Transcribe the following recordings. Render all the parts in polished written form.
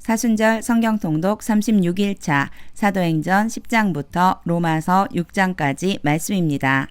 사순절 성경 통독 36일차 사도행전 10장부터 로마서 6장까지 말씀입니다.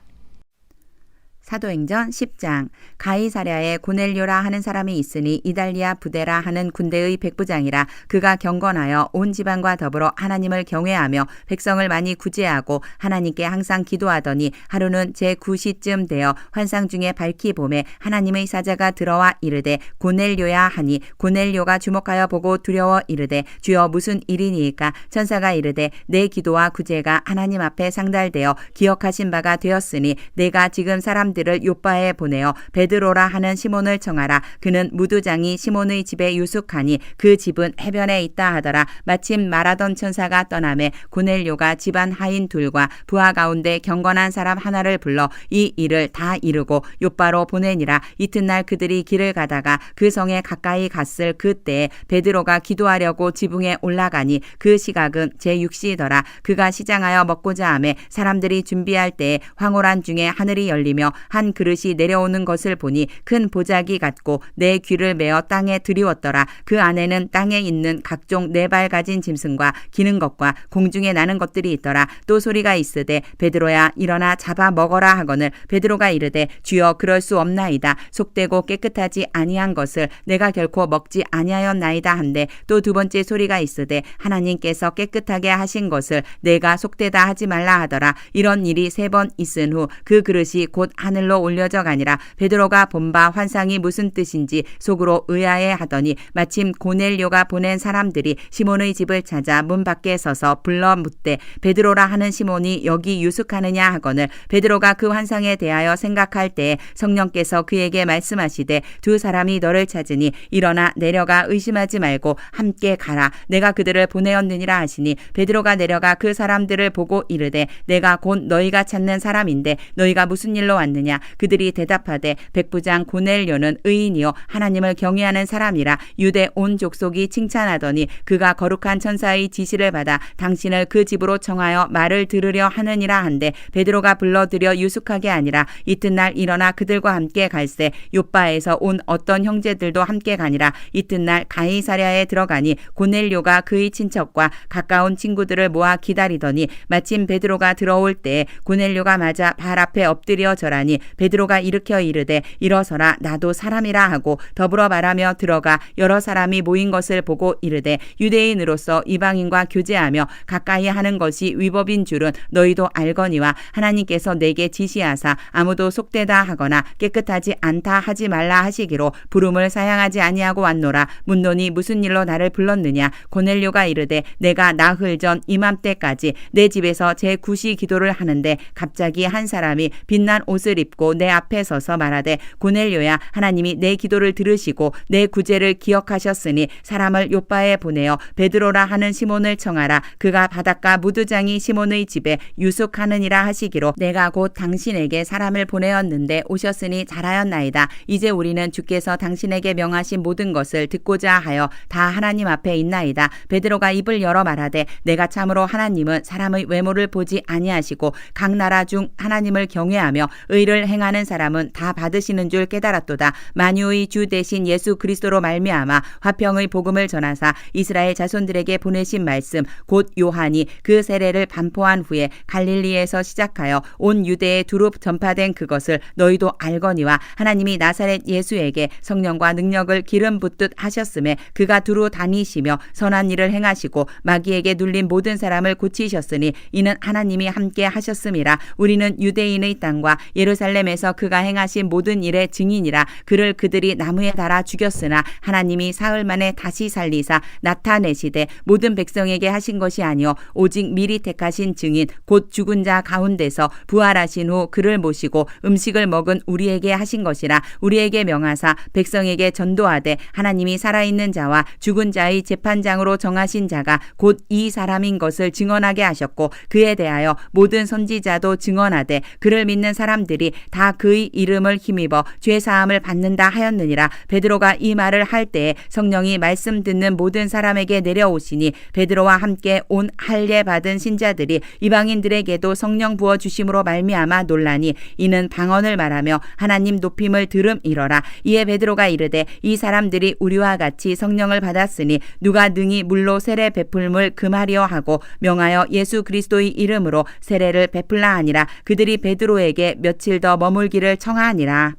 사도행전 10장. 가이사랴에 고넬료라 하는 사람이 있으니 이달리아 부데라 하는 군대의 백부장이라. 그가 경건하여 온 지방과 더불어 하나님을 경외하며 백성을 많이 구제하고 하나님께 항상 기도하더니 하루는 제9시쯤 되어 환상 중에 밝히 보매 하나님의 사자가 들어와 이르되 고넬료야 하니 고넬료가 주목하여 보고 두려워 이르되 주여 무슨 일이니이까. 천사가 이르되 내 기도와 구제가 하나님 앞에 상달되어 기억하신 바가 되었으니 내가 지금 사람들을 요빠에 보내어 베드로라 하는 시몬을 청하라. 그는 무두장이 시몬의 집에 유숙하니 그 집은 해변에 있다 하더라. 마침 말하던 천사가 떠나매 고넬료가 집안 하인 둘과 부하 가운데 경건한 사람 하나를 불러 이 일을 다 이루고 요빠로 보내니라. 이튿날 그들이 길을 가다가 그 성에 가까이 갔을 그때에 베드로가 기도하려고 지붕에 올라가니 그 시각은 제6시더라. 그가 시장하여 먹고자 하매 사람들이 준비할 때에 황홀한 중에 하늘이 열리며 한 그릇이 내려오는 것을 보니 큰 보자기 같고 내 귀를 메어 땅에 들이웠더라. 그 안에는 땅에 있는 각종 네 발 가진 짐승과 기는 것과 공중에 나는 것들이 있더라. 또 소리가 있으되 베드로야 일어나 잡아 먹어라 하거늘 베드로가 이르되 주여 그럴 수 없나이다. 속되고 깨끗하지 아니한 것을 내가 결코 먹지 아니하였나이다 한데 또 두 번째 소리가 있으되 하나님께서 깨끗하게 하신 것을 내가 속되다 하지 말라 하더라. 이런 일이 3번 있은 후 그 그릇이 곧 하늘로 올려져 가니라. 베드로가 본 바 환상이 무슨 뜻인지 속으로 의아해 하더니 마침 고넬료가 보낸 사람들이 시몬의 집을 찾아 문 밖에 서서 불러 묻되 베드로라 하는 시몬이 여기 유숙하느냐 하거늘 베드로가 그 환상에 대하여 생각할 때에 성령께서 그에게 말씀하시되 두 사람이 너를 찾으니 일어나 내려가 의심하지 말고 함께 가라. 내가 그들을 보내었느니라 하시니 베드로가 내려가 그 사람들을 보고 이르되 내가 곧 너희가 찾는 사람인데 너희가 무슨 일로 왔느냐. 그들이 대답하되 백부장 고넬료는 의인이요 하나님을 경외하는 사람이라. 유대 온 족속이 칭찬하더니 그가 거룩한 천사의 지시를 받아 당신을 그 집으로 청하여 말을 들으려 하느니라 한데 베드로가 불러들여 유숙하게 아니라 이튿날 일어나 그들과 함께 갈새 요빠에서 온 어떤 형제들도 함께 가니라. 이튿날 가이사랴에 들어가니 고넬료가 그의 친척과 가까운 친구들을 모아 기다리더니 마침 베드로가 들어올 때에 고넬료가 맞아 발 앞에 엎드려 절하니 베드로가 일으켜 이르되 일어서라 나도 사람이라 하고 더불어 말하며 들어가 여러 사람이 모인 것을 보고 이르되 유대인으로서 이방인과 교제하며 가까이 하는 것이 위법인 줄은 너희도 알거니와 하나님께서 내게 지시하사 아무도 속되다 하거나 깨끗하지 않다 하지 말라 하시기로 부름을 사양하지 아니하고 왔노라. 묻노니 무슨 일로 나를 불렀느냐. 고넬료가 이르되 내가 나흘 전 이맘때까지 내 집에서 제9시 기도를 하는데 갑자기 한 사람이 빛난 옷을 입고 내 앞에 서서 말하되 고넬료야 하나님이 내 기도를 들으시고 내 구제를 기억하셨으니 사람을 요빠에 보내어 베드로라 하는 시몬을 청하라. 그가 바닷가 무두장이 시몬의 집에 유숙하느니라 하시기로 내가 곧 당신에게 사람을 보내었는데 오셨으니 잘하였나이다. 이제 우리는 주께서 당신에게 명하신 모든 것을 듣고자 하여 다 하나님 앞에 있나이다. 베드로가 입을 열어 말하되 내가 참으로 하나님은 사람의 외모를 보지 아니하시고 각 나라 중 하나님을 경외하며 의를 행하는 사람은 다 받으시는 줄 깨달았도다. 만유의 주 대신 예수 그리스도로 말미암아 화평의 복음을 전하사 이스라엘 자손들에게 보내신 말씀 곧 요한이 그 세례를 반포한 후에 갈릴리에서 시작하여 온 유대에 두루 전파된 그것을 너희도 알거니와 하나님이 나사렛 예수에게 성령과 능력을 기름 붓듯 하셨음에 그가 두루 다니시며 선한 일을 행하시고 마귀에게 눌린 모든 사람을 고치셨으니 이는 하나님이 함께 하셨음이라. 우리는 유대인의 땅과 예루살렘에서 그가 행하신 모든 일의 증인이라. 그를 그들이 나무에 달아 죽였으나 하나님이 사흘 만에 다시 살리사 나타내시되 모든 백성에게 하신 것이 아니요 오직 미리 택하신 증인 곧 죽은 자 가운데서 부활하신 후 그를 모시고 음식을 먹은 우리에게 하신 것이라. 우리에게 명하사 백성에게 전도하되 하나님이 살아있는 자와 죽은 자의 재판장으로 정하신 자가 곧 이 사람인 것을 증언하게 하셨고 그에 대하여 모든 선지자도 증언하되 그를 믿는 사람들이 사람들이 다 그의 이름을 힘입어 죄사함을 받는다 하였느니라. 베드로가 이 말을 할 때에 성령이 말씀 듣는 모든 사람에게 내려오시니 베드로와 함께 온 할례 받은 신자들이 이방인들에게도 성령 부어 주심으로 말미암아 놀라니 이는 방언을 말하며 하나님 높임을 들음이러라. 이에 베드로가 이르되 이 사람들이 우리와 같이 성령을 받았으니 누가 능히 물로 세례 베풀물 금하리요 하고 명하여 예수 그리스도의 이름으로 세례를 베풀라 하니라. 그들이 베드로에게 며칠 더 머물기를 청하니라.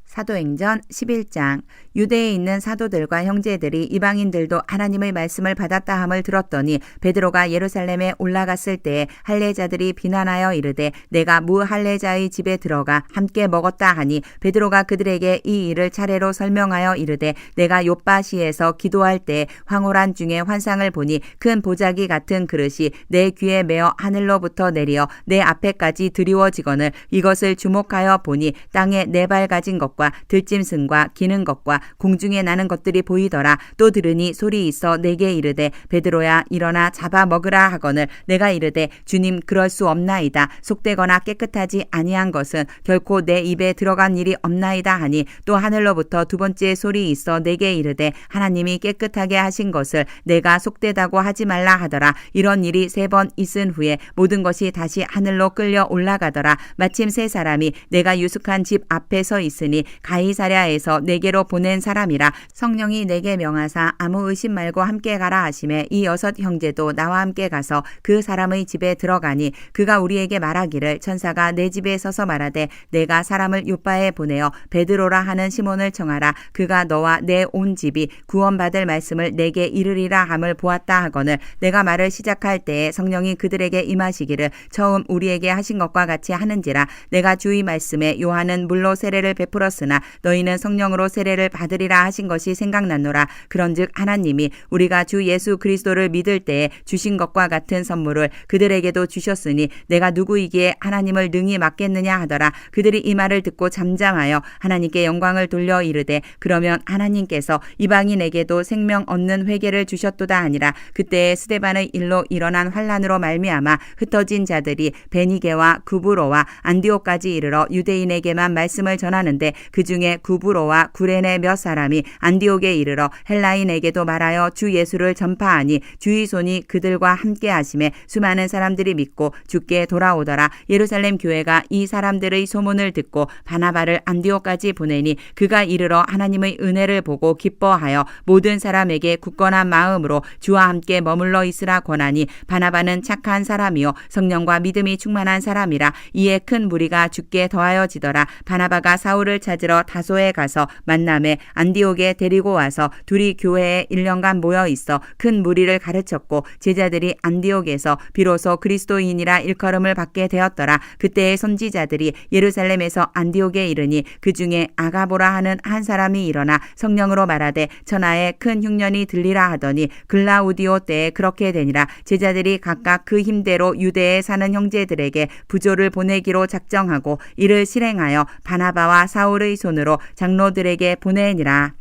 사도행전 11장. 유대에 있는 사도들과 형제들이 이방인들도 하나님의 말씀을 받았다 함을 들었더니 베드로가 예루살렘에 올라갔을 때에 할례자들이 비난하여 이르되 내가 무할례자의 집에 들어가 함께 먹었다 하니 베드로가 그들에게 이 일을 차례로 설명하여 이르되 내가 욥바시에서 기도할 때 황홀한 중에 환상을 보니 큰 보자기 같은 그릇이 내 귀에 메어 하늘로부터 내리어 내 앞에까지 드리워지거늘 이것을 주목하여 보니 땅에 네 발 가진 것과 들짐승과 기는 것과 공중에 나는 것들이 보이더라. 또 들으니 소리 있어 내게 이르되 베드로야 일어나 잡아 먹으라 하거늘 내가 이르되 주님 그럴 수 없나이다. 속되거나 깨끗하지 아니한 것은 결코 내 입에 들어간 일이 없나이다 하니 또 하늘로부터 두 번째 소리 있어 내게 이르되 하나님이 깨끗하게 하신 것을 내가 속되다고 하지 말라 하더라. 이런 일이 3번 있은 후에 모든 것이 다시 하늘로 끌려 올라가더라. 마침 세 사람이 내가 유숙한 집 앞에 서 있으니 가이사랴에서 내게로 보낸 사람이라. 성령이 내게 명하사 아무 의심 말고 함께 가라 하시매 이 6 형제도 나와 함께 가서 그 사람의 집에 들어가니 그가 우리에게 말하기를 천사가 내 집에 서서 말하되 내가 사람을 요빠에 보내어 베드로라 하는 시몬을 청하라. 그가 너와 내 온 집이 구원받을 말씀을 내게 이르리라 함을 보았다 하거늘 내가 말을 시작할 때에 성령이 그들에게 임하시기를 처음 우리에게 하신 것과 같이 하는지라. 내가 주의 말씀에 요한은 물로 세례를 베풀었으나 너희는 성령으로 세례를 받으리라 하신 것이 생각났노라. 그런즉 하나님이 우리가 주 예수 그리스도를 믿을 때에 주신 것과 같은 선물을 그들에게도 주셨으니 내가 누구이기에 하나님을 능히 맡겠느냐 하더라. 그들이 이 말을 듣고 잠잠하여 하나님께 영광을 돌려 이르되 그러면 하나님께서 이방인에게도 생명 얻는 회개를 주셨도다 하니라. 그때에 스데반의 일로 일어난 환란으로 말미암아 흩어진 자들이 베니게와 구브로와 안디옥까지 이르러 유대인에게만 말씀을 전하는데 그 중에 구브로와 구레네 몇 사람이 안디옥에 이르러 헬라인에게도 말하여 주 예수를 전파하니 주의 손이 그들과 함께 하심에 수많은 사람들이 믿고 주께 돌아오더라. 예루살렘 교회가 이 사람들의 소문을 듣고 바나바를 안디옥까지 보내니 그가 이르러 하나님의 은혜를 보고 기뻐하여 모든 사람에게 굳건한 마음으로 주와 함께 머물러 있으라 권하니 바나바는 착한 사람이요 성령과 믿음이 충만한 사람이라. 이에 큰 무리가 주께 더하여지더라. 바나바가 사울을 찾으러 다소에 가서 만남에 안디옥에 데리고 와서 둘이 교회에 1년간 모여 있어 큰 무리를 가르쳤고 제자들이 안디옥에서 비로소 그리스도인이라 일컬음을 받게 되었더라. 그때의 선지자들이 예루살렘에서 안디옥에 이르니 그 중에 아가보라 하는 한 사람이 일어나 성령으로 말하되 천하에 큰 흉년이 들리라 하더니 글라우디오 때에 그렇게 되니라. 제자들이 각각 그 힘대로 유대에 사는 형제들에게 부조를 보내기로 작정하고 이를 실행하여 바나바와 사울의 손으로 장로들에게 보내니라.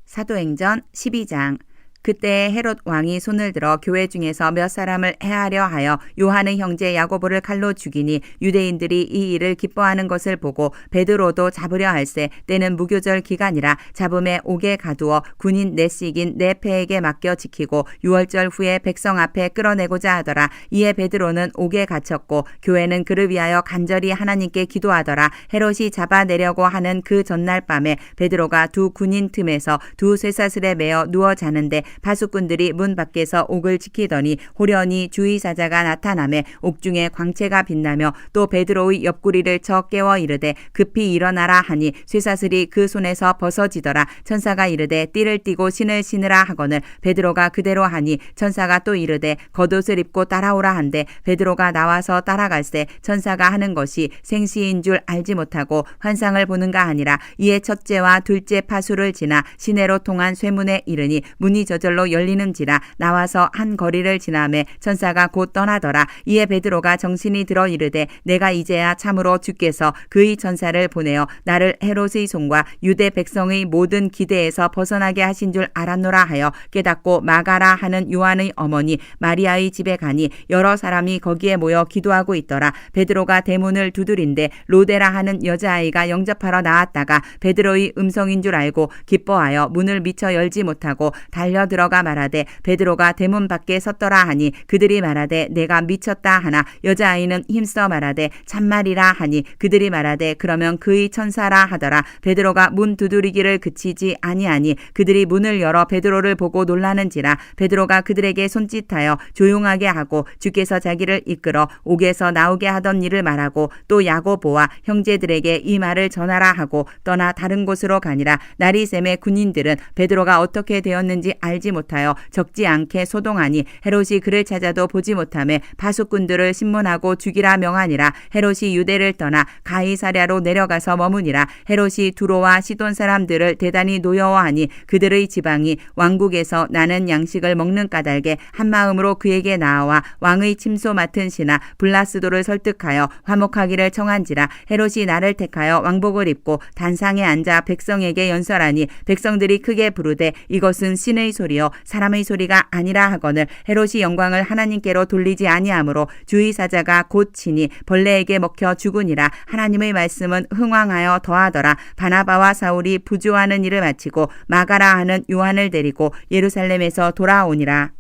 사도행전 12장. 그때 헤롯 왕이 손을 들어 교회 중에서 몇 사람을 해하려 하여 요한의 형제 야고보를 칼로 죽이니 유대인들이 이 일을 기뻐하는 것을 보고 베드로도 잡으려 할세 때는 무교절 기간이라 잡음에 옥에 가두어 군인 넷씩인 네 패에게 맡겨 지키고 6월절 후에 백성 앞에 끌어내고자 하더라. 이에 베드로는 옥에 갇혔고 교회는 그를 위하여 간절히 하나님께 기도하더라. 헤롯이 잡아내려고 하는 그 전날 밤에 베드로가 두 군인 틈에서 두 쇠사슬에 매어 누워 자는데 파수꾼들이 문 밖에서 옥을 지키더니 호련히 주의사자가 나타나매 옥중에 광채가 빛나며 또 베드로의 옆구리를 쳐 깨워 이르되 급히 일어나라 하니 쇠사슬이 그 손에서 벗어지더라. 천사가 이르되 띠를 띠고 신을 신으라 하거늘 베드로가 그대로 하니 천사가 또 이르되 겉옷을 입고 따라오라 한데 베드로가 나와서 따라갈새 천사가 하는 것이 생시인 줄 알지 못하고 환상을 보는가 하니라. 이에 첫째와 둘째 파수를 지나 시내로 통한 쇠문에 이르니 문이 젖어 저절로 열리는지라. 나와서 한 거리를 지나매 천사가 곧 떠나더라. 이에 베드로가 정신이 들어 이르되 내가 이제야 참으로 주께서 그의 천사를 보내어 나를 헤롯의 손과 유대 백성의 모든 기대에서 벗어나게 하신 줄 알았노라 하여 깨닫고 마가라 하는 요한의 어머니 마리아의 집에 가니 여러 사람이 거기에 모여 기도하고 있더라. 베드로가 대문을 두드린데 로데라 하는 여자아이가 영접하러 나왔다가 베드로의 음성인 줄 알고 기뻐하여 문을 미처 열지 못하고 달려 들어가 말하되 베드로가 대문 밖에 섰더라 하니 그들이 말하되 내가 미쳤다 하나 여자아이는 힘써 말하되 참말이라 하니 그들이 말하되 그러면 그의 천사라 하더라. 베드로가 문 두드리기를 그치지 아니하니 그들이 문을 열어 베드로를 보고 놀라는지라. 베드로가 그들에게 손짓하여 조용하게 하고 주께서 자기를 이끌어 옥에서 나오게 하던 일을 말하고 또 야고보와 형제들에게 이 말을 전하라 하고 떠나 다른 곳으로 가니라. 날이 샘에 군인들은 베드로가 어떻게 되었는지 알지 못하여 적지 않게 소동하니 헤롯이 그를 찾아도 보지 못하매 파수꾼들을 신문하고 죽이라 명하니라. 헤롯이 유대를 떠나 가이사랴로 내려가서 머무니라. 헤롯이 두로와 시돈 사람들을 대단히 노여워하니 그들의 지방이 왕국에서 나는 양식을 먹는 까닭에 한마음으로 그에게 나와 왕의 침소 맡은 신하 블라스도를 설득하여 화목하기를 청한지라. 헤롯이 나를 택하여 왕복을 입고 단상에 앉아 백성에게 연설하니 백성들이 크게 부르되 이것은 신의 소리요 사람의 소리가 아니라 하거늘 헤롯이 영광을 하나님께로 돌리지 아니하므로 주의 사자가 곧 치니 벌레에게 먹혀 죽으니라. 하나님의 말씀은 흥왕하여 더하더라. 바나바와 사울이 부조하는 일을 마치고 마가라 하는 요한을 데리고 예루살렘에서 돌아오니라.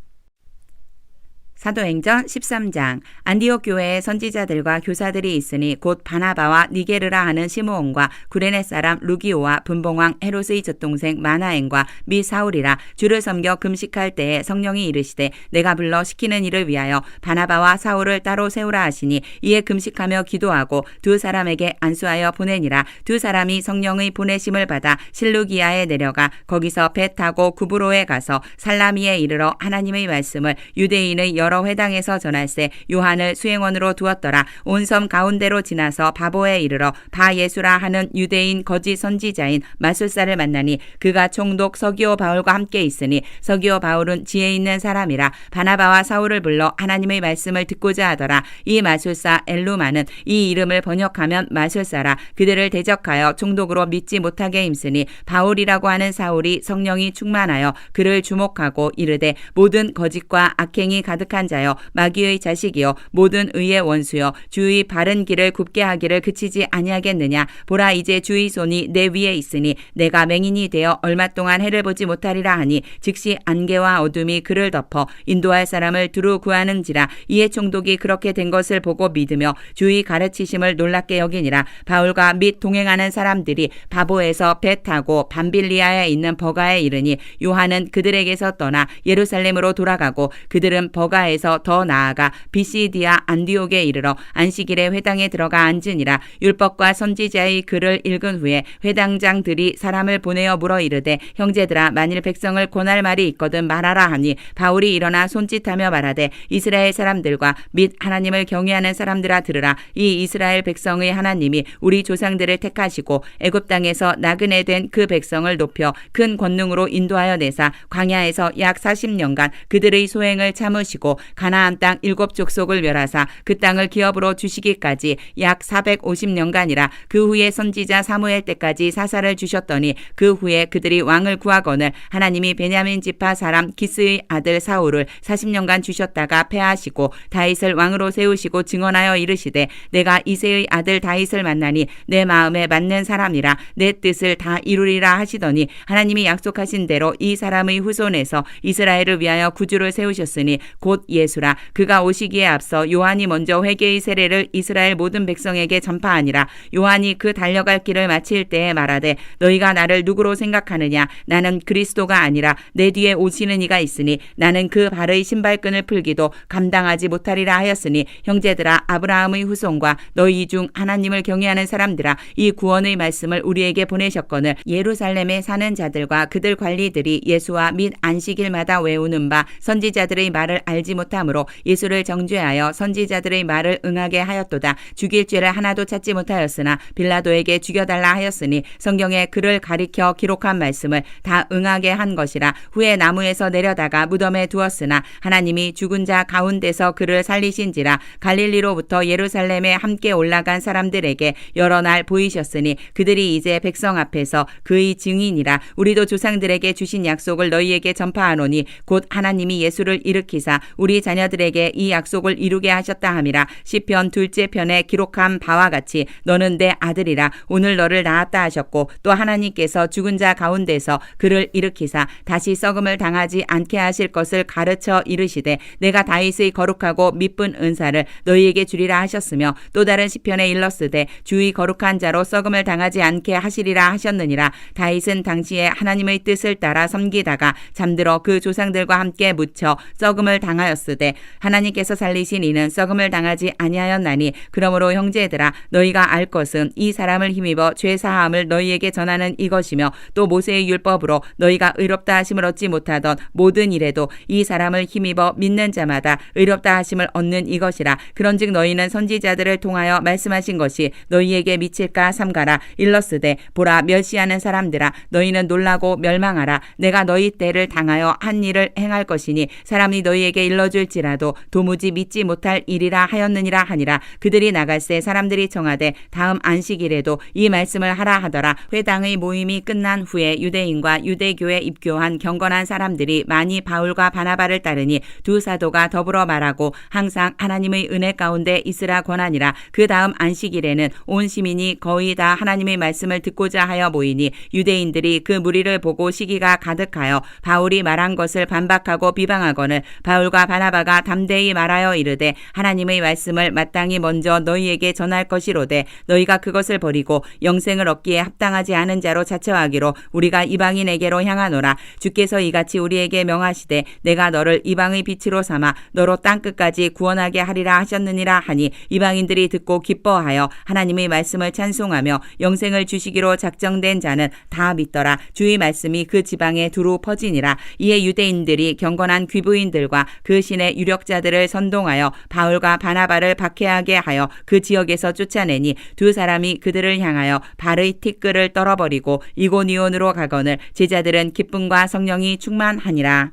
사도행전 13장. 안디옥 교회에 선지자들과 교사들이 있으니 곧 바나바와 니게르라 하는 시므온과 구레네 사람 루기오와 분봉왕 헤롯의 젖동생 마나엔과 미 사울이라. 주를 섬겨 금식할 때에 성령이 이르시되 내가 불러 시키는 일을 위하여 바나바와 사울을 따로 세우라 하시니 이에 금식하며 기도하고 두 사람에게 안수하여 보내니라. 두 사람이 성령의 보내심을 받아 실루기아에 내려가 거기서 배 타고 구브로에 가서 살라미에 이르러 하나님의 말씀을 유대인의 여러 회당에서 전할세 요한을 수행원으로 두었더라. 온 섬 가운데로 지나서 바보에 이르러 바예수라 하는 유대인 거짓 선지자인 마술사를 만나니 그가 총독 서기오 바울과 함께 있으니 서기오 바울은 지혜 있는 사람이라. 바나바와 사울을 불러 하나님의 말씀을 듣고자 하더라. 이 마술사 엘루마는 이 이름을 번역하면 마술사라. 그들을 대적하여 총독으로 믿지 못하게 힘쓰니 바울이라고 하는 사울이 성령이 충만하여 그를 주목하고 이르되 모든 거짓과 악행이 가득한 자여 마귀의 자식이여 모든 의의 원수여 주의 바른 길을 굽게 하기를 그치지 아니하겠느냐. 보라 이제 주의 손이 내 위에 있으니 내가 맹인이 되어 얼마 동안 해를 보지 못하리라 하니 즉시 안개와 어둠이 그를 덮어 인도할 사람을 두루 구하는지라. 이에 총독이 그렇게 된 것을 보고 믿으며 주의 가르치심을 놀랍게 여기니라. 바울과 및 동행하는 사람들이 바보에서 배 타고 밤빌리아에 있는 버가에 이르니 요한은 그들에게서 떠나 예루살렘으로 돌아가고 그들은 버가에서 더 나아가 비시디아 안디옥에 이르러 안식일에 회당에 들어가 앉으니라. 율법과 선지자의 글을 읽은 후에 회당장들이 사람을 보내어 물어 이르되 형제들아 만일 백성을 권할 말이 있거든 말하라 하니 바울이 일어나 손짓하며 말하되 이스라엘 사람들과 및 하나님을 경외하는 사람들아 들으라. 이 이스라엘 백성의 하나님이 우리 조상들을 택하시고 애굽 땅에서 나그네 된 그 백성을 높여 큰 권능으로 인도하여 내사 광야에서 약 40년간 그들의 소행을 참으시고 가나안 땅 7족속을 멸하사 그 땅을 기업으로 주시기까지 약 450년간이라. 그 후에 선지자 사무엘 때까지 사사를 주셨더니 그 후에 그들이 왕을 구하거늘 하나님이 베냐민 지파 사람 기스의 아들 사울을 40년간 주셨다가 패하시고 다윗을 왕으로 세우시고 증언하여 이르시되 내가 이새의 아들 다윗을 만나니 내 마음에 맞는 사람이라 내 뜻을 다 이루리라 하시더니 하나님이 약속하신 대로 이 사람의 후손에서 이스라엘을 위하여 구주를 세우셨으니 곧 예수라. 그가 오시기에 앞서 요한이 먼저 회개의 세례를 이스라엘 모든 백성에게 전파하니라. 요한이 그 달려갈 길을 마칠 때에 말하되 너희가 나를 누구로 생각하느냐. 나는 그리스도가 아니라 내 뒤에 오시는 이가 있으니 나는 그 발의 신발끈을 풀기도 감당하지 못하리라 하였으니 형제들아 아브라함의 후손과 너희 중 하나님을 경외하는 사람들아 이 구원의 말씀을 우리에게 보내셨거늘 예루살렘에 사는 자들과 그들 관리들이 예수와 및 안식일마다 외우는 바 선지자들의 말을 알지 알지 못함으로 예수를 정죄하여 선지자들의 말을 응하게 하였도다. 죽일 죄를 하나도 찾지 못하였으나 빌라도에게 죽여달라 하였으니 성경에 그를 가리켜 기록한 말씀을 다 응하게 한 것이라. 후에 나무에서 내려다가 무덤에 두었으나 하나님이 죽은 자 가운데서 그를 살리신지라. 갈릴리로부터 예루살렘에 함께 올라간 사람들에게 여러 날 보이셨으니 그들이 이제 백성 앞에서 그의 증인이라. 우리도 조상들에게 주신 약속을 너희에게 전파하노니 곧 하나님이 예수를 일으키사 우리 자녀들에게 이 약속을 이루게 하셨다 함이라. 시편 2째 편에 기록한 바와 같이 너는 내 아들이라. 오늘 너를 낳았다 하셨고 또 하나님께서 죽은 자 가운데서 그를 일으키사 다시 썩음을 당하지 않게 하실 것을 가르쳐 이르시되 내가 다윗의 거룩하고 미쁜 은사를 너희에게 주리라 하셨으며 또 다른 시편에 일렀으되 주의 거룩한 자로 썩음을 당하지 않게 하시리라 하셨느니라. 다윗은 당시에 하나님의 뜻을 따라 섬기다가 잠들어 그 조상들과 함께 묻혀 썩음을 당하였으되 하나님께서 살리신 이는 썩음을 당하지 아니하였나니 그러므로 형제들아 너희가 알 것은 이 사람을 힘입어 죄 사함을 너희에게 전하는 이것이며 또 모세의 율법으로 너희가 의롭다 하심을 얻지 못하던 모든 일에도 이 사람을 힘입어 믿는 자마다 의롭다 하심을 얻는 이것이라. 그런즉 너희는 선지자들을 통하여 말씀하신 것이 너희에게 미칠까 삼가라. 일렀으되 보라 멸시하는 사람들아 너희는 놀라고 멸망하라. 내가 너희 때를 당하여 한 일을 행할 것이니 사람이 너희에게 일러줄지라도 도무지 믿지 못할 일이라 하였느니라 하니라. 그들이 나갈새 사람들이 청하되 다음 안식일에도 이 말씀을 하라 하더라. 회당의 모임이 끝난 후에 유대인과 유대교에 입교한 경건한 사람들이 많이 바울과 바나바를 따르니 두 사도가 더불어 말하고 항상 하나님의 은혜 가운데 있으라 권하니라. 그 다음 안식일에는 온 시민이 거의 다 하나님의 말씀을 듣고자 하여 모이니 유대인들이 그 무리를 보고 시기가 가득하여 바울이 말한 것을 반박하고 비방하거늘 바울과 바나바가 담대히 말하여 이르되 하나님의 말씀을 마땅히 먼저 너희에게 전할 것이로되 너희가 그것을 버리고 영생을 얻기에 합당하지 않은 자로 자처하기로 우리가 이방인에게로 향하노라. 주께서 이같이 우리에게 명하시되 내가 너를 이방의 빛으로 삼아 너로 땅끝까지 구원하게 하리라 하셨느니라 하니 이방인들이 듣고 기뻐하여 하나님의 말씀을 찬송하며 영생을 주시기로 작정된 자는 다 믿더라. 주의 말씀이 그 지방에 두루 퍼지니라. 이에 유대인들이 경건한 귀부인들과 그 신의 유력자들을 선동하여 바울과 바나바를 박해하게 하여 그 지역에서 쫓아내니 두 사람이 그들을 향하여 발의 티끌을 떨어버리고 이고니온으로 가거늘 제자들은 기쁨과 성령이 충만하니라.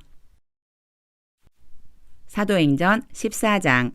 사도행전 14장.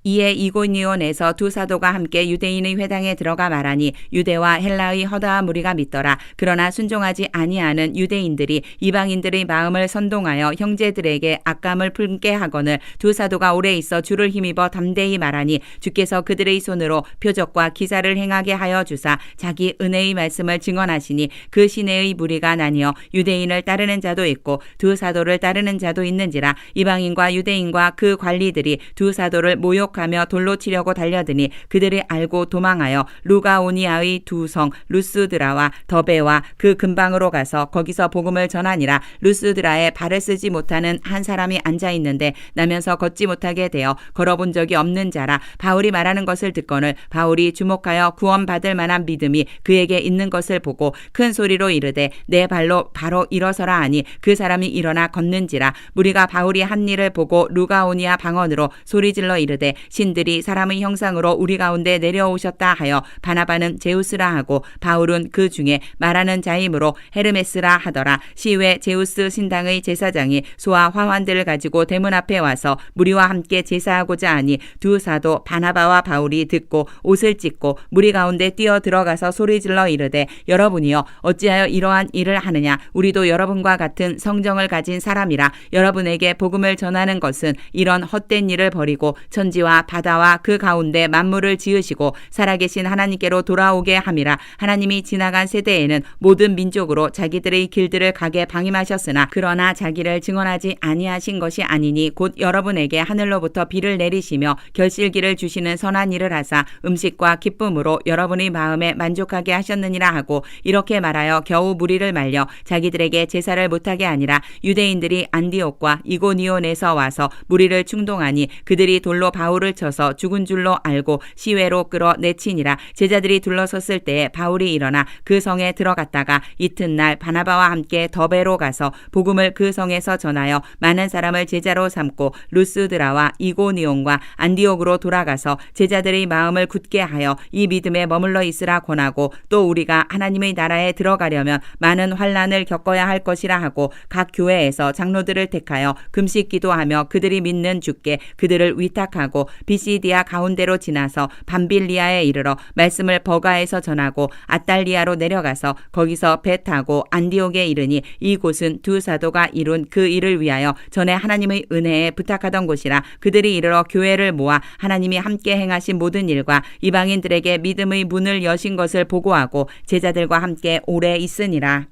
이에 이고니온에서 두 사도가 함께 유대인의 회당에 들어가 말하니 유대와 헬라의 허다한 무리가 믿더라. 그러나 순종하지 아니하는 유대인들이 이방인들의 마음을 선동하여 형제들에게 악감을 품게 하거늘 두 사도가 오래 있어 주를 힘입어 담대히 말하니 주께서 그들의 손으로 표적과 기사를 행하게 하여 주사 자기 은혜의 말씀을 증언하시니 그 시내의 무리가 나뉘어 유대인을 따르는 자도 있고 두 사도를 따르는 자도 있는지라. 이방인과 유대인과 그 관리들이 두 사도를 모욕하며 돌로 치려고 달려드니 그들이 알고 도망하여 루가오니아의 두 성 루스드라와 더베와 그 근방으로 가서 거기서 복음을 전하니라. 루스드라에 발을 쓰지 못하는 한 사람이 앉아 있는데 나면서 걷지 못하게 되어 걸어본 적이 없는 자라. 바울이 말하는 것을 듣거늘 바울이 주목하여 구원받을 만한 믿음이 그에게 있는 것을 보고 큰 소리로 이르되 내 발로 바로 일어서라 하니 그 사람이 일어나 걷는지라. 무리가 바울이 한 일을 보고 루가오니아 방언으로 소리질러 이르되 신들이 사람의 형상으로 우리 가운데 내려오셨다 하여 바나바는 제우스라 하고 바울은 그 중에 말하는 자이므로 헤르메스라 하더라. 시외 제우스 신당의 제사장이 소와 화환들을 가지고 대문 앞에 와서 무리와 함께 제사하고자 하니 두 사도 바나바와 바울이 듣고 옷을 찢고 무리 가운데 뛰어 들어가서 소리질러 이르되 여러분이여 어찌하여 이러한 일을 하느냐. 우리도 여러분과 같은 성정을 가진 사람이라. 여러분에게 복음을 전하는 것은 이런 헛된 일을 버리고 천지와 바다와 그 가운데 만물을 지으시고 살아계신 하나님께로 돌아오게 함이라. 하나님이 지나간 세대에는 모든 민족으로 자기들의 길들을 가게 방임하셨으나 그러나 자기를 증언하지 아니하신 것이 아니니 곧 여러분에게 하늘로부터 비를 내리시며 결실기를 주시는 선한 일을 하사 음식과 기쁨으로 여러분의 마음에 만족하게 하셨느니라 하고 이렇게 말하여 겨우 무리를 말려 자기들에게 제사를 못하게 하니라. 유대인들이 안디옥과 이고니온에서 와서 무리를 충동하니 그들이 돌로 바울을 바울을 쳐서 죽은 줄로 알고 시외로 끌어내치니라. 제자들이 둘러섰을 때에 바울이 일어나 그 성에 들어갔다가 이튿날 바나바와 함께 더베로 가서 복음을 그 성에서 전하여 많은 사람을 제자로 삼고 루스드라와 이고니온과 안디옥으로 돌아가서 제자들의 마음을 굳게 하여 이 믿음에 머물러 있으라 권하고 또 우리가 하나님의 나라에 들어가려면 많은 환난을 겪어야 할 것이라 하고 각 교회에서 장로들을 택하여 금식 기도하며 그들이 믿는 주께 그들을 위탁하고 비시디아 가운데로 지나서 밤빌리아에 이르러 말씀을 버가에서 전하고 아달리아로 내려가서 거기서 배 타고 안디옥에 이르니 이곳은 두 사도가 이룬 그 일을 위하여 전에 하나님의 은혜에 부탁하던 곳이라. 그들이 이르러 교회를 모아 하나님이 함께 행하신 모든 일과 이방인들에게 믿음의 문을 여신 것을 보고하고 제자들과 함께 오래 있으니라.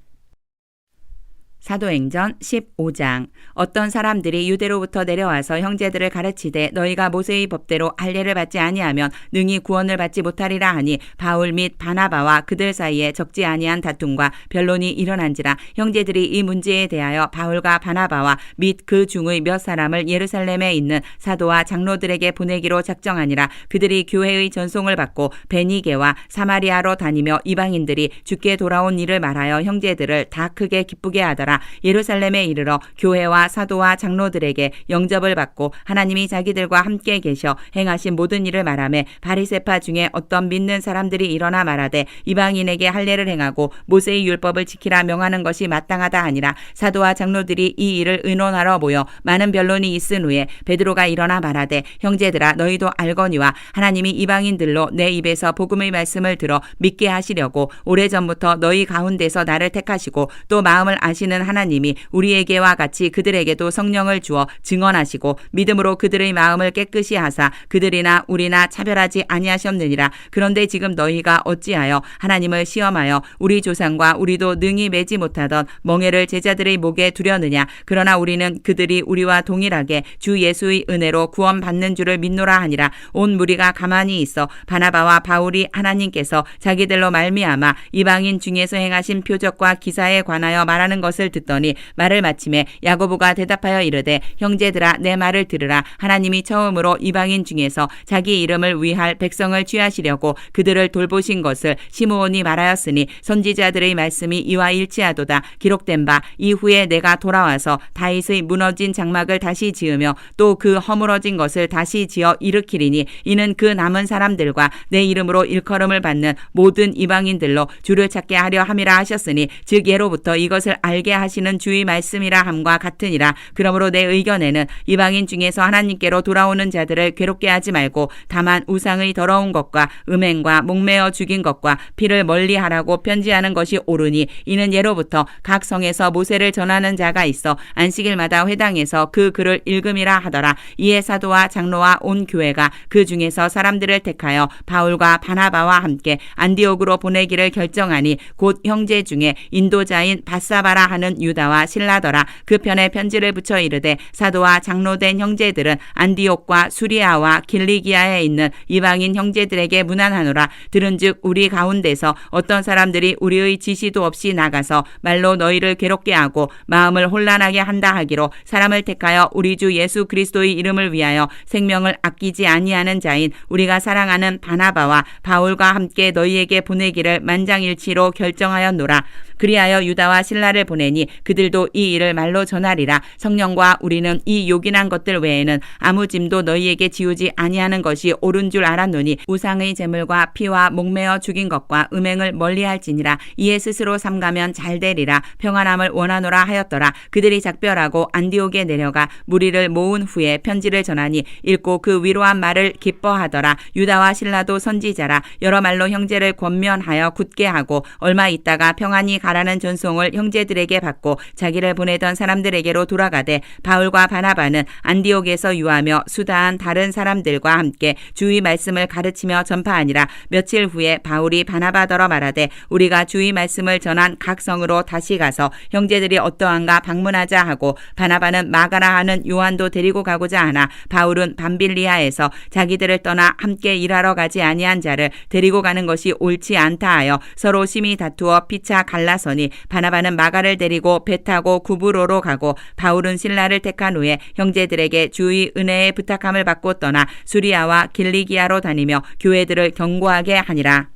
사도행전 15장. 어떤 사람들이 유대로부터 내려와서 형제들을 가르치되 너희가 모세의 법대로 할례를 받지 아니하면 능히 구원을 받지 못하리라 하니 바울 및 바나바와 그들 사이에 적지 아니한 다툼과 변론이 일어난지라. 형제들이 이 문제에 대하여 바울과 바나바와 및 그 중의 몇 사람을 예루살렘에 있는 사도와 장로들에게 보내기로 작정하니라. 그들이 교회의 전송을 받고 베니게와 사마리아로 다니며 이방인들이 주께 돌아온 일을 말하여 형제들을 다 크게 기쁘게 하더라. 예루살렘에 이르러 교회와 사도와 장로들에게 영접을 받고 하나님이 자기들과 함께 계셔 행하신 모든 일을 말하며 바리새파 중에 어떤 믿는 사람들이 일어나 말하되 이방인에게 할례를 행하고 모세의 율법을 지키라 명하는 것이 마땅하다 하니라. 사도와 장로들이 이 일을 의논하러 모여 많은 변론이 있은 후에 베드로가 일어나 말하되 형제들아 너희도 알거니와 하나님이 이방인들로 내 입에서 복음의 말씀을 들어 믿게 하시려고 오래전부터 너희 가운데서 나를 택하시고 또 마음을 아시는 하나님이 우리에게와 같이 그들에게도 성령을 주어 증언하시고 믿음으로 그들의 마음을 깨끗이 하사 그들이나 우리나 차별하지 아니하셨느니라. 그런데 지금 너희가 어찌하여 하나님을 시험하여 우리 조상과 우리도 능히 매지 못하던 멍에를 제자들의 목에 두려느냐. 그러나 우리는 그들이 우리와 동일하게 주 예수의 은혜로 구원받는 줄을 믿노라 하니라. 온 무리가 가만히 있어 바나바와 바울이 하나님께서 자기들로 말미암아 이방인 중에서 행하신 표적과 기사에 관하여 말하는 것을 듣더니 말을 마침에 야고보가 대답하여 이르되 형제들아 내 말을 들으라. 하나님이 처음으로 이방인 중에서 자기 이름을 위할 백성을 취하시려고 그들을 돌보신 것을 시므온이 말하였으니 선지자들의 말씀이 이와 일치하도다. 기록된 바 이후에 내가 돌아와서 다윗의 무너진 장막을 다시 지으며 또 그 허물어진 것을 다시 지어 일으키리니 이는 그 남은 사람들과 내 이름으로 일컬음을 받는 모든 이방인들로 주를 찾게 하려 함이라 하셨으니 즉 예로부터 이것을 알게 하시는 주의 말씀이라 함과 같으니라. 그러므로 내 의견에는 이방인 중에서 하나님께로 돌아오는 자들을 괴롭게 하지 말고 다만 우상의 더러운 것과 음행과 목매어 죽인 것과 피를 멀리하라고 편지하는 것이 옳으니 이는 예로부터 각 성에서 모세를 전하는 자가 있어 안식일마다 회당에서 그 글을 읽음이라 하더라. 이에 사도와 장로와 온 교회가 그 중에서 사람들을 택하여 바울과 바나바와 함께 안디옥으로 보내기를 결정하니 곧 형제 중에 인도자인 바사바라 하는 유다와 실라더라. 그 편에 편지를 붙여 이르되 사도와 장로된 형제들은 안디옥과 수리아와 길리기아에 있는 이방인 형제들에게 문안하노라. 들은즉 우리 가운데서 어떤 사람들이 우리의 지시도 없이 나가서 말로 너희를 괴롭게 하고 마음을 혼란하게 한다 하기로 사람을 택하여 우리 주 예수 그리스도의 이름을 위하여 생명을 아끼지 아니하는 자인 우리가 사랑하는 바나바와 바울과 함께 너희에게 보내기를 만장일치로 결정하였노라. 그리하여 유다와 실라를 보내니 그들도 이 일을 말로 전하리라. 성령과 우리는 이 요긴한 것들 외에는 아무 짐도 너희에게 지우지 아니하는 것이 옳은 줄 알았노니 우상의 제물과 피와 목매어 죽인 것과 음행을 멀리할지니라. 이에 스스로 삼가면 잘 되리라. 평안함을 원하노라 하였더라. 그들이 작별하고 안디옥에 내려가 무리를 모은 후에 편지를 전하니 읽고 그 위로한 말을 기뻐하더라. 유다와 실라도 선지자라. 여러 말로 형제를 권면하여 굳게 하고 얼마 있다가 평안히 가라는 전송을 형제들에게 받고 자기를 보내던 사람들에게로 돌아가되 바울과 바나바는 안디옥에서 유하며 수다한 다른 사람들과 함께 주의 말씀을 가르치며 전파하니라. 며칠 후에 바울이 바나바더러 말하되 우리가 주의 말씀을 전한 각 성으로 다시 가서 형제들이 어떠한가 방문하자 하고 바나바는 마가라 하는 요한도 데리고 가고자 하나 바울은 밤빌리아에서 자기들을 떠나 함께 일하러 가지 아니한 자를 데리고 가는 것이 옳지 않다 하여 서로 심히 다투어 피차 갈라서니 바나바는 마가를 데리고 데리고 배 타고 구브로로 가고 바울은 신라를 택한 후에 형제들에게 주의 은혜의 부탁함을 받고 떠나 수리아와 길리기아로 다니며 교회들을 경고하게 하니라.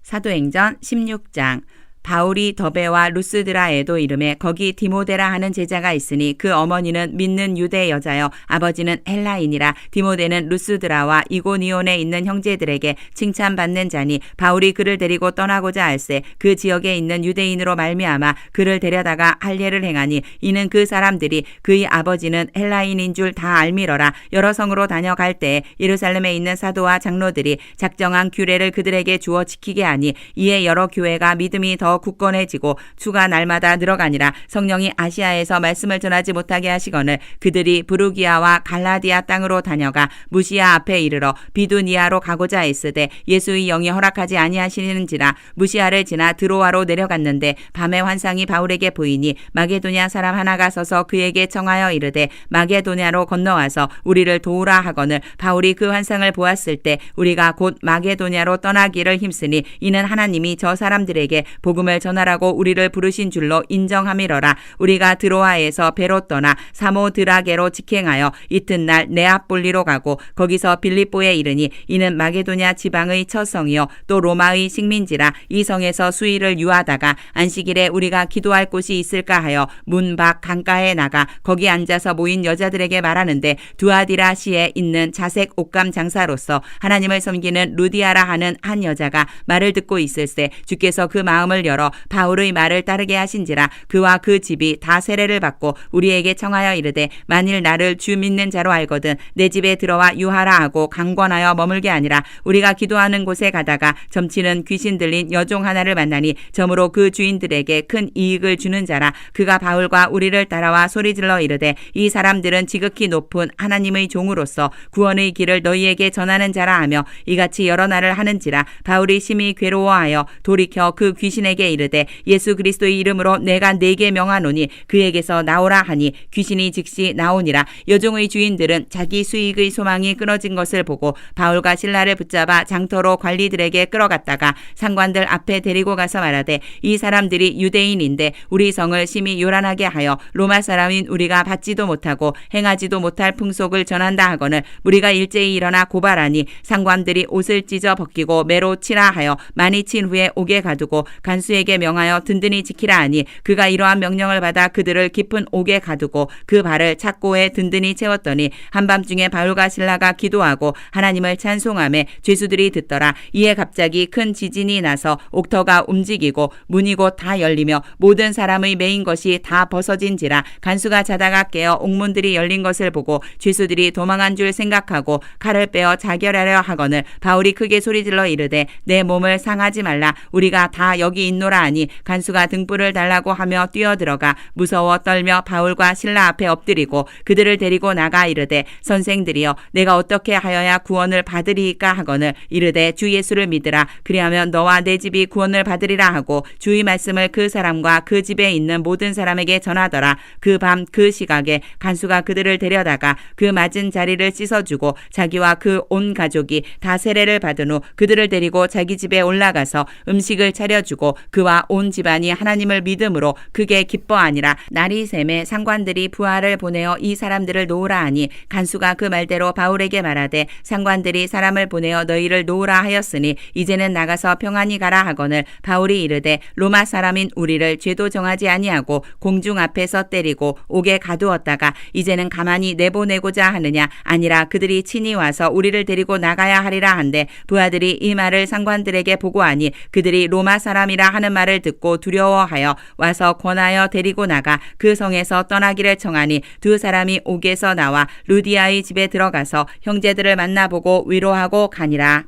사도행전 16장. 바울이 더베와 루스드라에도 이름에 거기 디모데라 하는 제자가 있으니 그 어머니는 믿는 유대 여자여 아버지는 헬라인이라. 디모데는 루스드라와 이고니온에 있는 형제들에게 칭찬받는 자니 바울이 그를 데리고 떠나고자 할새 그 지역에 있는 유대인으로 말미암아 그를 데려다가 할례를 행하니 이는 그 사람들이 그의 아버지는 헬라인인 줄 다 알미러라. 여러 성으로 다녀갈 때에 예루살렘에 있는 사도와 장로들이 작정한 규례를 그들에게 주어 지키게 하니 이에 여러 교회가 믿음이 더 굳건해지고 수가 날마다 늘어가니라. 성령이 아시아에서 말씀을 전하지 못하게 하시거늘 그들이 부르기아와 갈라디아 땅으로 다녀가 무시아 앞에 이르러 비두니아로 가고자 했으되 예수의 영이 허락하지 아니하시는지라. 무시아를 지나 드로아로 내려갔는데 밤에 환상이 바울에게 보이니 마게도냐 사람 하나가 서서 그에게 청하여 이르되 마게도냐로 건너와서 우리를 도우라 하거늘 바울이 그 환상을 보았을 때 우리가 곧 마게도냐로 떠나기를 힘쓰니 이는 하나님이 저 사람들에게 복음을 전하라고 우리를 부르신 줄로 인정함이러라. 우리가 드로아에서 배로 떠나 사모드라게로 직행하여 이튿날 네아폴리로 가고 거기서 빌립보에 이르니 이는 마게도냐 지방의 첫 성이요 또 로마의 식민지라. 이 성에서 수일을 유하다가 안식일에 우리가 기도할 곳이 있을까 하여 문 밖 강가에 나가 거기 앉아서 모인 여자들에게 말하는데 두아디라시에 있는 자색 옷감 장사로서 하나님을 섬기는 루디아라 하는 한 여자가 말을 듣고 있을세 주께서 그 마음을 열어 바울의 말을 따르게 하신지라. 그와 그 집이 다 세례를 받고 우리에게 청하여 이르되 만일 나를 주 믿는 자로 알거든 내 집에 들어와 유하라 하고 강권하여 머물게 하니라. 우리가 기도하는 곳에 가다가 점치는 귀신 들린 여종 하나를 만나니 점으로 그 주인들에게 큰 이익을 주는 자라. 그가 바울과 우리를 따라와 소리질러 이르되 이 사람들은 지극히 높은 하나님의 종으로서 구원의 길을 너희에게 전하는 자라 하며 이같이 여러 날을 하는지라. 바울이 심히 괴로워하여 돌이켜 그 귀신에게 이르되 예수 그리스도의 이름으로 내가 네게 명하노니 그에게서 나오라 하니 귀신이 즉시 나오니라. 여종의 주인들은 자기 수익의 소망이 끊어진 것을 보고 바울과 신라를 붙잡아 장터로 관리들에게 끌어갔다가 상관들 앞에 데리고 가서 말하되 이 사람들이 유대인인데 우리 성을 심히 요란하게 하여 로마 사람인 우리가 받지도 못하고 행하지도 못할 풍속을 전한다 하거늘 우리가 일제히 일어나 고발하니 상관들이 옷을 찢어 벗기고 매로 치라 하여 많이 친 후에 옥에 가두고 간수에게 명하여 든든히 지키라 하니 그가 이러한 명령을 받아 그들을 깊은 옥에 가두고 그 발을 착고에 든든히 채웠더니 한밤중에 바울과 신라가 기도하고 하나님을 찬송하며 죄수들이 듣더라. 이에 갑자기 큰 지진이 나서 옥터가 움직이고 문이 곧 다 열리며 모든 사람의 매인 것이 다 벗어진지라. 간수가 자다가 깨어 옥문들이 열린 것을 보고 죄수들이 도망한 줄 생각하고 칼을 빼어 자결하려 하거늘 바울이 크게 소리질러 이르되 내 몸을 상하지 말라. 우리가 다 여기 있노라 하니 간수가 등불을 달라고 하며 뛰어들어가 무서워 떨며 바울과 신라 앞에 엎드리고 그들을 데리고 나가 이르되 선생들이여 내가 어떻게 하여야 구원을 받으리이까 하거늘 이르되 주 예수를 믿으라. 그리하면 너와 내 집이 구원을 받으리라 하고 주의 말씀을 그 사람과 그 집에 있는 모든 사람에게 전하더라. 그 밤 그 시각에 간수가 그들을 데려다가 그 맞은 자리를 씻어주고 자기와 그 온 가족이 다 세례를 받은 후 그들을 데리고 자기 집에 올라가서 음식을 차려주고 그와 온 집안이 하나님을 믿음으로 크게 기뻐하니라. 날이 샘에 상관들이 부하를 보내어 이 사람들을 놓으라 하니 간수가 그 말대로 바울에게 말하되 상관들이 사람을 보내어 너희를 놓으라 하였으니 이제는 나가서 평안히 가라 하거늘 바울이 이르되 로마 사람인 우리를 죄도 정하지 아니하고 공중 앞에서 때리고 옥에 가두었다가 이제는 가만히 내보내고자 하느냐. 아니라 그들이 친히 와서 우리를 데리고 나가야 하리라 한데 부하들이 이 말을 상관들에게 보고하니 그들이 로마 사람이라 하는 말을 듣고 두려워하여 와서 권하여 데리고 나가 그 성에서 떠나기를 청하니 두 사람이 옥에서 나와 루디아의 집에 들어가서 형제들을 만나보고 위로하고 가니라.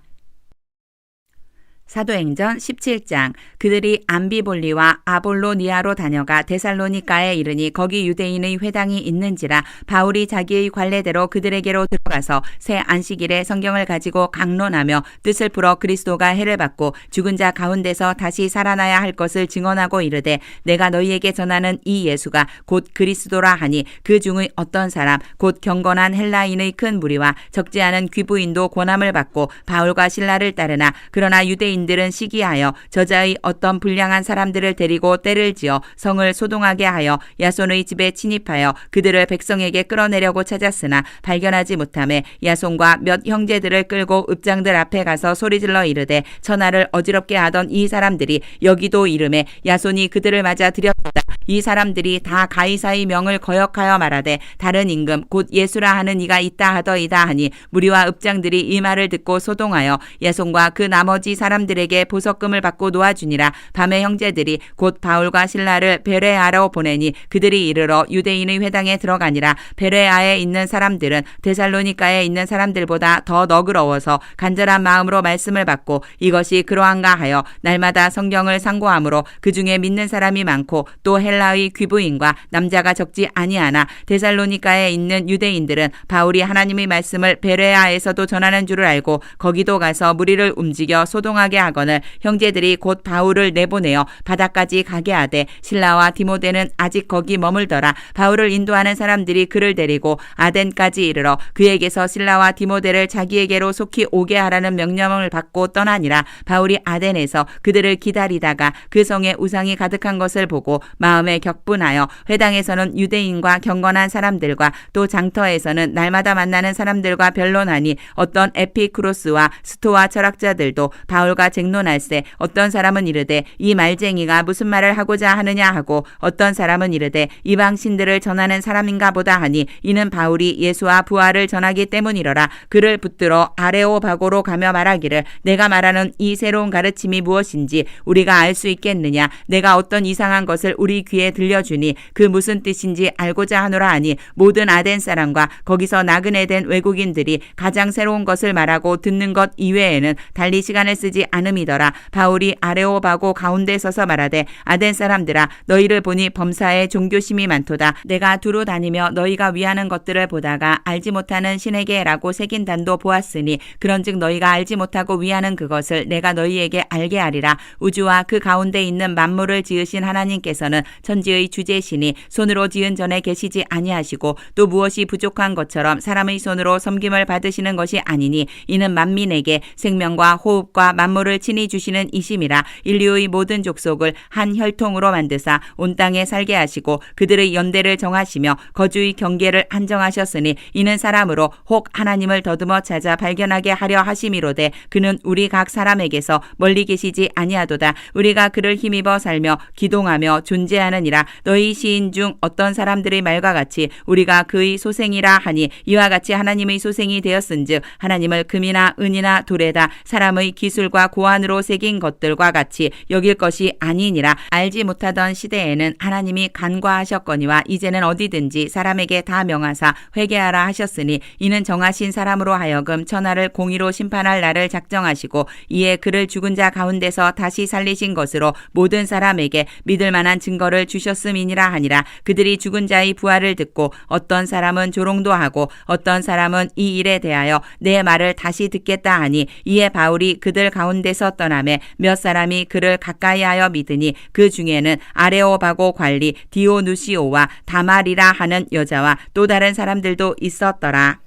사도행전 17장. 그들이 암비볼리와 아볼로니아로 다녀가 데살로니가에 이르니 거기 유대인의 회당이 있는지라. 바울이 자기의 관례대로 그들에게로 들어가서 새 안식일에 성경을 가지고 강론하며 뜻을 풀어 그리스도가 해를 받고 죽은 자 가운데서 다시 살아나야 할 것을 증언하고 이르되 내가 너희에게 전하는 이 예수가 곧 그리스도라 하니 그 중의 어떤 사람 곧 경건한 헬라인의 큰 무리와 적지 않은 귀부인도 권함을 받고 바울과 신라를 따르나 그러나 유대인 유대인들은 시기하여 저자의 어떤 불량한 사람들을 데리고 떼를 지어 성을 소동하게 하여 야손의 집에 침입하여 그들을 백성에게 끌어내려고 찾았으나 발견하지 못하매 야손과 몇 형제들을 끌고 읍장들 앞에 가서 소리질러 이르되 천하를 어지럽게 하던 이 사람들이 여기도 이름에 야손이 그들을 맞아 들였다. 이 사람들이 다 가이사의 명을 거역하여 말하되 다른 임금 곧 예수라 하는 이가 있다 하더이다 하니 무리와 읍장들이 이 말을 듣고 소동하여 야손과 그 나머지 사람들에게 보석금을 받고 놓아주니라. 밤에 형제들이 곧 바울과 실라를 베레아로 보내니 그들이 이르러 유대인의 회당에 들어가니라. 베레아에 있는 사람들은 데살로니가에 있는 사람들보다 더 너그러워서 간절한 마음으로 말씀을 받고 이것이 그러한가 하여 날마다 성경을 상고하므로 그 중에 믿는 사람이 많고 또 헬라의 귀부인과 남자가 적지 아니하나 데살로니가에 있는 유대인들은 바울이 하나님의 말씀을 베레아에서도 전하는 줄을 알고 거기도 가서 무리를 움직여 소동하게 하거늘 형제들이 곧 바울을 내보내어 바다까지 가게 하되 실라와 디모데는 아직 거기 머물더라. 바울을 인도하는 사람들이 그를 데리고 아덴까지 이르러 그에게서 실라와 디모데를 자기에게로 속히 오게 하라는 명령을 받고 떠나니라. 바울이 아덴에서 그들을 기다리다가 그 성에 우상이 가득한 것을 보고 마음에 격분하여 회당에서는 유대인과 경건한 사람들과 또 장터에서는 날마다 만나는 사람들과 변론하니 어떤 에피크로스와 스토아 철학자들도 바울과 쟁론할세 어떤 사람은 이르되 이 말쟁이가 무슨 말을 하고자 하느냐 하고 어떤 사람은 이르되 이방 신들을 전하는 사람인가 보다 하니 이는 바울이 예수와 부활을 전하기 때문이러라. 그를 붙들어 아레오바고로 가며 말하기를 내가 말하는 이 새로운 가르침이 무엇인지 우리가 알 수 있겠느냐. 내가 어떤 이상한 것을 우리 귀에 들려주니 그 무슨 뜻인지 알고자 하노라 하니 모든 아덴 사람과 거기서 나그네 된 외국인들이 가장 새로운 것을 말하고 듣는 것 이외에는 달리 시간을 쓰지 않음이더라. 바울이 아레오바고 가운데 서서 말하되 아덴 사람들아 너희를 보니 범사에 종교심이 많도다. 내가 두루 다니며 너희가 위하는 것들을 보다가 알지 못하는 신에게라고 새긴 단도 보았으니 그런즉 너희가 알지 못하고 위하는 그것을 내가 너희에게 알게 하리라. 우주와 그 가운데 있는 만물을 지으신 하나님께서는 천지의 주제시니 손으로 지은 전에 계시지 아니하시고 또 무엇이 부족한 것처럼 사람의 손으로 섬김을 받으시는 것이 아니니 이는 만민에게 생명과 호흡과 만물을 친히 주시는 이심이라. 인류의 모든 족속을 한 혈통으로 만드사 온 땅에 살게 하시고 그들의 연대를 정하시며 거주의 경계를 한정하셨으니 이는 사람으로 혹 하나님을 더듬어 찾아 발견하게 하려 하심이로되 그는 우리 각 사람에게서 멀리 계시지 아니하도다. 우리가 그를 힘입어 살며 기동하며 존재하느니라. 너희 시인 중 어떤 사람들의 말과 같이 우리가 그의 소생이라 하니 이와 같이 하나님의 소생이 되었은즉 하나님을 금이나 은이나 돌에다 사람의 기술과 고안으로 새긴 것들과 같이 여길 것이 아니니라. 알지 못하던 시대에는 하나님이 간과하셨거니와 이제는 어디든지 사람에게 다 명하사 회개하라 하셨으니 이는 정하신 사람으로 하여금 천하를 공의로 심판할 날을 작정하시고 이에 그를 죽은 자 가운데서 다시 살리신 것으로 모든 사람에게 믿을 만한 증거를 주셨음이니라 하니라. 그들이 죽은 자의 부활을 듣고 어떤 사람은 조롱도 하고 어떤 사람은 이 일에 대하여 내 말을 다시 듣겠다 하니 이에 바울이 그들 가운데서 떠나매 몇 사람이 그를 가까이하여 믿으니 그 중에는 아레오바고 관리 디오누시오와 다말이라 하는 여자와 또 다른 사람들도 있었더라.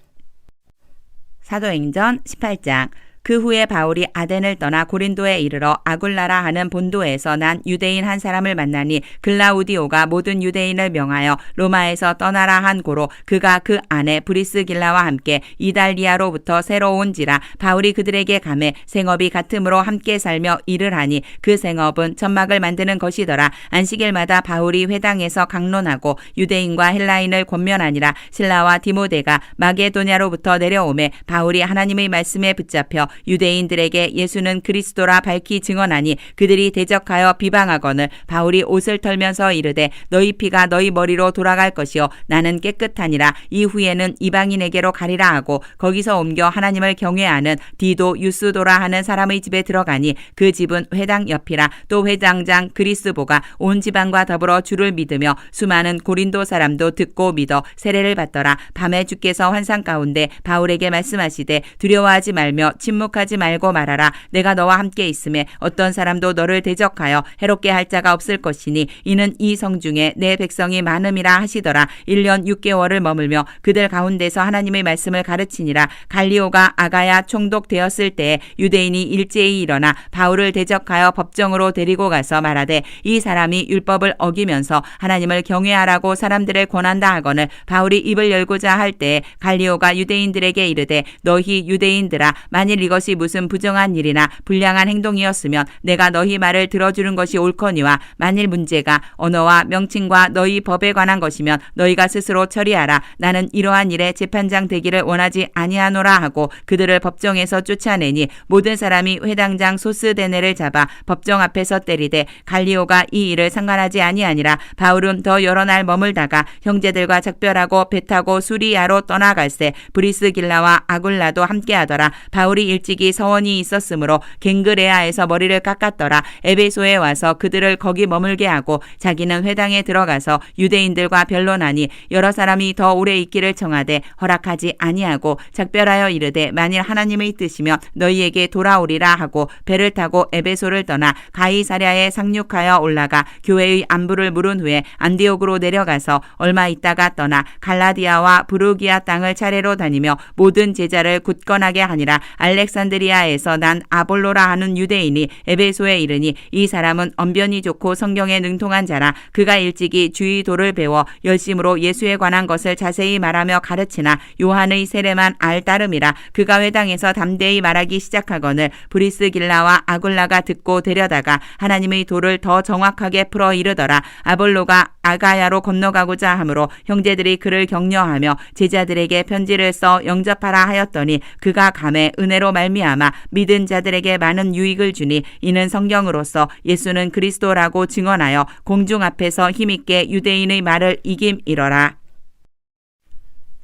사도행전 18장. 그 후에 바울이 아덴을 떠나 고린도에 이르러 아굴라라 하는 본도에서 난 유대인 한 사람을 만나니 글라우디오가 모든 유대인을 명하여 로마에서 떠나라 한 고로 그가 그 아내 브리스길라와 함께 이달리아로부터 새로 온지라. 바울이 그들에게 가매 생업이 같음으로 함께 살며 일을 하니 그 생업은 천막을 만드는 것이더라. 안식일마다 바울이 회당에서 강론하고 유대인과 헬라인을 권면하니라. 실라와 디모데가 마게도냐로부터 내려오매 바울이 하나님의 말씀에 붙잡혀 유대인들에게 예수는 그리스도라 밝히 증언하니 그들이 대적하여 비방하거늘 바울이 옷을 털면서 이르되 너희 피가 너희 머리로 돌아갈 것이요 나는 깨끗하니라. 이후에는 이방인에게로 가리라 하고 거기서 옮겨 하나님을 경외하는 디도 유스도라 하는 사람의 집에 들어가니 그 집은 회당 옆이라. 또 회당장 그리스보가 온 지방과 더불어 주를 믿으며 수많은 고린도 사람도 듣고 믿어 세례를 받더라. 밤에 주께서 환상 가운데 바울에게 말씀하시되 두려워하지 말며 침묵 침묵하지 말고 말하라. 내가 너와 함께 있음에 어떤 사람도 너를 대적하여 해롭게 할 자가 없을 것이니 이는 이 성 중에 내 백성이 많음이라 하시더라. 1년 6개월을 머물며 그들 가운데서 하나님의 말씀을 가르치니라. 갈리오가 아가야 총독되었을 때에 유대인이 일제히 일어나 바울을 대적하여 법정으로 데리고 가서 말하되 이 사람이 율법을 어기면서 하나님을 경외하라고 사람들을 권한다 하거늘 바울이 입을 열고자 할 때에 갈리오가 유대인들에게 이르되 너희 유대인들아 만일 이것이 무슨 부정한 일이나 불량한 행동이었으면 내가 너희 말을 들어주는 것이 옳거니와 만일 문제가 언어와 명칭과 너희 법에 관한 것이면 너희가 스스로 처리하라. 나는 이러한 일에 재판장 되기를 원하지 아니하노라 하고 그들을 법정에서 쫓아내니 모든 사람이 회당장 소스데네를 잡아 법정 앞에서 때리되 갈리오가 이 일을 상관하지 아니하니라. 바울은 더 여러 날 머물다가 형제들과 작별하고 배 타고 수리아로 떠나갈새 브리스길라와 아굴라도 함께하더라. 바울이 일찍이 서원이 있었으므로 갱그레아에서 머리를 깎았더라. 에베소에 와서 그들을 거기 머물게 하고 자기는 회당에 들어가서 유대인들과 변론하니 여러 사람이 더 오래 있기를 청하되 허락하지 아니하고 작별하여 이르되 만일 하나님의 뜻이면 너희에게 돌아오리라 하고 배를 타고 에베소를 떠나 가이사랴에 상륙하여 올라가 교회의 안부를 물은 후에 안디옥으로 내려가서 얼마 있다가 떠나 갈라디아와 부르기아 땅을 차례로 다니며 모든 제자를 굳건하게 하니라. 알렉산드리아에서 난 아볼로라 하는 유대인이 에베소에 이르니 이 사람은 언변이 좋고 성경에 능통한 자라. 그가 일찍이 주의도를 배워 열심으로 예수에 관한 것을 자세히 말하며 가르치나 요한의 세례만 알 따름이라. 그가 회당에서 담대히 말하기 시작하거늘 브리스길라와 아굴라가 듣고 데려다가 하나님의 도를 더 정확하게 풀어 이르더라. 아볼로가 아가야로 건너가고자 하므로 형제들이 그를 격려하며 제자들에게 편지를 써 영접하라 하였더니 그가 감에 은혜로 말미암아 믿은 자들에게 많은 유익을 주니 이는 성경으로서 예수는 그리스도라고 증언하여 공중 앞에서 힘있게 유대인의 말을 이김이러라.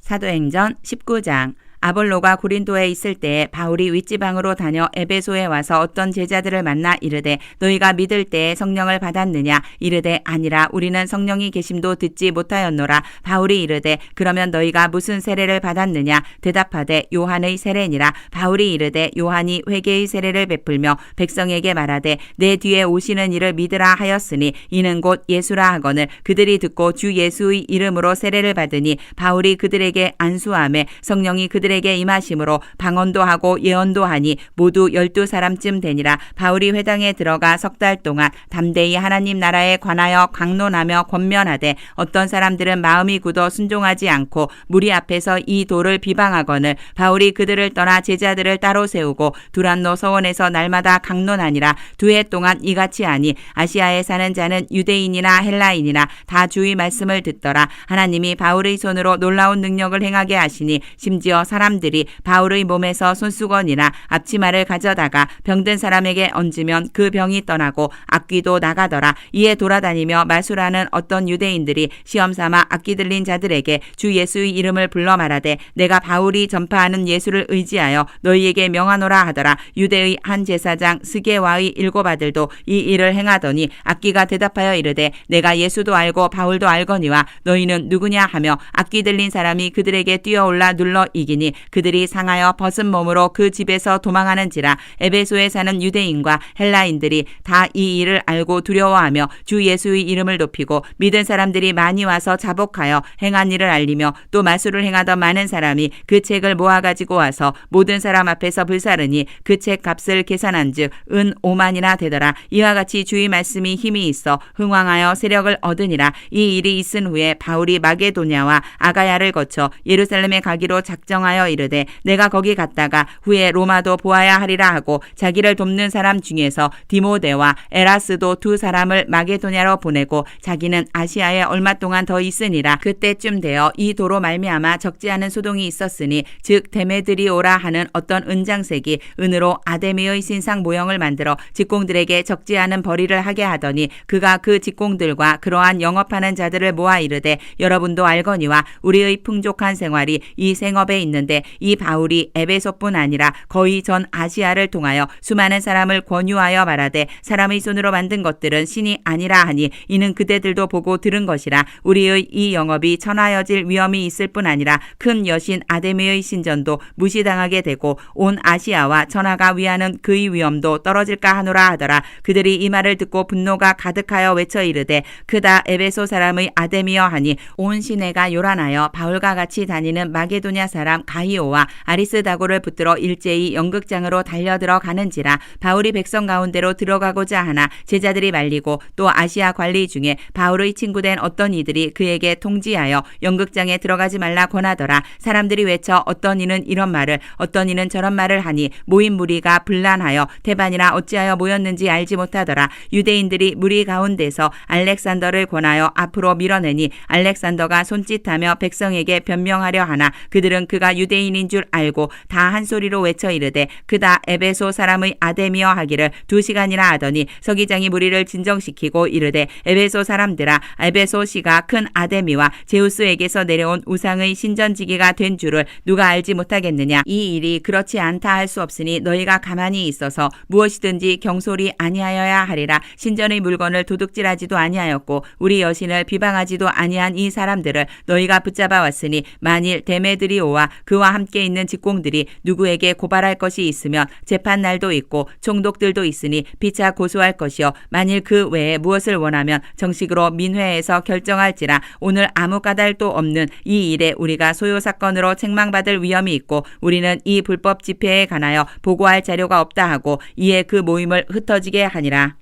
사도행전 19장. 아볼로가 고린도에 있을 때에 바울이 윗지방으로 다녀 에베소에 와서 어떤 제자들을 만나 이르되 너희가 믿을 때에 성령을 받았느냐? 이르되 아니라 우리는 성령이 계심도 듣지 못하였노라. 바울이 이르되 그러면 너희가 무슨 세례를 받았느냐? 대답하되 요한의 세례니라. 바울이 이르되 요한이 회개의 세례를 베풀며 백성에게 말하되 내 뒤에 오시는 이를 믿으라 하였으니 이는 곧 예수라 하거늘 그들이 듣고 주 예수의 이름으로 세례를 받으니 바울이 그들에게 안수하매 성령이 그들에게 임하심으로 방언도 하고 예언도 하니 모두 12사람쯤 되니라. 바울이 회당에 들어가 석 달 동안 담대히 하나님 나라에 관하여 강론하며 권면하되 어떤 사람들은 마음이 굳어 순종하지 않고 무리 앞에서 이 도를 비방하거늘 바울이 그들을 떠나 제자들을 따로 세우고 두란노 서원에서 날마다 강론하니라. 2해 동안 이같이 하니 아시아에 사는 자는 유대인이나 헬라인이나 다 주의 말씀을 듣더라. 하나님이 바울의 손으로 놀라운 능력을 행하게 하시니 심지어 사람들이 바울의 몸에서 손수건이나 앞치마를 가져다가 병든 사람에게 얹으면 그 병이 떠나고 악귀도 나가더라. 이에 돌아다니며 마술하는 어떤 유대인들이 시험삼아 악귀 들린 자들에게 주 예수의 이름을 불러 말하되 내가 바울이 전파하는 예수를 의지하여 너희에게 명하노라 하더라. 유대의 한 제사장 스게와의 7 아들도 이 일을 행하더니 악귀가 대답하여 이르되 내가 예수도 알고 바울도 알거니와 너희는 누구냐 하며 악귀 들린 사람이 그들에게 뛰어올라 눌러 이기니 그들이 상하여 벗은 몸으로 그 집에서 도망하는지라. 에베소에 사는 유대인과 헬라인들이 다 이 일을 알고 두려워하며 주 예수의 이름을 높이고 믿은 사람들이 많이 와서 자복하여 행한 일을 알리며 또 마술을 행하던 많은 사람이 그 책을 모아가지고 와서 모든 사람 앞에서 불사르니 그 책 값을 계산한즉 은 5만이나 되더라. 이와 같이 주의 말씀이 힘이 있어 흥왕하여 세력을 얻으니라. 이 일이 있은 후에 바울이 마게도냐와 아가야를 거쳐 예루살렘에 가기로 작정하여 이르되 내가 거기 갔다가 후에 로마도 보아야 하리라 하고 자기를 돕는 사람 중에서 디모데와 에라스도 2 사람을 마게도냐로 보내고 자기는 아시아에 얼마 동안 더 있으니라. 그때쯤 되어 이 도로 말미암아 적지 않은 소동이 있었으니 즉 데메드리오라 하는 어떤 은장색이 은으로 아데미의 신상 모형을 만들어 직공들에게 적지 않은 벌이를 하게 하더니 그가 그 직공들과 그러한 영업하는 자들을 모아 이르되 여러분도 알거니와 우리의 풍족한 생활이 이 생업에 있는데 그런데 이 바울이 에베소뿐 아니라 거의 전 아시아를 통하여 수많은 사람을 권유하여 말하되 사람의 손으로 만든 것들은 신이 아니라 하니 이는 그대들도 보고 들은 것이라. 우리의 이 영업이 천하여질 위험이 있을 뿐 아니라 큰 여신 아데미의 신전도 무시당하게 되고 온 아시아와 천하가 위하는 그의 위엄도 떨어질까 하노라 하더라. 그들이 이 말을 듣고 분노가 가득하여 외쳐 이르되 크다 에베소 사람의 아데미여 하니 온 시내가 요란하여 바울과 같이 다니는 마게도냐 사람 가이오와 아리스다고를 붙들어 일제히 연극장으로 달려들어 가는지라. 바울이 백성 가운데로 들어가고자 하나 제자들이 말리고 또 아시아 관리 중에 바울의 친구된 어떤 이들이 그에게 통지하여 연극장에 들어가지 말라 권하더라. 사람들이 외쳐 어떤 이는 이런 말을 어떤 이는 저런 말을 하니 모인 무리가 분란하여 태반이나 어찌하여 모였는지 알지 못하더라. 유대인들이 무리 가운데서 알렉산더를 권하여 앞으로 밀어내니 알렉산더가 손짓하며 백성에게 변명하려 하나 그들은 그가 유대인인 줄 알고 다 한 소리로 외쳐 이르되 그다 에베소 사람의 아데미여 하기를 2시간이나 하더니 서기장이 무리를 진정시키고 이르되 에베소 사람들아 에베소시가 큰 아데미와 제우스에게서 내려온 우상의 신전지기가 된 줄을 누가 알지 못하겠느냐. 이 일이 그렇지 않다 할 수 없으니 너희가 가만히 있어서 무엇이든지 경솔이 아니하여야 하리라. 신전의 물건을 도둑질하지도 아니하였고 우리 여신을 비방하지도 아니한 이 사람들을 너희가 붙잡아 왔으니 만일 데메드리오와 그와 함께 있는 직공들이 누구에게 고발할 것이 있으면 재판 날도 있고 총독들도 있으니 피차 고소할 것이요 만일 그 외에 무엇을 원하면 정식으로 민회에서 결정할지라. 오늘 아무 까닭도 없는 이 일에 우리가 소요 사건으로 책망받을 위험이 있고 우리는 이 불법 집회에 관하여 보고할 자료가 없다 하고 이에 그 모임을 흩어지게 하니라.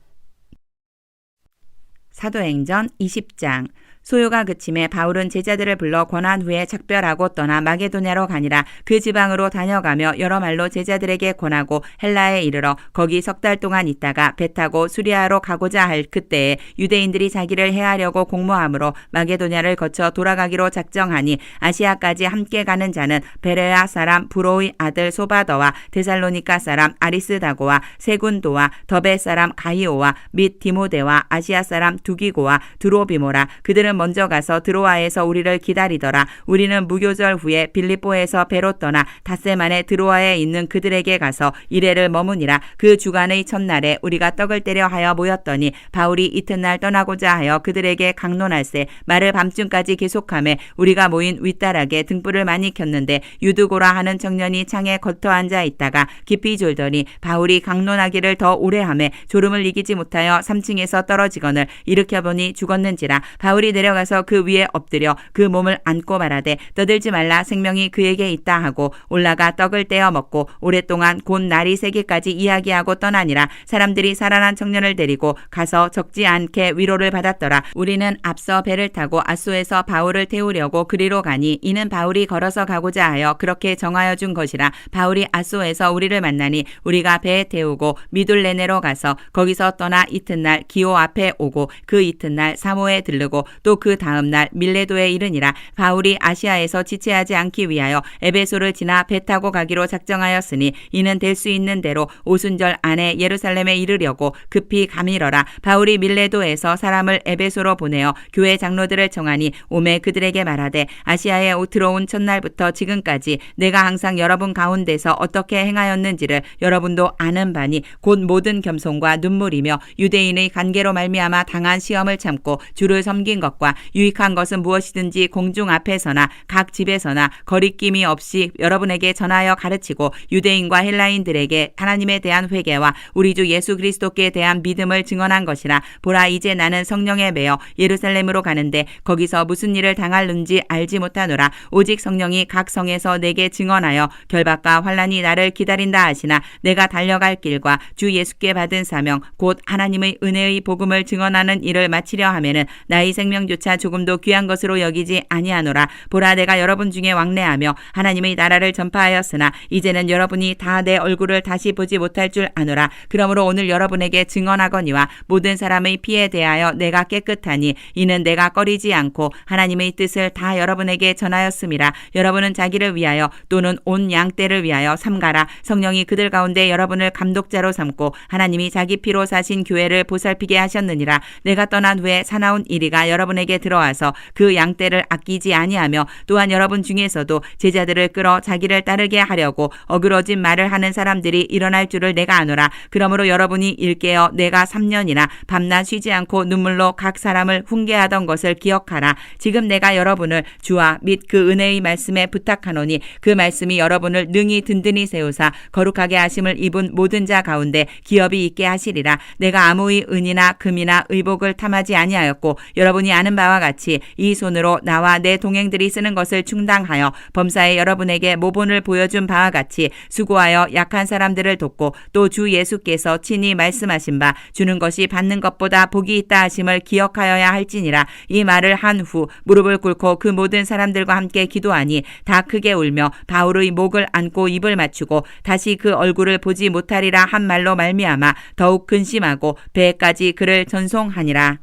사도행전 20장. 소요가 그침에 바울은 제자들을 불러 권한 후에 작별하고 떠나 마게도냐로 가니라. 그 지방으로 다녀가며 여러 말로 제자들에게 권하고 헬라에 이르러 거기 3달 동안 있다가 배 타고 수리아로 가고자 할 그때에 유대인들이 자기를 해하려고 공모함으로 마게도냐를 거쳐 돌아가기로 작정하니 아시아까지 함께 가는 자는 베레아 사람 브로의 아들 소바더와 데살로니가 사람 아리스다고와 세군도와 더베 사람 가이오와 및 디모데와 아시아 사람 두기고와 드로비모라. 그들은 먼저 가서 드로아에서 우리를 기다리더라. 우리는 무교절 후에 빌립보에서 배로 떠나 닷새 만에 드로아에 있는 그들에게 가서 이레를 머무니라. 그 주간의 첫날에 우리가 떡을 때려 하여 모였더니 바울이 이튿날 떠나고자 하여 그들에게 강론할세 말을 밤중까지 계속하며 우리가 모인 윗다락에 등불을 많이 켰는데 유두고라 하는 청년이 창에 겉어 앉아 있다가 깊이 졸더니 바울이 강론하기를 더 오래 하며 졸음을 이기지 못하여 3층에서 떨어지거늘 일으켜보니 죽었는지라. 바울이 내려가서 그 위에 엎드려 그 몸을 안고 말하되 떠들지 말라 생명이 그에게 있다 하고 올라가 떡을 떼어 먹고 오랫동안 곧 날이 새기까지 이야기하고 떠나니라. 사람들이 살아난 청년을 데리고 가서 적지 않게 위로를 받았더라. 우리는 앞서 배를 타고 아소에서 바울을 태우려고 그리로 가니 이는 바울이 걸어서 가고자 하여 그렇게 정하여 준 것이라. 바울이 아소에서 우리를 만나니 우리가 배에 태우고 미둘레네로 가서 거기서 떠나 이튿날 기오 앞에 오고 그 이튿날 사모에 들르고 또 그 다음날 밀레도에 이르니라. 바울이 아시아에서 지체하지 않기 위하여 에베소를 지나 배 타고 가기로 작정하였으니 이는 될 수 있는 대로 오순절 안에 예루살렘에 이르려고 급히 가밀어라. 바울이 밀레도에서 사람을 에베소로 보내어 교회 장로들을 청하니 오매 그들에게 말하되 아시아에 들어온 첫날부터 지금까지 내가 항상 여러분 가운데서 어떻게 행하였는지를 여러분도 아는 바니 곧 모든 겸손과 눈물이며 유대인의 관계로 말미암아 당한 시험을 참고 주를 섬긴 것과 유익한 것은 무엇이든지 공중 앞에서나 각 집에서나 거리낌이 없이 여러분에게 전하여 가르치고 유대인과 헬라인들에게 하나님에 대한 회개와 우리 주 예수 그리스도께 대한 믿음을 증언한 것이라. 보라 이제 나는 성령에 매여 예루살렘으로 가는데 거기서 무슨 일을 당할는지 알지 못하노라. 오직 성령이 각 성에서 내게 증언하여 결박과 환난이 나를 기다린다 하시나 내가 달려갈 길과 주 예수께 받은 사명 곧 하나님의 은혜의 복음을 증언하는 일을 마치려 하면은 나의 생명조차 조금도 귀한 것으로 여기지 아니하노라. 보라 내가 여러분 중에 왕래하며 하나님의 나라를 전파하였으나 이제는 여러분이 다 내 얼굴을 다시 보지 못할 줄 아노라. 그러므로 오늘 여러분에게 증언하거니와 모든 사람의 피에 대하여 내가 깨끗하니 이는 내가 꺼리지 않고 하나님의 뜻을 다 여러분에게 전하였음이라. 여러분은 자기를 위하여 또는 온 양떼를 위하여 삼가라. 성령이 그들 가운데 여러분을 감독자로 삼고 하나님이 자기 피로 사신 교회를 보살피게 하셨느니라. 내가 떠난 후에 사나운 이리가 여러분의 여러분에게 들어와서 그 양떼를 아끼지 아니하며 또한 여러분 중에서도 제자들을 끌어 자기를 따르게 하려고 어그러진 말을 하는 사람들이 일어날 줄을 내가 아노라. 그러므로 여러분이 일깨어 내가 3년이나 밤낮 쉬지 않고 눈물로 각 사람을 훈계하던 것을 기억하라. 지금 내가 여러분을 주와 및 그 은혜의 말씀에 부탁하노니 그 말씀이 여러분을 능히 든든히 세우사 거룩하게 하심을 입은 모든 자 가운데 기업이 있게 하시리라. 내가 아무의 은이나 금이나 의복을 탐하지 아니하였고 여러분이 아는 바와 같이 이 손으로 나와 내 동행들이 쓰는 것을 충당하여 범사에 여러분에게 모본을 보여준 바와 같이 수고하여 약한 사람들을 돕고 또 주 예수께서 친히 말씀하신 바 주는 것이 받는 것보다 복이 있다 하심을 기억하여야 할지니라. 이 말을 한 후 무릎을 꿇고 그 모든 사람들과 함께 기도하니 다 크게 울며 바울의 목을 안고 입을 맞추고 다시 그 얼굴을 보지 못하리라 한 말로 말미암아 더욱 근심하고 배에까지 그를 전송하니라.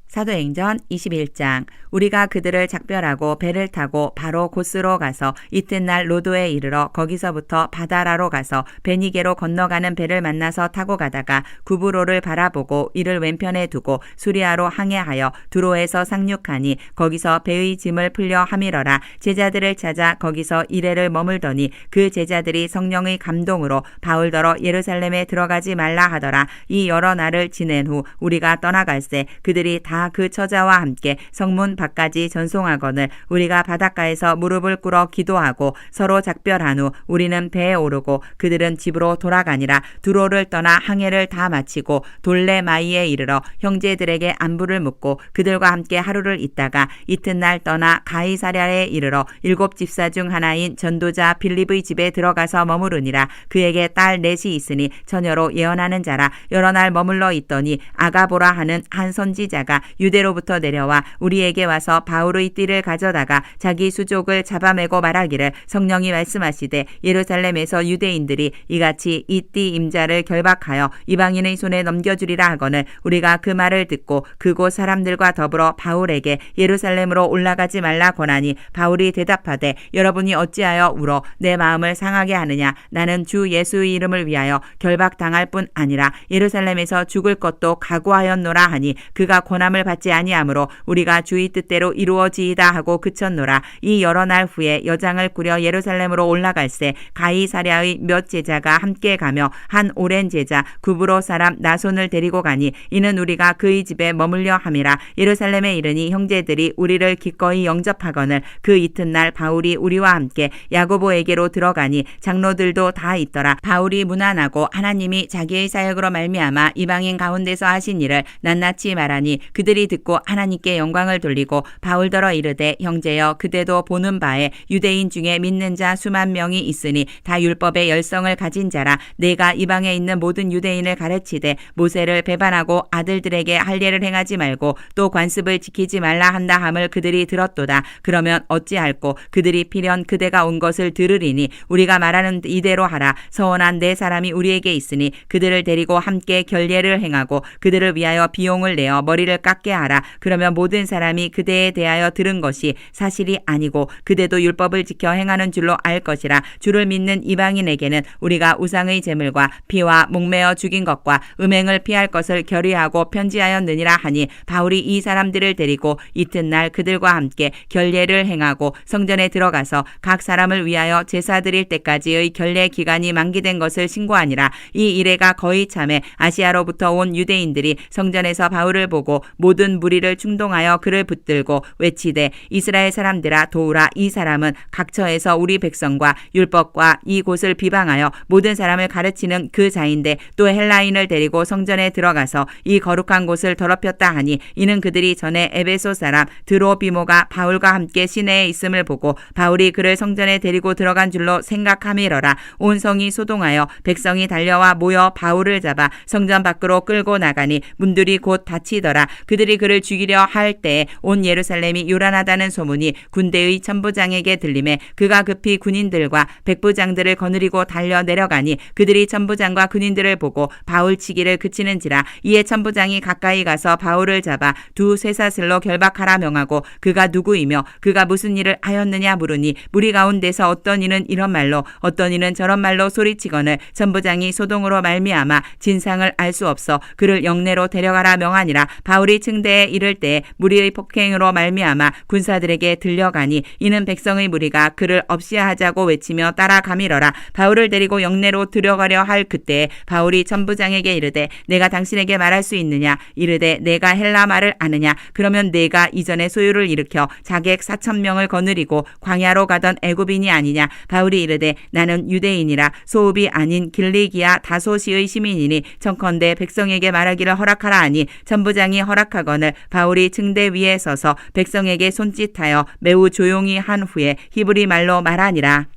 사도행전 21장. 우리가 그들을 작별하고 배를 타고 바로 고스로 가서 이튿날 로도에 이르러 거기서부터 바다라로 가서 베니게로 건너가는 배를 만나서 타고 가다가 구브로를 바라보고 이를 왼편에 두고 수리아로 항해하여 두로에서 상륙하니 거기서 배의 짐을 풀려 하미러라. 제자들을 찾아 거기서 이레를 머물더니 그 제자들이 성령의 감동으로 바울더러 예루살렘에 들어가지 말라 하더라. 이 여러 날을 지낸 후 우리가 떠나갈새 그들이 다 그 처자와 함께 성문 밖까지 전송하거늘 우리가 바닷가에서 무릎을 꿇어 기도하고 서로 작별한 후 우리는 배에 오르고 그들은 집으로 돌아가니라. 두로를 떠나 항해를 다 마치고 돌레마이에 이르러 형제들에게 안부를 묻고 그들과 함께 하루를 있다가 이튿날 떠나 가이사랴에 이르러 7 집사 중 하나인 전도자 빌립의 집에 들어가서 머무르니라. 그에게 딸 넷이 있으니 처녀로 예언하는 자라. 여러 날 머물러 있더니 아가보라 하는 한 선지자가 유대로부터 내려와 우리에게 와서 바울의 띠를 가져다가 자기 수족을 잡아매고 말하기를 성령이 말씀하시되 예루살렘에서 유대인들이 이같이 이 띠 임자를 결박하여 이방인의 손에 넘겨주리라 하거늘 우리가 그 말을 듣고 그곳 사람들과 더불어 바울에게 예루살렘으로 올라가지 말라 권하니 바울이 대답하되 여러분이 어찌하여 울어 내 마음을 상하게 하느냐. 나는 주 예수의 이름을 위하여 결박당할 뿐 아니라 예루살렘에서 죽을 것도 각오하였노라 하니 그가 권함을 받지 아니하므로 우리가 주의 뜻대로 이루어지이다 하고 그쳤노라. 이 여러 날 후에 여장을 꾸려 예루살렘으로 올라갈새 가이사랴의 몇 제자가 함께 가며 한 오랜 제자 구브로 사람 나손을 데리고 가니 이는 우리가 그의 집에 머물려 함이라. 예루살렘에 이르니 형제들이 우리를 기꺼이 영접하거늘 그 이튿날 바울이 우리와 함께 야고보에게로 들어가니 장로들도 다 있더라. 바울이 무난하고 하나님이 자기의 사역으로 말미암아 이방인 가운데서 하신 일을 낱낱이 말하니 그들이 듣고 하나님께 영광을 돌리고 바울더러 이르되 형제여 그대도 보는 바에 유대인 중에 믿는 자 수만 명이 있으니 다 율법의 열성을 가진 자라. 내가 이방에 있는 모든 유대인을 가르치되 모세를 배반하고 아들들에게 할례를 행하지 말고 또 관습을 지키지 말라 한다 함을 그들이 들었도다. 그러면 어찌할꼬 그들이 필연 그대가 온 것을 들으리니 우리가 말하는 이대로 하라. 서원한 네 사람이 우리에게 있으니 그들을 데리고 함께 결례를 행하고 그들을 위하여 비용을 내어 머리를 깎게 하라. 그러면 모든 사람이 그대에 대하여 들은 것이 사실이 아니고 그대도 율법을 지켜 행하는 줄로 알 것이라. 주를 믿는 이방인에게는 우리가 우상의 제물과 피와 목매어 죽인 것과 음행을 피할 것을 결의하고 편지하였느니라 하니 바울이 이 사람들을 데리고 이튿날 그들과 함께 결례를 행하고 성전에 들어가서 각 사람을 위하여 제사 드릴 때까지의 결례 기간이 만기된 것을 신고하니라. 이 이래가 거의 참에 아시아로부터 온 유대인들이 성전에서 바울을 보고 모든 무리를 충동하여 그를 붙들고 외치되 이스라엘 사람들아 도우라. 이 사람은 각처에서 우리 백성과 율법과 이 곳을 비방하여 모든 사람을 가르치는 그 자인데 또 헬라인을 데리고 성전에 들어가서 이 거룩한 곳을 더럽혔다 하니 이는 그들이 전에 에베소 사람 드로비모가 바울과 함께 시내에 있음을 보고 바울이 그를 성전에 데리고 들어간 줄로 생각함이러라. 온 성이 소동하여 백성이 달려와 모여 바울을 잡아 성전 밖으로 끌고 나가니 문들이 곧 닫히더라. 그들이 그를 죽이려 할 때에 온 예루살렘이 요란하다는 소문이 군대의 천부장에게 들림에 그가 급히 군인들과 백부장들을 거느리고 달려 내려가니 그들이 천부장과 군인들을 보고 바울 치기를 그치는지라. 이에 천부장이 가까이 가서 바울을 잡아 두 쇠사슬로 결박하라 명하고 그가 누구이며 그가 무슨 일을 하였느냐 물으니 무리 가운데서 어떤 이는 이런 말로 어떤 이는 저런 말로 소리치거늘 천부장이 소동으로 말미암아 진상을 알 수 없어 그를 영내로 데려가라 명하니라. 바울이 층대에 이를 때 무리의 폭행으로 말미암아 군사들에게 들려가니 이는 백성의 무리가 그를 없이하자고 외치며 따라가밀어라. 바울을 데리고 영내로 들어가려 할 그때에 바울이 천부장에게 이르되 내가 당신에게 말할 수 있느냐? 이르되 내가 헬라 말을 아느냐? 그러면 내가 이전에 소유를 일으켜 자객 4,000명을 거느리고 광야로 가던 애굽인이 아니냐? 바울이 이르되 나는 유대인이라 소읍이 아닌 길리기아 다소시의 시민이니 청컨대 백성에게 말하기를 허락하라 하니 천부장이 허락하거늘 바울이 층대 위에 서서 백성에게 손짓하여 매우 조용히 한 후에 히브리 말로 말하니라.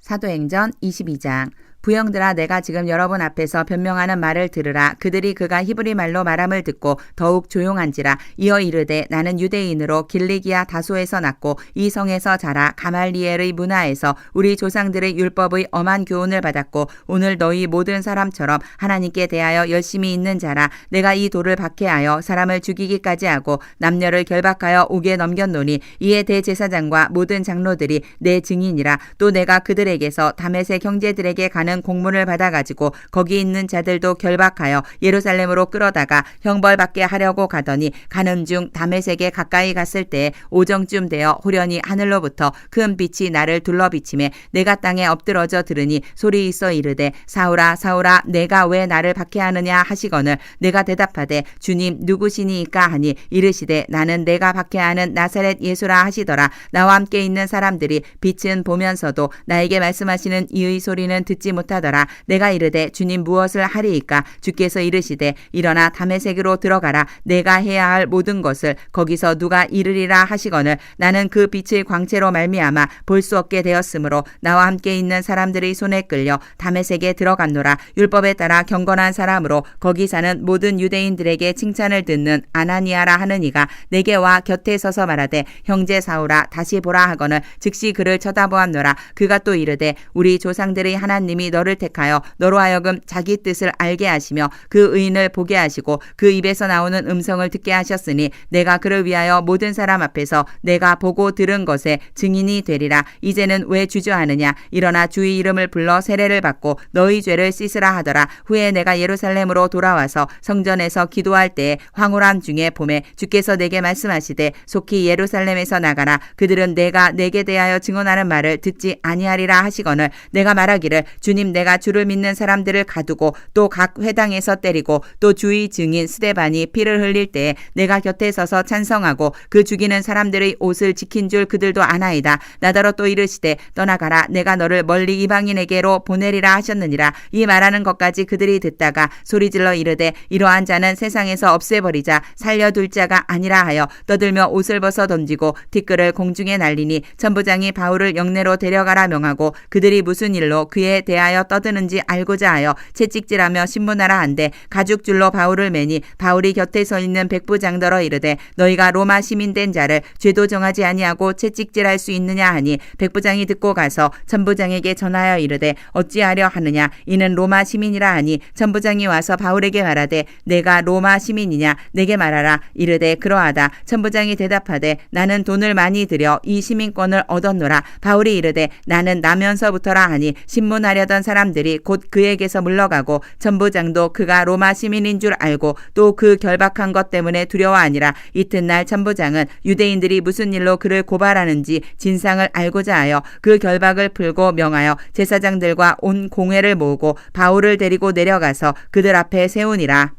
사도행전 22장. 부형들아 내가 지금 여러분 앞에서 변명하는 말을 들으라. 그들이 그가 히브리 말로 말함을 듣고 더욱 조용한지라. 이어 이르되 나는 유대인으로 길리기아 다소에서 났고 이 성에서 자라 가말리엘의 문화에서 우리 조상들의 율법의 엄한 교훈을 받았고 오늘 너희 모든 사람처럼 하나님께 대하여 열심히 있는 자라. 내가 이 돌을 박해하여 사람을 죽이기까지 하고 남녀를 결박하여 옥에 넘겼노니 이에 대제사장과 모든 장로들이 내 증인이라. 또 내가 그들에게서 다메섹 형제들에게 가는 공문을 받아가지고 거기 있는 자들도 결박하여 예루살렘으로 끌어다가 형벌받게 하려고 가더니 가는 중 다메섹에 가까이 갔을 때에 오정쯤 되어 호련히 하늘로부터 큰 빛이 나를 둘러비치매 내가 땅에 엎드러져 들으니 소리 있어 이르되 사울아 사울아 내가 왜 나를 박해하느냐 하시거늘 내가 대답하되 주님 누구시니이까 하니 이르시되 나는 내가 박해하는 나사렛 예수라 하시더라. 나와 함께 있는 사람들이 빛은 보면서도 나에게 말씀하시는 이의 소리는 듣지 못하더라. 내가 이르되 주님 무엇을 하리이까? 주께서 이르시되 일어나 다메섹으로 들어가라. 내가 해야 할 모든 것을 거기서 누가 이르리라 하시거늘 나는 그 빛의 광채로 말미암아 볼 수 없게 되었으므로 나와 함께 있는 사람들의 손에 끌려 다메섹에 들어갔노라. 율법에 따라 경건한 사람으로 거기 사는 모든 유대인들에게 칭찬을 듣는 아나니아라 하는 이가 내게 와 곁에 서서 말하되 형제 사울아 다시 보라 하거늘 즉시 그를 쳐다보았노라. 그가 또 이르되 우리 조상들의 하나님이 너를 택하여 너로 하여금 자기 뜻을 알게 하시며 그 의인을 보게 하시고 그 입에서 나오는 음성을 듣게 하셨으니 내가 그를 위하여 모든 사람 앞에서 내가 보고 들은 것에 증인이 되리라. 이제는 왜 주저하느냐? 일어나 주의 이름을 불러 세례를 받고 너희 죄를 씻으라 하더라. 후에 내가 예루살렘으로 돌아와서 성전에서 기도할 때에 황홀함 중에 봄에 주께서 내게 말씀하시되 속히 예루살렘에서 나가라. 그들은 내가 내게 대하여 증언하는 말을 듣지 아니하리라 하시거늘 내가 말하기를 주님 내가 주를 믿는 사람들을 가두고 또 각 회당에서 때리고 또 주의 증인 스데반이 피를 흘릴 때에 내가 곁에 서서 찬성하고 그 죽이는 사람들의 옷을 지킨 줄 그들도 아나이다. 나더러 또 이르시되 떠나가라. 내가 너를 멀리 이방인에게로 보내리라 하셨느니라. 이 말하는 것까지 그들이 듣다가 소리질러 이르되 이러한 자는 세상에서 없애버리자. 살려둘 자가 아니라 하여 떠들며 옷을 벗어 던지고 티끌을 공중에 날리니 천부장이 바울을 영내로 데려가라 명하고 그들이 무슨 일로 그에 대하여 떠드는지 알고자 하여 채찍질하며 신문하라 한데 가죽줄로 바울을 매니 바울이 곁에 서 있는 백부장더러 이르되 너희가 로마 시민된 자를 죄도 정하지 아니하고 채찍질할 수 있느냐 하니 백부장이 듣고 가서 천부장에게 전하여 이르되 어찌하려 하느냐 이는 로마 시민이라 하니 천부장이 와서 바울에게 말하되 내가 로마 시민이냐 내게 말하라. 이르되 그러하다. 천부장이 대답하되 나는 돈을 많이 들여 이 시민권을 얻었노라. 바울이 이르되 나는 나면서부터라 하니 신문하려던 사람들이 곧 그에게서 물러가고 천부장도 그가 로마 시민인 줄 알고 또 그 결박한 것 때문에 두려워하니라. 이튿날 천부장은 유대인들이 무슨 일로 그를 고발하는지 진상을 알고자 하여 그 결박을 풀고 명하여 제사장들과 온 공회를 모으고 바울을 데리고 내려가서 그들 앞에 세우니라.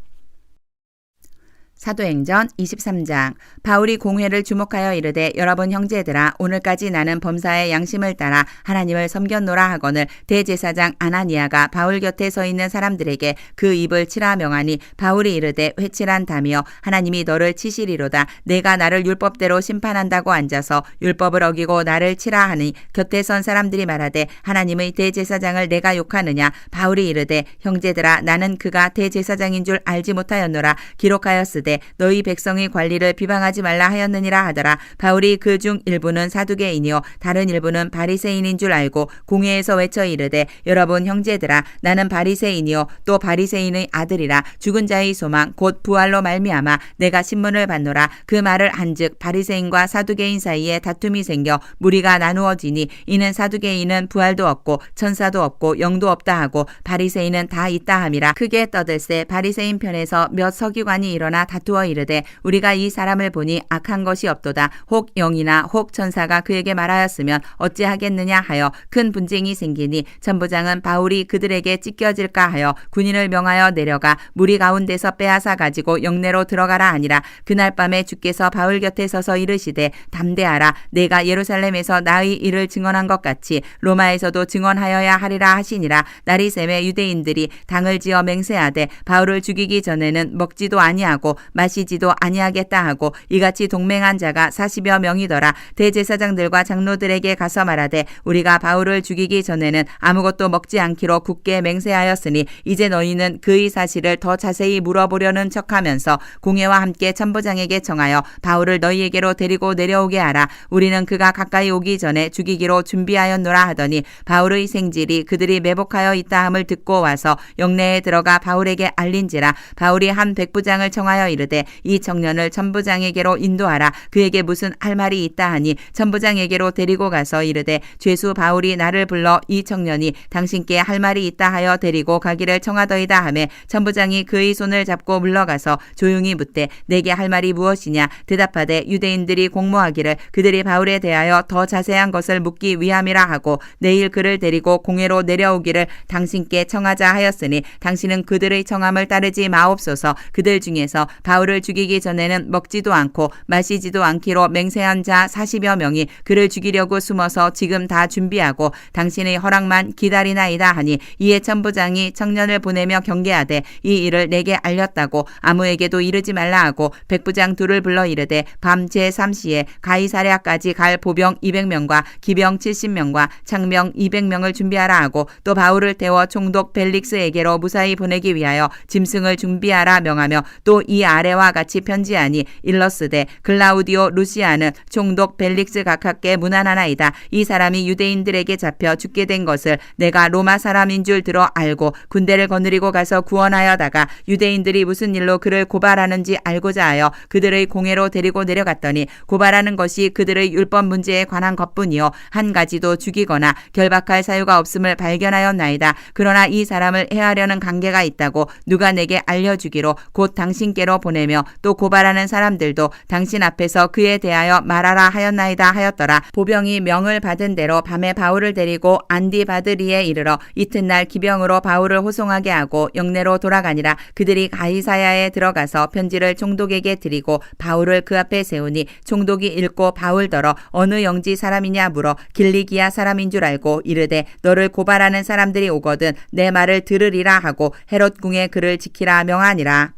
사도행전 23장. 바울이 공회를 주목하여 이르되 여러분 형제들아 오늘까지 나는 범사의 양심을 따라 하나님을 섬겼노라 하거늘 대제사장 아나니아가 바울 곁에 서 있는 사람들에게 그 입을 치라 명하니 바울이 이르되 회칠한다며 하나님이 너를 치시리로다. 내가 나를 율법대로 심판한다고 앉아서 율법을 어기고 나를 치라 하니 곁에 선 사람들이 말하되 하나님의 대제사장을 내가 욕하느냐. 바울이 이르되 형제들아 나는 그가 대제사장인 줄 알지 못하였노라. 기록하였으되 이르되 너희 백성의 관리를 비방하지 말라 하였느니라 하더라. 바울이 그 중 일부는 사두개인이요 다른 일부는 바리새인인 줄 알고 공회에서 외쳐 이르되 여러분 형제들아 나는 바리새인이요 또 바리새인의 아들이라 죽은 자의 소망 곧 부활로 말미암아 내가 신문을 받노라. 그 말을 한즉 바리새인과 사두개인 사이에 다툼이 생겨 무리가 나누어지니 이는 사두개인은 부활도 없고 천사도 없고 영도 없다 하고 바리새인은 다 있다 함이라. 크게 떠들세 바리새인 편에서 몇 서기관이 일어나 다투어 이르되 우리가 이 사람을 보니 악한 것이 없도다. 혹 영이나 혹 천사가 그에게 말하였으면 어찌하겠느냐 하여 큰 분쟁이 생기니 천부장은 바울이 그들에게 찢겨질까 하여 군인을 명하여 내려가 무리 가운데서 빼앗아 가지고 영내로 들어가라 하니라. 그날 밤에 주께서 바울 곁에 서서 이르시되 담대하라. 내가 예루살렘에서 나의 일을 증언한 것 같이 로마에서도 증언하여야 하리라 하시니라. 날이 새매 유대인들이 당을 지어 맹세하되 바울을 죽이기 전에는 먹지도 아니하고 마시지도 아니하겠다 하고 이같이 동맹한 자가 40여 명이더라. 대제사장들과 장로들에게 가서 말하되 우리가 바울을 죽이기 전에는 아무것도 먹지 않기로 굳게 맹세하였으니 이제 너희는 그의 사실을 더 자세히 물어보려는 척하면서 공회와 함께 천부장에게 청하여 바울을 너희에게로 데리고 내려오게 하라. 우리는 그가 가까이 오기 전에 죽이기로 준비하였노라 하더니 바울의 생질이 그들이 매복하여 있다 함을 듣고 와서 영내에 들어가 바울에게 알린지라. 바울이 한 백부장을 청하여 이르되 이 청년을 천부장에게로 인도하라. 그에게 무슨 할 말이 있다 하니 천부장에게로 데리고 가서 이르되 죄수 바울이 나를 불러 이 청년이 당신께 할 말이 있다 하여 데리고 가기를 청하더이다 하매 천부장이 그의 손을 잡고 물러가서 조용히 묻되 내게 할 말이 무엇이냐. 대답하되 유대인들이 공모하기를 그들이 바울에 대하여 더 자세한 것을 묻기 위함이라 하고 내일 그를 데리고 공회로 내려오기를 당신께 청하자 하였으니 당신은 그들의 청함을 따르지 마옵소서. 그들 중에서 바울을 죽이기 전에는 먹지도 않고 마시지도 않기로 맹세한 자 40여 명이 그를 죽이려고 숨어서 지금 다 준비하고 당신의 허락만 기다리나이다 하니 이에 천부장이 청년을 보내며 경계하되 이 일을 내게 알렸다고 아무에게도 이르지 말라 하고 백부장 둘을 불러 이르되 밤 제3시에 가이사랴까지 갈 보병 200명과 기병 70명과 창병 200명을 준비하라 하고 또 바울을 태워 총독 벨릭스에게로 무사히 보내기 위하여 짐승을 준비하라 명하며 또 이 아래와 같이 편지하니 일러스되 글라우디오 루시아는 총독 벨릭스 각하께 문안하나이다. 이 사람이 유대인들에게 잡혀 죽게 된 것을 내가 로마 사람인 줄 들어 알고 군대를 거느리고 가서 구원하여다가 유대인들이 무슨 일로 그를 고발하는지 알고자 하여 그들의 공회로 데리고 내려갔더니 고발하는 것이 그들의 율법 문제에 관한 것뿐이요 한 가지도 죽이거나 결박할 사유가 없음을 발견하였나이다. 그러나 이 사람을 해하려는 관계가 있다고 누가 내게 알려주기로 곧 당신께로 보내며 또 고발하는 사람들도 당신 앞에서 그에 대하여 말하라 하였나이다 하였더라. 보병이 명을 받은 대로 밤에 바울을 데리고 안디바드리에 이르러 이튿날 기병으로 바울을 호송하게 하고 영내로 돌아가니라. 그들이 가이사야에 들어가서 편지를 총독에게 드리고 바울을 그 앞에 세우니 총독이 읽고 바울더러 어느 영지 사람이냐 물어 길리기아 사람인 줄 알고 이르되 너를 고발하는 사람들이 오거든 내 말을 들으리라 하고 헤롯 궁에 그를 지키라 명하니라.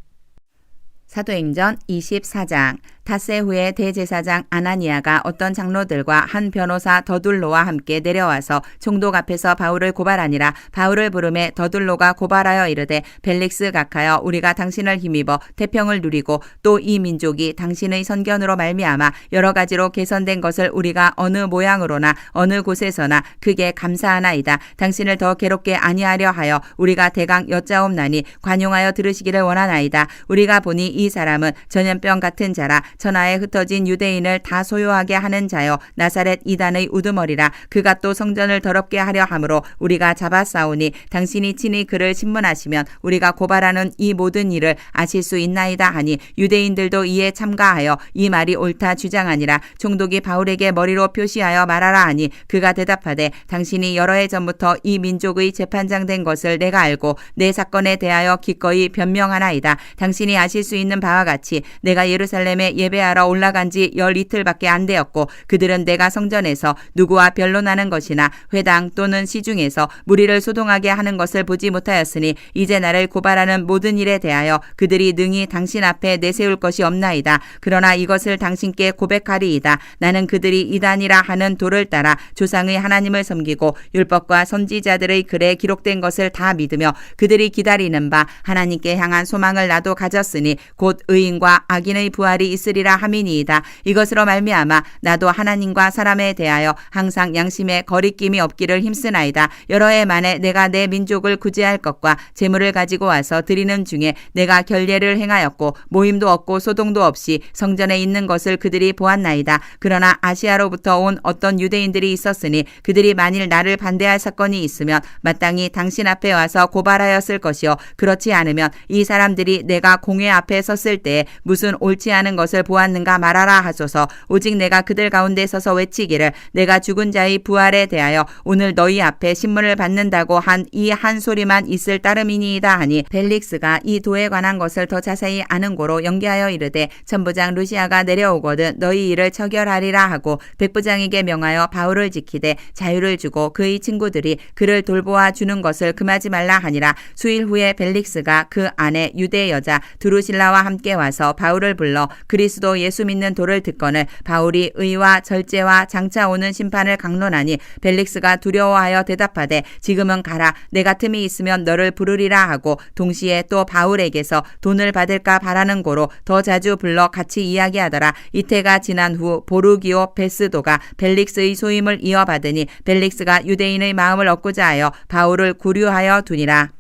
사도행전 24장. 닷새 후에 대제사장 아나니아가 어떤 장로들과 한 변호사 더둘로와 함께 내려와서 총독 앞에서 바울을 고발하니라. 바울을 부르매 더둘로가 고발하여 이르되 벨릭스 각하여 우리가 당신을 힘입어 태평을 누리고 또 이 민족이 당신의 선견으로 말미암아 여러 가지로 개선된 것을 우리가 어느 모양으로나 어느 곳에서나 크게 감사하나이다. 당신을 더 괴롭게 아니하려 하여 우리가 대강 여짜옵나니 관용하여 들으시기를 원하나이다. 우리가 보니 이 사람은 전염병 같은 자라 천하에 흩어진 유대인을 다 소요하게 하는 자여 나사렛 이단의 우두머리라. 그가 또 성전을 더럽게 하려 함으로 우리가 잡아싸우니 당신이 친히 그를 신문하시면 우리가 고발하는 이 모든 일을 아실 수 있나이다 하니 유대인들도 이에 참가하여 이 말이 옳다 주장하니라. 총독이 바울에게 머리로 표시하여 말하라 하니 그가 대답하되 당신이 여러 해 전부터 이 민족의 재판장 된 것을 내가 알고 내 사건에 대하여 기꺼이 변명하나이다. 당신이 아실 수 있는 바와 같이 내가 예루살렘에 예배하러 올라간 지 12틀밖에 안 되었고 그들은 내가 성전에서 누구와 변론하는 것이나 회당 또는 시중에서 무리를 소동하게 하는 것을 보지 못하였으니 이제 나를 고발하는 모든 일에 대하여 그들이 능히 당신 앞에 내세울 것이 없나이다. 그러나 이것을 당신께 고백하리이다. 나는 그들이 이단이라 하는 도를 따라 조상의 하나님을 섬기고 율법과 선지자들의 글에 기록된 것을 다 믿으며 그들이 기다리는 바 하나님께 향한 소망을 나도 가졌으니 곧 의인과 악인의 부활이 있으리라 함이니이다. 이것으로 말미암아 나도 하나님과 사람에 대하여 항상 양심에 거리낌이 없기를 힘쓰나이다. 여러 해 만에 내가 내 민족을 구제할 것과 재물을 가지고 와서 드리는 중에 내가 결례를 행하였고 모임도 없고 소동도 없이 성전에 있는 것을 그들이 보았나이다. 그러나 아시아로부터 온 어떤 유대인들이 있었으니 그들이 만일 나를 반대할 사건이 있으면 마땅히 당신 앞에 와서 고발하였을 것이요 그렇지 않으면 이 사람들이 내가 공회 앞에 섰을 때에 무슨 옳지 않은 것을 보았는가 말하라 하소서. 오직 내가 그들 가운데 서서 외치기를 내가 죽은 자의 부활에 대하여 오늘 너희 앞에 신문을 받는다고 한 이 한 소리만 있을 따름이니이다 하니 벨릭스가 이 도에 관한 것을 더 자세히 아는 고로 연기하여 이르되 천부장 루시아가 내려오거든 너희 일을 처결하리라 하고 백부장에게 명하여 바울을 지키되 자유를 주고 그의 친구들이 그를 돌보아 주는 것을 금하지 말라 하니라. 수일 후에 벨릭스가 그 아내 유대 여자 두루실라와 함께 와서 바울을 불러 그리스도 예수 믿는 도를 듣거늘 바울이 의와 절제와 장차 오는 심판을 강론하니 벨릭스가 두려워하여 대답하되 지금은 가라. 내가 틈이 있으면 너를 부르리라 하고 동시에 또 바울에게서 돈을 받을까 바라는 고로 더 자주 불러 같이 이야기하더라. 이태가 지난 후 보르기오 베스도가 벨릭스의 소임을 이어받으니 벨릭스가 유대인의 마음을 얻고자 하여 바울을 구류하여 두니라.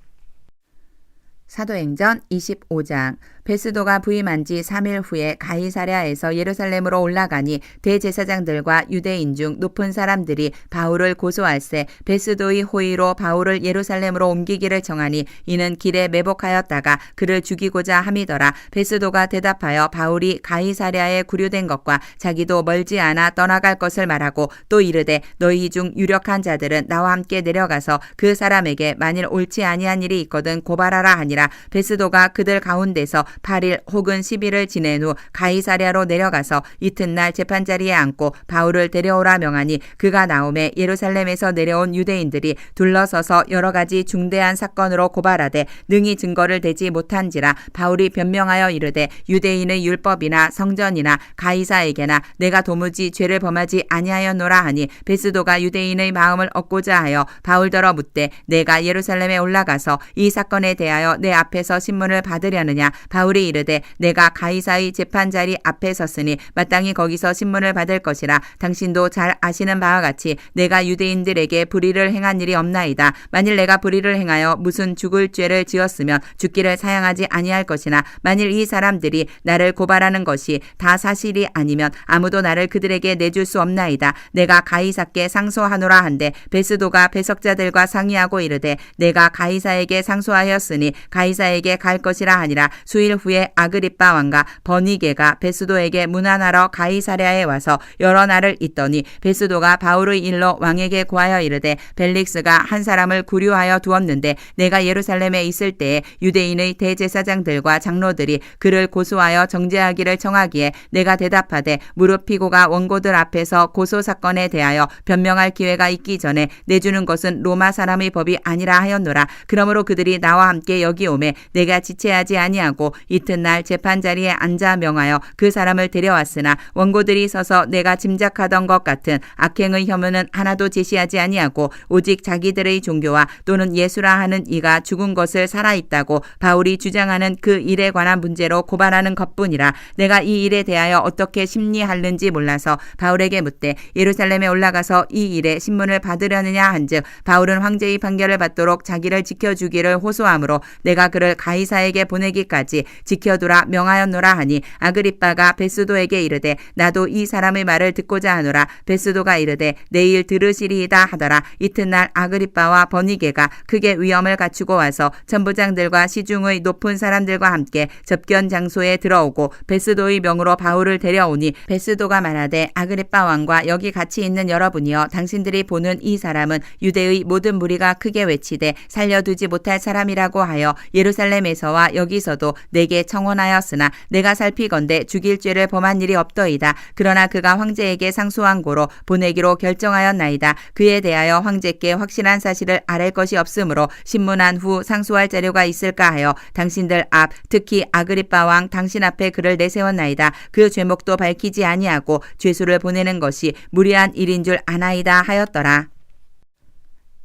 사도행전 25장. 베스도가 부임한 지 3일 후에 가이사랴에서 예루살렘으로 올라가니 대제사장들과 유대인 중 높은 사람들이 바울을 고소할세 베스도의 호의로 바울을 예루살렘으로 옮기기를 정하니 이는 길에 매복하였다가 그를 죽이고자 함이더라. 베스도가 대답하여 바울이 가이사랴에 구류된 것과 자기도 멀지 않아 떠나갈 것을 말하고 또 이르되 너희 중 유력한 자들은 나와 함께 내려가서 그 사람에게 만일 옳지 아니한 일이 있거든 고발하라 하니라. 베스도가 그들 가운데서 8일 혹은 10일을 지낸 후 가이사랴로 내려가서 이튿날 재판자리에 앉고 바울을 데려오라 명하니 그가 나오매 예루살렘에서 내려온 유대인들이 둘러서서 여러 가지 중대한 사건으로 고발하되 능히 증거를 대지 못한지라. 바울이 변명하여 이르되 유대인의 율법이나 성전이나 가이사에게나 내가 도무지 죄를 범하지 아니하였노라 하니 베스도가 유대인의 마음을 얻고자 하여 바울더러 묻되 내가 예루살렘에 올라가서 이 사건에 대하여 내 앞에서 신문을 받으려느냐. 바울이 이르되 내가 가이사의 재판자리 앞에 섰으니 마땅히 거기서 신문을 받을 것이라. 당신도 잘 아시는 바와 같이 내가 유대인들에게 불의를 행한 일이 없나이다. 만일 내가 불의를 행하여 무슨 죽을 죄를 지었으면 죽기를 사양하지 아니할 것이나 만일 이 사람들이 나를 고발하는 것이 다 사실이 아니면 아무도 나를 그들에게 내줄 수 없나이다. 내가 가이사께 상소하노라 한데 베스도가 배석자들과 상의하고 이르되 내가 가이사에게 상소하였으니 가이사에게 갈 것이라 하니라. 수일 후에 아그리빠 왕과 버니게가 베스도에게 문안하러 가이사랴에 와서 여러 날을 있더니 베스도가 바울의 일로 왕에게 고하여 이르되 벨릭스가 한 사람을 구류하여 두었는데 내가 예루살렘에 있을 때에 유대인의 대제사장들과 장로들이 그를 고소하여 정죄하기를 청하기에 내가 대답하되 무릎 피고가 원고들 앞에서 고소 사건에 대하여 변명할 기회가 있기 전에 내주는 것은 로마 사람의 법이 아니라 하였노라. 그러므로 그들이 나와 함께 여기 오매 내가 지체하지 아니하고 이튿날 재판자리에 앉아 명하여 그 사람을 데려왔으나 원고들이 서서 내가 짐작하던 것 같은 악행의 혐의는 하나도 제시하지 아니하고 오직 자기들의 종교와 또는 예수라 하는 이가 죽은 것을 살아있다고 바울이 주장하는 그 일에 관한 문제로 고발하는 것뿐이라. 내가 이 일에 대하여 어떻게 심리하는지 몰라서 바울에게 묻되 예루살렘에 올라가서 이 일에 신문을 받으려느냐 한즉 바울은 황제의 판결을 받도록 자기를 지켜주기를 호소하므로 내가 그를 가이사에게 보내기까지 지켜두라 명하였노라 하니 아그리빠가 베스도에게 이르되 나도 이 사람의 말을 듣고자 하노라. 베스도가 이르되 내일 들으시리이다 하더라. 이튿날 아그리빠와 버니게가 크게 위엄을 갖추고 와서 천부장들과 시중의 높은 사람들과 함께 접견 장소에 들어오고 베스도의 명으로 바울을 데려오니 베스도가 말하되 아그리빠 왕과 여기 같이 있는 여러분이여 당신들이 보는 이 사람은 유대의 모든 무리가 크게 외치되 살려두지 못할 사람이라고 하여 예루살렘에서와 여기서도 내 내게 청혼하였으나 내가 살피건대 죽일 죄를 범한 일이 없더이다. 그러나 그가 황제에게 상소한 고로 보내기로 결정하였나이다. 그에 대하여 황제께 확실한 사실을 아랠 것이 없으므로 신문한 후 상소할 자료가 있을까 하여 당신들 앞 특히 아그리빠 왕 당신 앞에 그를 내세웠나이다. 그 죄목도 밝히지 아니하고 죄수를 보내는 것이 무리한 일인 줄 아나이다 하였더라.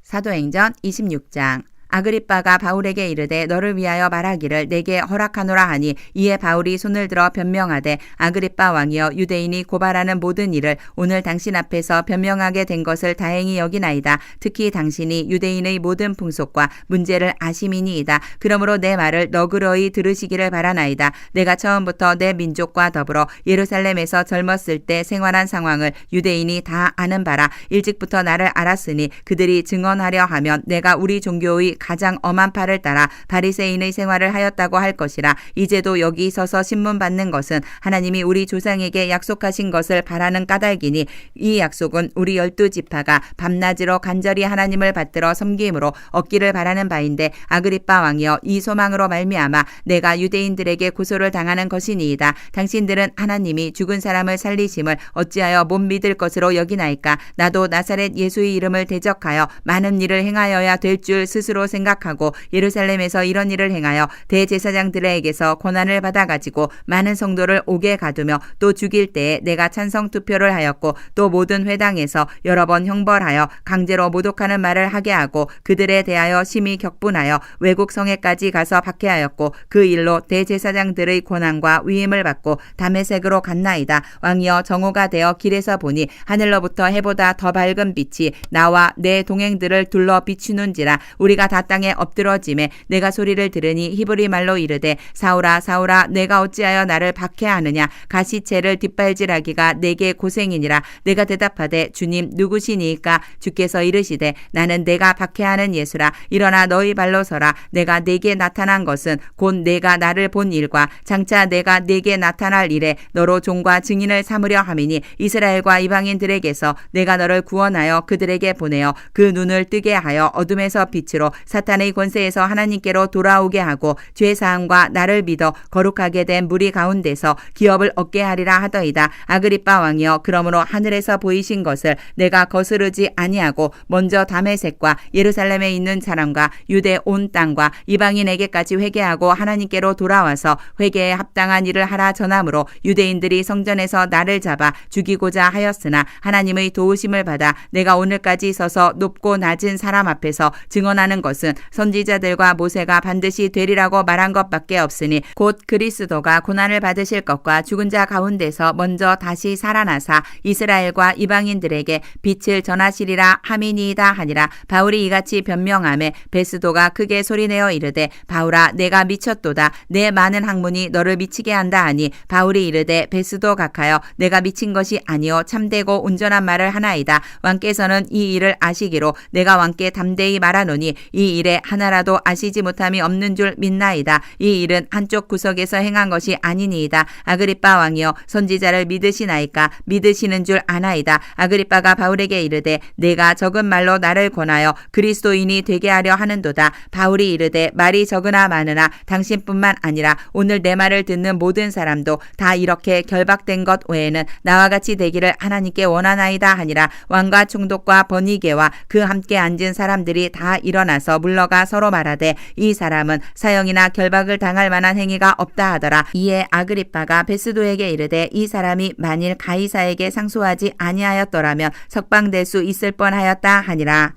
사도행전 26장. 아그리빠가 바울에게 이르되 너를 위하여 말하기를 내게 허락하노라 하니 이에 바울이 손을 들어 변명하되 아그리빠 왕이여 유대인이 고발하는 모든 일을 오늘 당신 앞에서 변명하게 된 것을 다행히 여기나이다. 특히 당신이 유대인의 모든 풍속과 문제를 아심이니이다. 그러므로 내 말을 너그러이 들으시기를 바라나이다. 내가 처음부터 내 민족과 더불어 예루살렘에서 젊었을 때 생활한 상황을 유대인이 다 아는 바라. 일찍부터 나를 알았으니 그들이 증언하려 하면 내가 우리 종교의 가장 엄한 팔을 따라 바리새인의 생활을 하였다고 할 것이라. 이제도 여기 서서 신문 받는 것은 하나님이 우리 조상에게 약속하신 것을 바라는 까닭이니 이 약속은 우리 12지파가 밤낮으로 간절히 하나님을 받들어 섬김으로 얻기를 바라는 바인데 아그리빠 왕이여 이 소망으로 말미암아 내가 유대인들에게 고소를 당하는 것이니이다. 당신들은 하나님이 죽은 사람을 살리심을 어찌하여 못 믿을 것으로 여기나이까. 나도 나사렛 예수의 이름을 대적하여 많은 일을 행하여야 될 줄 스스로 생각하고 예루살렘에서 이런 일을 행하여 대제사장들에게서 권한을 받아가지고 많은 성도를 옥에 가두며 또 죽일 때에 내가 찬성 투표를 하였고 또 모든 회당에서 여러 번 형벌하여 강제로 모독하는 말을 하게 하고 그들에 대하여 심히 격분하여 외국 성에까지 가서 박해하였고 그 일로 대제사장들의 권한과 위임을 받고 다메섹으로 갔나이다. 왕이여 정오가 되어 길에서 보니 하늘로부터 해보다 더 밝은 빛이 나와 내 동행들을 둘러 비추는지라. 우리가 다 땅에 엎드러짐에 내가 소리를 들으니 히브리 말로 이르되 사울아 사울아 내가 어찌하여 나를 박해하느냐. 가시채를 뒷발질하기가 내게 고생이니라. 내가 대답하되 주님 누구시니까. 주께서 이르시되 나는 내가 박해하는 예수라. 일어나 너희 발로 서라. 내가 내게 나타난 것은 곧 내가 나를 본 일과 장차 내가 내게 나타날 일에 너로 종과 증인을 삼으려 함이니 이스라엘과 이방인들에게서 내가 너를 구원하여 그들에게 보내어 그 눈을 뜨게 하여 어둠에서 빛으로 사탄의 권세에서 하나님께로 돌아오게 하고 죄사함과 나를 믿어 거룩하게 된 무리 가운데서 기업을 얻게 하리라 하더이다. 아그리빠 왕이여 그러므로 하늘에서 보이신 것을 내가 거스르지 아니하고 먼저 다메섹과 예루살렘에 있는 사람과 유대 온 땅과 이방인에게까지 회개하고 하나님께로 돌아와서 회개에 합당한 일을 하라 전함으로 유대인들이 성전에서 나를 잡아 죽이고자 하였으나 하나님의 도우심을 받아 내가 오늘까지 서서 높고 낮은 사람 앞에서 증언하는 것은 선지자들과 모세가 반드시 되리라고 말한 것밖에 없으니 곧 그리스도가 고난을 받으실 것과 죽은 자 가운데서 먼저 다시 살아나사 이스라엘과 이방인들에게 빛을 전하시리라 함이니이다 하니라. 바울이 이같이 변명하매 베스도가 크게 소리내어 이르되 바울아 내가 미쳤도다. 내 많은 학문이 너를 미치게 한다 하니 바울이 이르되 베스도 각하여 내가 미친 것이 아니요 참되고 온전한 말을 하나이다. 왕께서는 이 일을 아시기로 내가 왕께 담대히 말하노니 이 일에 하나라도 아시지 못함이 없는 줄 믿나이다. 이 일은 한쪽 구석에서 행한 것이 아니니이다. 아그리빠 왕이여 선지자를 믿으시나이까. 믿으시는 줄 아나이다. 아그리빠가 바울에게 이르되 내가 적은 말로 나를 권하여 그리스도인이 되게 하려 하는도다. 바울이 이르되 말이 적으나 많으나 당신뿐만 아니라 오늘 내 말을 듣는 모든 사람도 다 이렇게 결박된 것 외에는 나와 같이 되기를 하나님께 원하나이다 하니라. 왕과 총독과 버니게와 그 함께 앉은 사람들이 다 일어나서 물러가 서로 말하되 이 사람은 사형이나 결박을 당할 만한 행위가 없다 하더라. 이에 아그리빠가 베스도에게 이르되 이 사람이 만일 가이사에게 상소하지 아니하였더라면 석방될 수 있을 뻔하였다 하니라.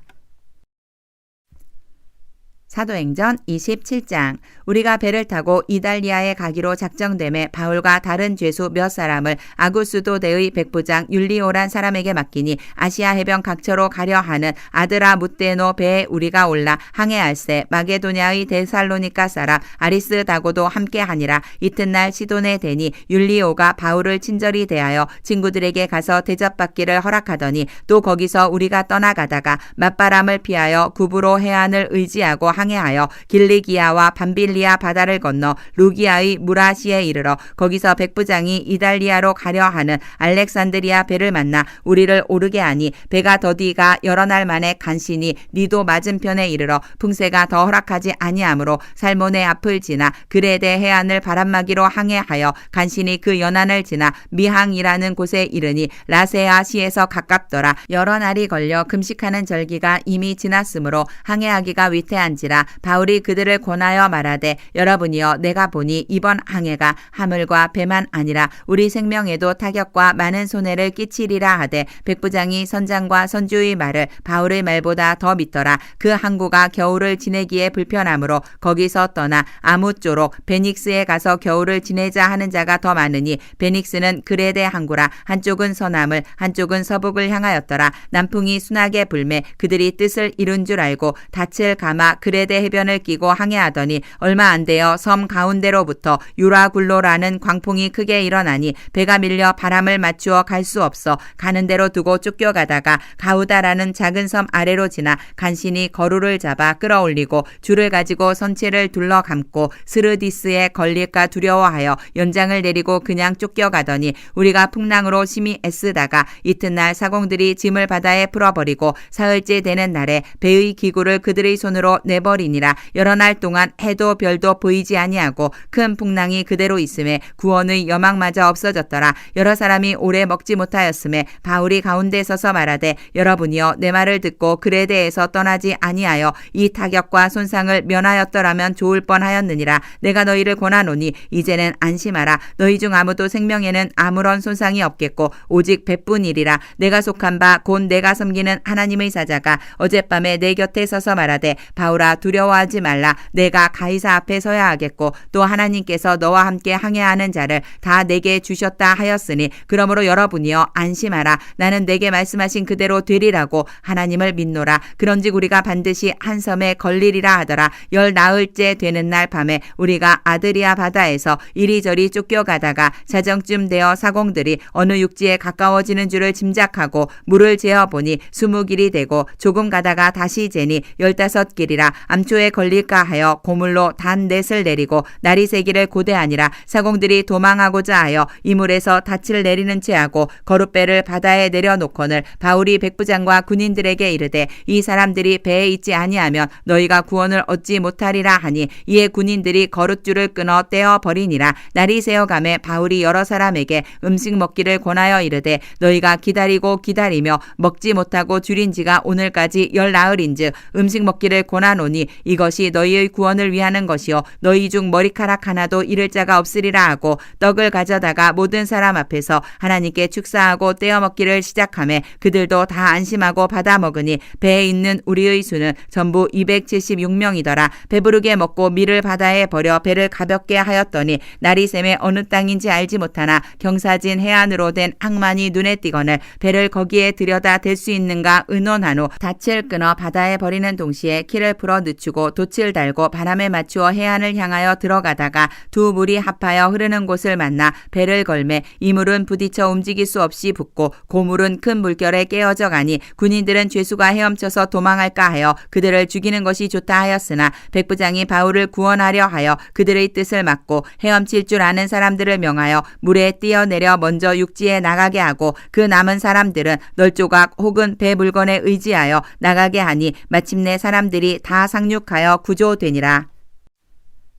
사도행전 27장. 우리가 배를 타고 이달리아에 가기로 작정됨에 바울과 다른 죄수 몇 사람을 아구스도대의 백부장 율리오란 사람에게 맡기니 아시아 해변 각처로 가려 하는 아드라무떼노 배에 우리가 올라 항해할새 마게도냐의 데살로니가 사람 아리스다고도 함께하니라. 이튿날 시돈에 대니 율리오가 바울을 친절히 대하여 친구들에게 가서 대접받기를 허락하더니 또 거기서 우리가 떠나가다가 맞바람을 피하여 구브로 해안을 의지하고 항해하여 길리기아와 밤빌리아 바다를 건너 루기아의 무라시에 이르러 거기서 백부장이 이달리아로 가려 하는 알렉산드리아 배를 만나 우리를 오르게 하니 배가 더디가 여러 날 만에 간신히 니도 맞은편에 이르러 풍세가 더 허락하지 아니하므로 살몬의 앞을 지나 그레데 해안을 바람막이로 항해하여 간신히 그 연안을 지나 미항이라는 곳에 이르니 라세아 시에서 가깝더라. 여러 날이 걸려 금식하는 절기가 이미 지났으므로 항해하기가 위태한지라 바울이 그들을 권하여 말하되 여러분이여 내가 보니 이번 항해가 하물과 배만 아니라 우리 생명에도 타격과 많은 손해를 끼치리라 하되 백부장이 선장과 선주의 말을 바울의 말보다 더 믿더라. 그 항구가 겨울을 지내기에 불편하므로 거기서 떠나 아무쪼록 베닉스에 가서 겨울을 지내자 하는 자가 더 많으니 베닉스는 그레데 항구라. 한쪽은 서남을 한쪽은 서북을 향하였더라. 남풍이 순하게 불매 그들이 뜻을 이룬 줄 알고 닻을 감아 그레데 해변을 끼고 항해하더니 얼마 안 되어 섬 가운데로부터 유라굴로라는 광풍이 크게 일어나니 배가 밀려 바람을 맞추어 갈 수 없어 가는 대로 두고 쫓겨가다가 가우다라는 작은 섬 아래로 지나 간신히 거루를 잡아 끌어올리고 줄을 가지고 선체를 둘러 감고 스르디스에 걸릴까 두려워하여 연장을 내리고 그냥 쫓겨가더니 우리가 풍랑으로 심히 애쓰다가 이튿날 사공들이 짐을 바다에 풀어버리고 사흘째 되는 날에 배의 기구를 그들의 손으로 내버리니라. 여러 날 동안 해도 별도 보이지 아니하고 큰 풍랑이 그대로 있음에 구원의 여망마저 없어졌더라. 여러 사람이 오래 먹지 못하였음에 바울이 가운데 서서 말하되 여러분이여 내 말을 듣고 그레데에서 떠나지 아니하여 이 타격과 손상을 면하였더라면 좋을 뻔하였느니라. 내가 너희를 권하노니 이제는 안심하라. 너희 중 아무도 생명에는 아무런 손상이 없겠고 오직 배뿐이리라. 내가 속한 바 곧 내가 섬기는 하나님의 사자가 어젯밤에 내 곁에 서서 말하되 바울아 두려워하지 말라. 내가 가이사 앞에 서야 하겠고 또 하나님께서 너와 함께 항해하는 자를 다 내게 주셨다 하였으니 그러므로 여러분이여 안심하라. 나는 내게 말씀하신 그대로 되리라고 하나님을 믿노라. 그런즉 우리가 반드시 한 섬에 걸리리라 하더라. 열 나흘째 되는 날 밤에 우리가 아드리아 바다에서 이리저리 쫓겨가다가 자정쯤 되어 사공들이 어느 육지에 가까워지는 줄을 짐작하고 물을 재어보니 20길이 되고 조금 가다가 다시 재니 15길이라. 암초에 걸릴까 하여 고물로 단 넷을 내리고 날이 새기를 고대하니라. 사공들이 도망하고자 하여 이물에서 닻을 내리는 채하고 거룻배를 바다에 내려놓거늘 바울이 백부장과 군인들에게 이르되 이 사람들이 배에 있지 아니하면 너희가 구원을 얻지 못하리라 하니 이에 군인들이 거룻줄을 끊어 떼어 버리니라. 날이 새어가매 바울이 여러 사람에게 음식 먹기를 권하여 이르되 너희가 기다리고 기다리며 먹지 못하고 줄인 지가 오늘까지 열 나흘인즉 음식 먹기를 권하노니 이것이 너희의 구원을 위하는 것이요 너희 중 머리카락 하나도 잃을 자가 없으리라 하고 떡을 가져다가 모든 사람 앞에서 하나님께 축사하고 떼어 먹기를 시작하매 그들도 다 안심하고 받아 먹으니 배에 있는 우리의 수는 전부 276명이더라. 배부르게 먹고 밀을 바다에 버려 배를 가볍게 하였더니 날이 샘에 어느 땅인지 알지 못하나 경사진 해안으로 된 항만이 눈에 띄거늘 배를 거기에 들여다 댈 수 있는가 의논한 후 닻을 끊어 바다에 버리는 동시에 키를 풀어 늦추고 돛을 달고 바람에 맞추어 해안을 향하여 들어가다가 두 물이 합하여 흐르는 곳을 만나 배를 걸매 이 물은 부딪혀 움직일 수 없이 붓고 고물은 큰 물결에 깨어져 가니 군인들은 죄수가 헤엄쳐서 도망할까 하여 그들을 죽이는 것이 좋다 하였으나 백부장이 바울을 구원하려 하여 그들의 뜻을 막고 헤엄칠 줄 아는 사람들을 명하여 물에 뛰어내려 먼저 육지에 나가게 하고 그 남은 사람들은 널조각 혹은 배 물건에 의지하여 나가게 하니 마침내 사람들이 다 상륙하여 구조되니라.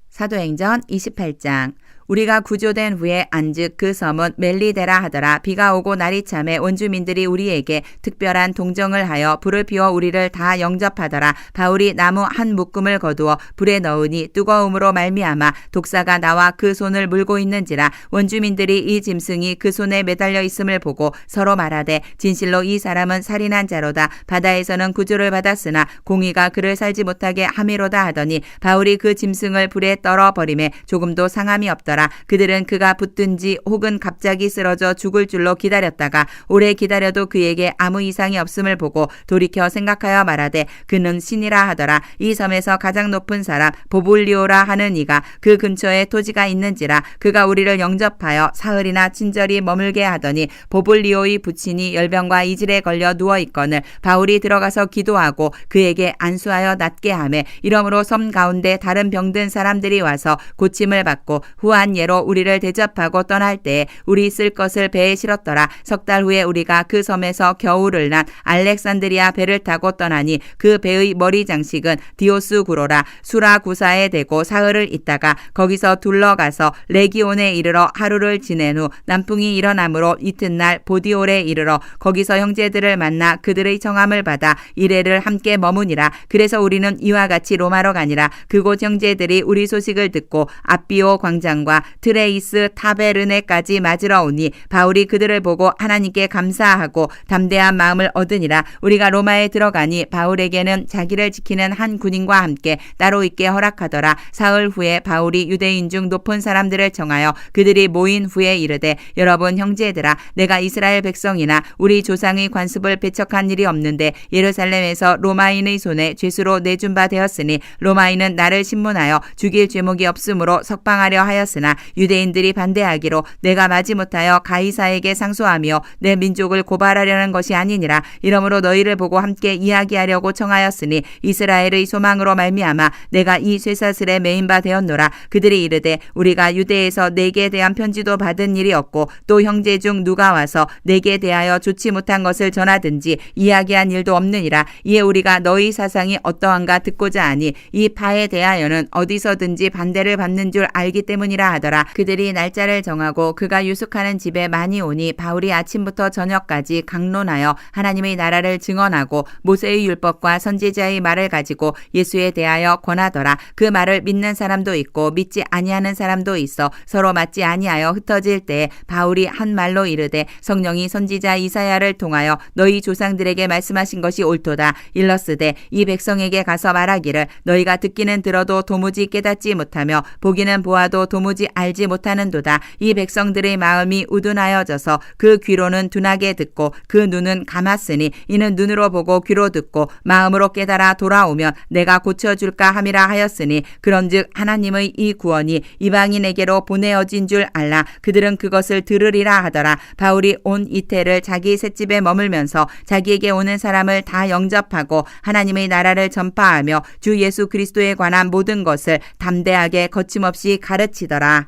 사도행전 28장. 우리가 구조된 후에 안즉 그 섬은 멜리데라 하더라. 비가 오고 날이 참에 원주민들이 우리에게 특별한 동정을 하여 불을 피워 우리를 다 영접하더라. 바울이 나무 한 묶음을 거두어 불에 넣으니 뜨거움으로 말미암아 독사가 나와 그 손을 물고 있는지라. 원주민들이 이 짐승이 그 손에 매달려 있음을 보고 서로 말하되 진실로 이 사람은 살인한 자로다. 바다에서는 구조를 받았으나 공의가 그를 살지 못하게 함이로다 하더니 바울이 그 짐승을 불에 떨어 버림에 조금도 상함이 없더라. 하더라. 그들은 그가 붙든지 혹은 갑자기 쓰러져 죽을 줄로 기다렸다가 오래 기다려도 그에게 아무 이상이 없음을 보고 돌이켜 생각하여 말하되 그는 신이라 하더라. 이 섬에서 가장 높은 사람 보블리오라 하는 이가 그 근처에 토지가 있는지라 그가 우리를 영접하여 사흘이나 친절히 머물게 하더니 보블리오의 부친이 열병과 이질에 걸려 누워 있거늘 바울이 들어가서 기도하고 그에게 안수하여 낫게 하매 이러므로 섬 가운데 다른 병든 사람들이 와서 고침을 받고 후한 예로 우리를 대접하고 떠날 때에 우리 쓸 것을 배에 실었더라. 석 달 후에 우리가 그 섬에서 겨울을 난 알렉산드리아 배를 타고 떠나니 그 배의 머리 장식은 디오스구로라 수라구사에 대고 사흘을 있다가 거기서 둘러가서 레기온에 이르러 하루를 지낸 후 남풍이 일어나므로 이튿날 보디올에 이르러 거기서 형제들을 만나 그들의 청함을 받아 이레를 함께 머무니라. 그래서 우리는 이와 같이 로마로 가니라. 그곳 형제들이 우리 소식을 듣고 아비오 광장과 트레이스 타베르네까지 맞으러 오니 바울이 그들을 보고 하나님께 감사하고 담대한 마음을 얻으니라. 우리가 로마에 들어가니 바울에게는 자기를 지키는 한 군인과 함께 따로 있게 허락하더라. 사흘 후에 바울이 유대인 중 높은 사람들을 청하여 그들이 모인 후에 이르되 여러분 형제들아 내가 이스라엘 백성이나 우리 조상의 관습을 배척한 일이 없는데 예루살렘에서 로마인의 손에 죄수로 내준 바 되었으니 로마인은 나를 신문하여 죽일 죄목이 없으므로 석방하려 하였으나 유대인들이 반대하기로 내가 마지못하여 가이사에게 상소하며 내 민족을 고발하려는 것이 아니니라. 이러므로 너희를 보고 함께 이야기하려고 청하였으니 이스라엘의 소망으로 말미암아 내가 이 쇠사슬에 매인 바 되었노라. 그들이 이르되 우리가 유대에서 내게 대한 편지도 받은 일이 없고 또 형제 중 누가 와서 내게 대하여 좋지 못한 것을 전하든지 이야기한 일도 없느니라. 이에 우리가 너희 사상이 어떠한가 듣고자 하니 이 파에 대하여는 어디서든지 반대를 받는 줄 알기 때문이라 하더라. 그들이 날짜를 정하고 그가 유숙하는 집에 많이 오니 바울이 아침부터 저녁까지 강론하여 하나님의 나라를 증언하고 모세의 율법과 선지자의 말을 가지고 예수에 대하여 권하더라. 그 말을 믿는 사람도 있고 믿지 아니하는 사람도 있어 서로 맞지 아니하여 흩어질 때에 바울이 한 말로 이르되 성령이 선지자 이사야를 통하여 너희 조상들에게 말씀하신 것이 옳도다. 일러스되 이 백성에게 가서 말하기를 너희가 듣기는 들어도 도무지 깨닫지 못하며 보기는 보아도 도무지 알지 못하는도다. 이 백성들의 마음이 우둔하여져서 그 귀로는 둔하게 듣고 그 눈은 감았으니 이는 눈으로 보고 귀로 듣고 마음으로 깨달아 돌아오면 내가 고쳐줄까 함이라 하였으니 그런즉 하나님의 이 구원이 이방인에게로 보내어진 줄 알라. 그들은 그것을 들으리라 하더라. 바울이 온 이태를 자기 셋집에 머물면서 자기에게 오는 사람을 다 영접하고 하나님의 나라를 전파하며 주 예수 그리스도에 관한 모든 것을 담대하게 거침없이 가르치더라.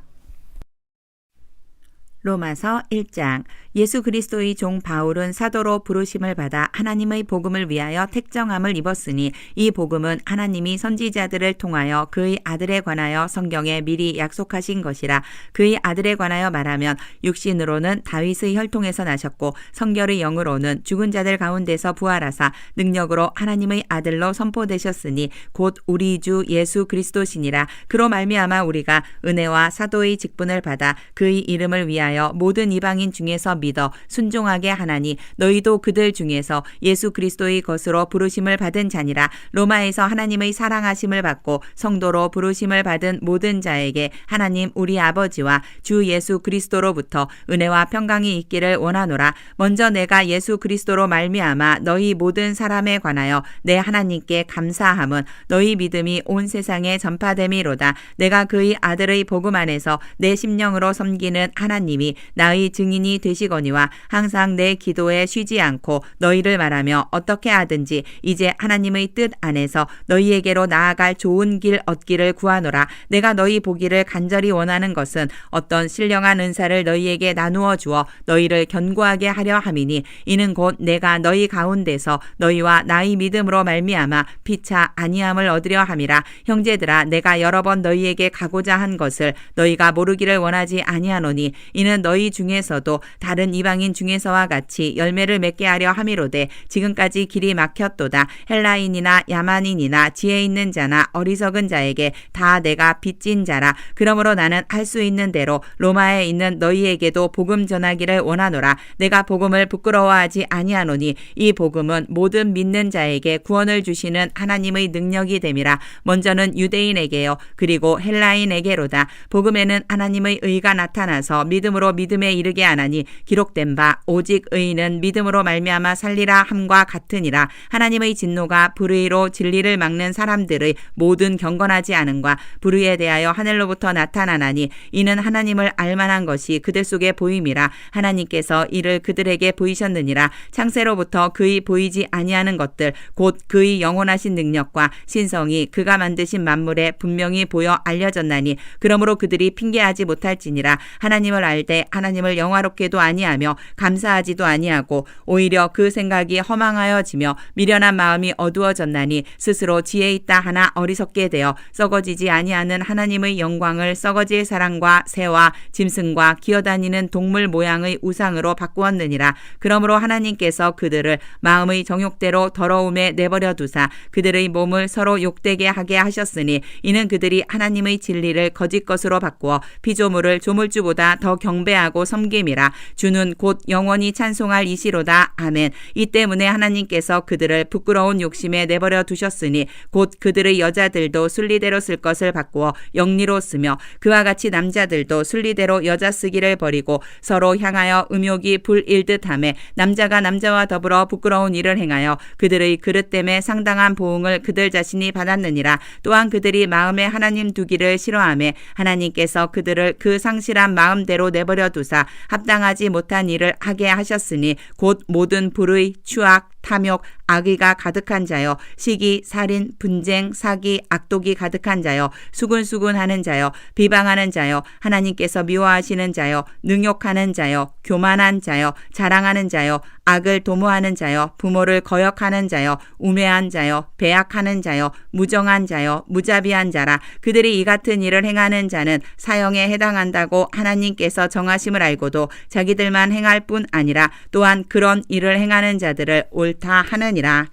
로마서 1장. 예수 그리스도의 종 바울은 사도로 부르심을 받아 하나님의 복음을 위하여 택정함을 입었으니 이 복음은 하나님이 선지자들을 통하여 그의 아들에 관하여 성경에 미리 약속하신 것이라. 그의 아들에 관하여 말하면 육신으로는 다윗의 혈통에서 나셨고 성결의 영으로는 죽은 자들 가운데서 부활하사 능력으로 하나님의 아들로 선포되셨으니 곧 우리 주 예수 그리스도시니라. 그로 말미암아 우리가 은혜와 사도의 직분을 받아 그의 이름을 위하여 모든 이방인 중에서 믿어 순종하게 하나니 너희도 그들 중에서 예수 그리스도의 것으로 부르심을 받은 자니라. 로마에서 하나님의 사랑하심을 받고 성도로 부르심을 받은 모든 자에게 하나님 우리 아버지와 주 예수 그리스도로부터 은혜와 평강이 있기를 원하노라. 먼저 내가 예수 그리스도로 말미암아 너희 모든 사람에 관하여 내 하나님께 감사함은 너희 믿음이 온 세상에 전파됨이로다. 내가 그의 아들의 복음 안에서 내 심령으로 섬기는 하나님이 나의 증인이 되시거니와 항상 내 기도에 쉬지 않고 너희를 말하며 어떻게 하든지 이제 하나님의 뜻 안에서 너희에게로 나아갈 좋은 길 얻기를 구하노라. 내가 너희 보기를 간절히 원하는 것은 어떤 신령한 은사를 너희에게 나누어 주어 너희를 견고하게 하려 함이니 이는 곧 내가 너희 가운데서 너희와 나의 믿음으로 말미암아 피차 아니함을 얻으려 함이라. 형제들아 내가 여러 번 너희에게 가고자 한 것을 너희가 모르기를 원하지 아니하노니 이는 너희 중에서도 다른 다른 이방인 중에서와 같이 열매를 맺게 하려 함이로되 지금까지 길이 막혔도다. 헬라인이나 야만인이나 지혜 있는 자나 어리석은 자에게 다 내가 빚진 자라. 그러므로 나는 할 수 있는 대로 로마에 있는 너희에게도 복음 전하기를 원하노라. 내가 복음을 부끄러워하지 아니하노니 이 복음은 모든 믿는 자에게 구원을 주시는 하나님의 능력이 됨이라. 먼저는 유대인에게요 그리고 헬라인에게로다. 복음에는 하나님의 의가 나타나서 믿음으로 믿음에 이르게 하나니 기록된 바 오직 의인은 믿음으로 말미암아 살리라 함과 같으니라. 하나님의 진노가 불의로 진리를 막는 사람들의 모든 경건하지 않음과 불의에 대하여 하늘로부터 나타나나니 이는 하나님을 알만한 것이 그들 속에 보임이라. 하나님께서 이를 그들에게 보이셨느니라. 창세로부터 그의 보이지 아니하는 것들 곧 그의 영원하신 능력과 신성이 그가 만드신 만물에 분명히 보여 알려졌나니 그러므로 그들이 핑계하지 못할지니라. 하나님을 알되 하나님을 영화롭게도 아니하며 감사하지도 아니하고 오히려 그 생각이 허망하여지며 미련한 마음이 어두워졌나니 스스로 지혜 있다 하나 어리석게 되어 썩어지지 아니하는 하나님의 영광을 썩어질 사람과 새와 짐승과 기어다니는 동물 모양의 우상으로 바꾸었느니라. 그러므로 하나님께서 그들을 마음의 정욕대로 더러움에 내버려 두사 그들의 몸을 서로 욕되게 하게 하셨으니 이는 그들이 하나님의 진리를 거짓 것으로 바꾸어 피조물을 조물주보다 더 경배하고 섬김이라. 주는 곧 영원히 찬송할 이시로다. 아멘. 이 때문에 하나님께서 그들을 부끄러운 욕심에 내버려 두셨으니 곧 그들의 여자들도 순리대로 쓸 것을 바꾸어 영리로 쓰며 그와 같이 남자들도 순리대로 여자 쓰기를 버리고 서로 향하여 음욕이 불일듯하매 남자가 남자와 더불어 부끄러운 일을 행하여 그들의 그릇됨에 상당한 보응을 그들 자신이 받았느니라. 또한 그들이 마음에 하나님 두기를 싫어하며 하나님께서 그들을 그 상실한 마음대로 내버려 두사 합당하지 못한 일을 하게 하셨으니 곧 모든 불의, 추악, 탐욕, 악의가 가득한 자여 시기, 살인, 분쟁, 사기, 악독이 가득한 자여 수군수군하는 자여 비방하는 자여 하나님께서 미워하시는 자여 능욕하는 자여 교만한 자여 자랑하는 자여 악을 도모하는 자여 부모를 거역하는 자여 우매한 자여 배약하는 자여 무정한 자여 무자비한 자라. 그들이 이 같은 일을 행하는 자는 사형에 해당한다고 하나님께서 정하심을 알고도 자기들만 행할 뿐 아니라 또한 그런 일을 행하는 자들을 옳다 하느니라.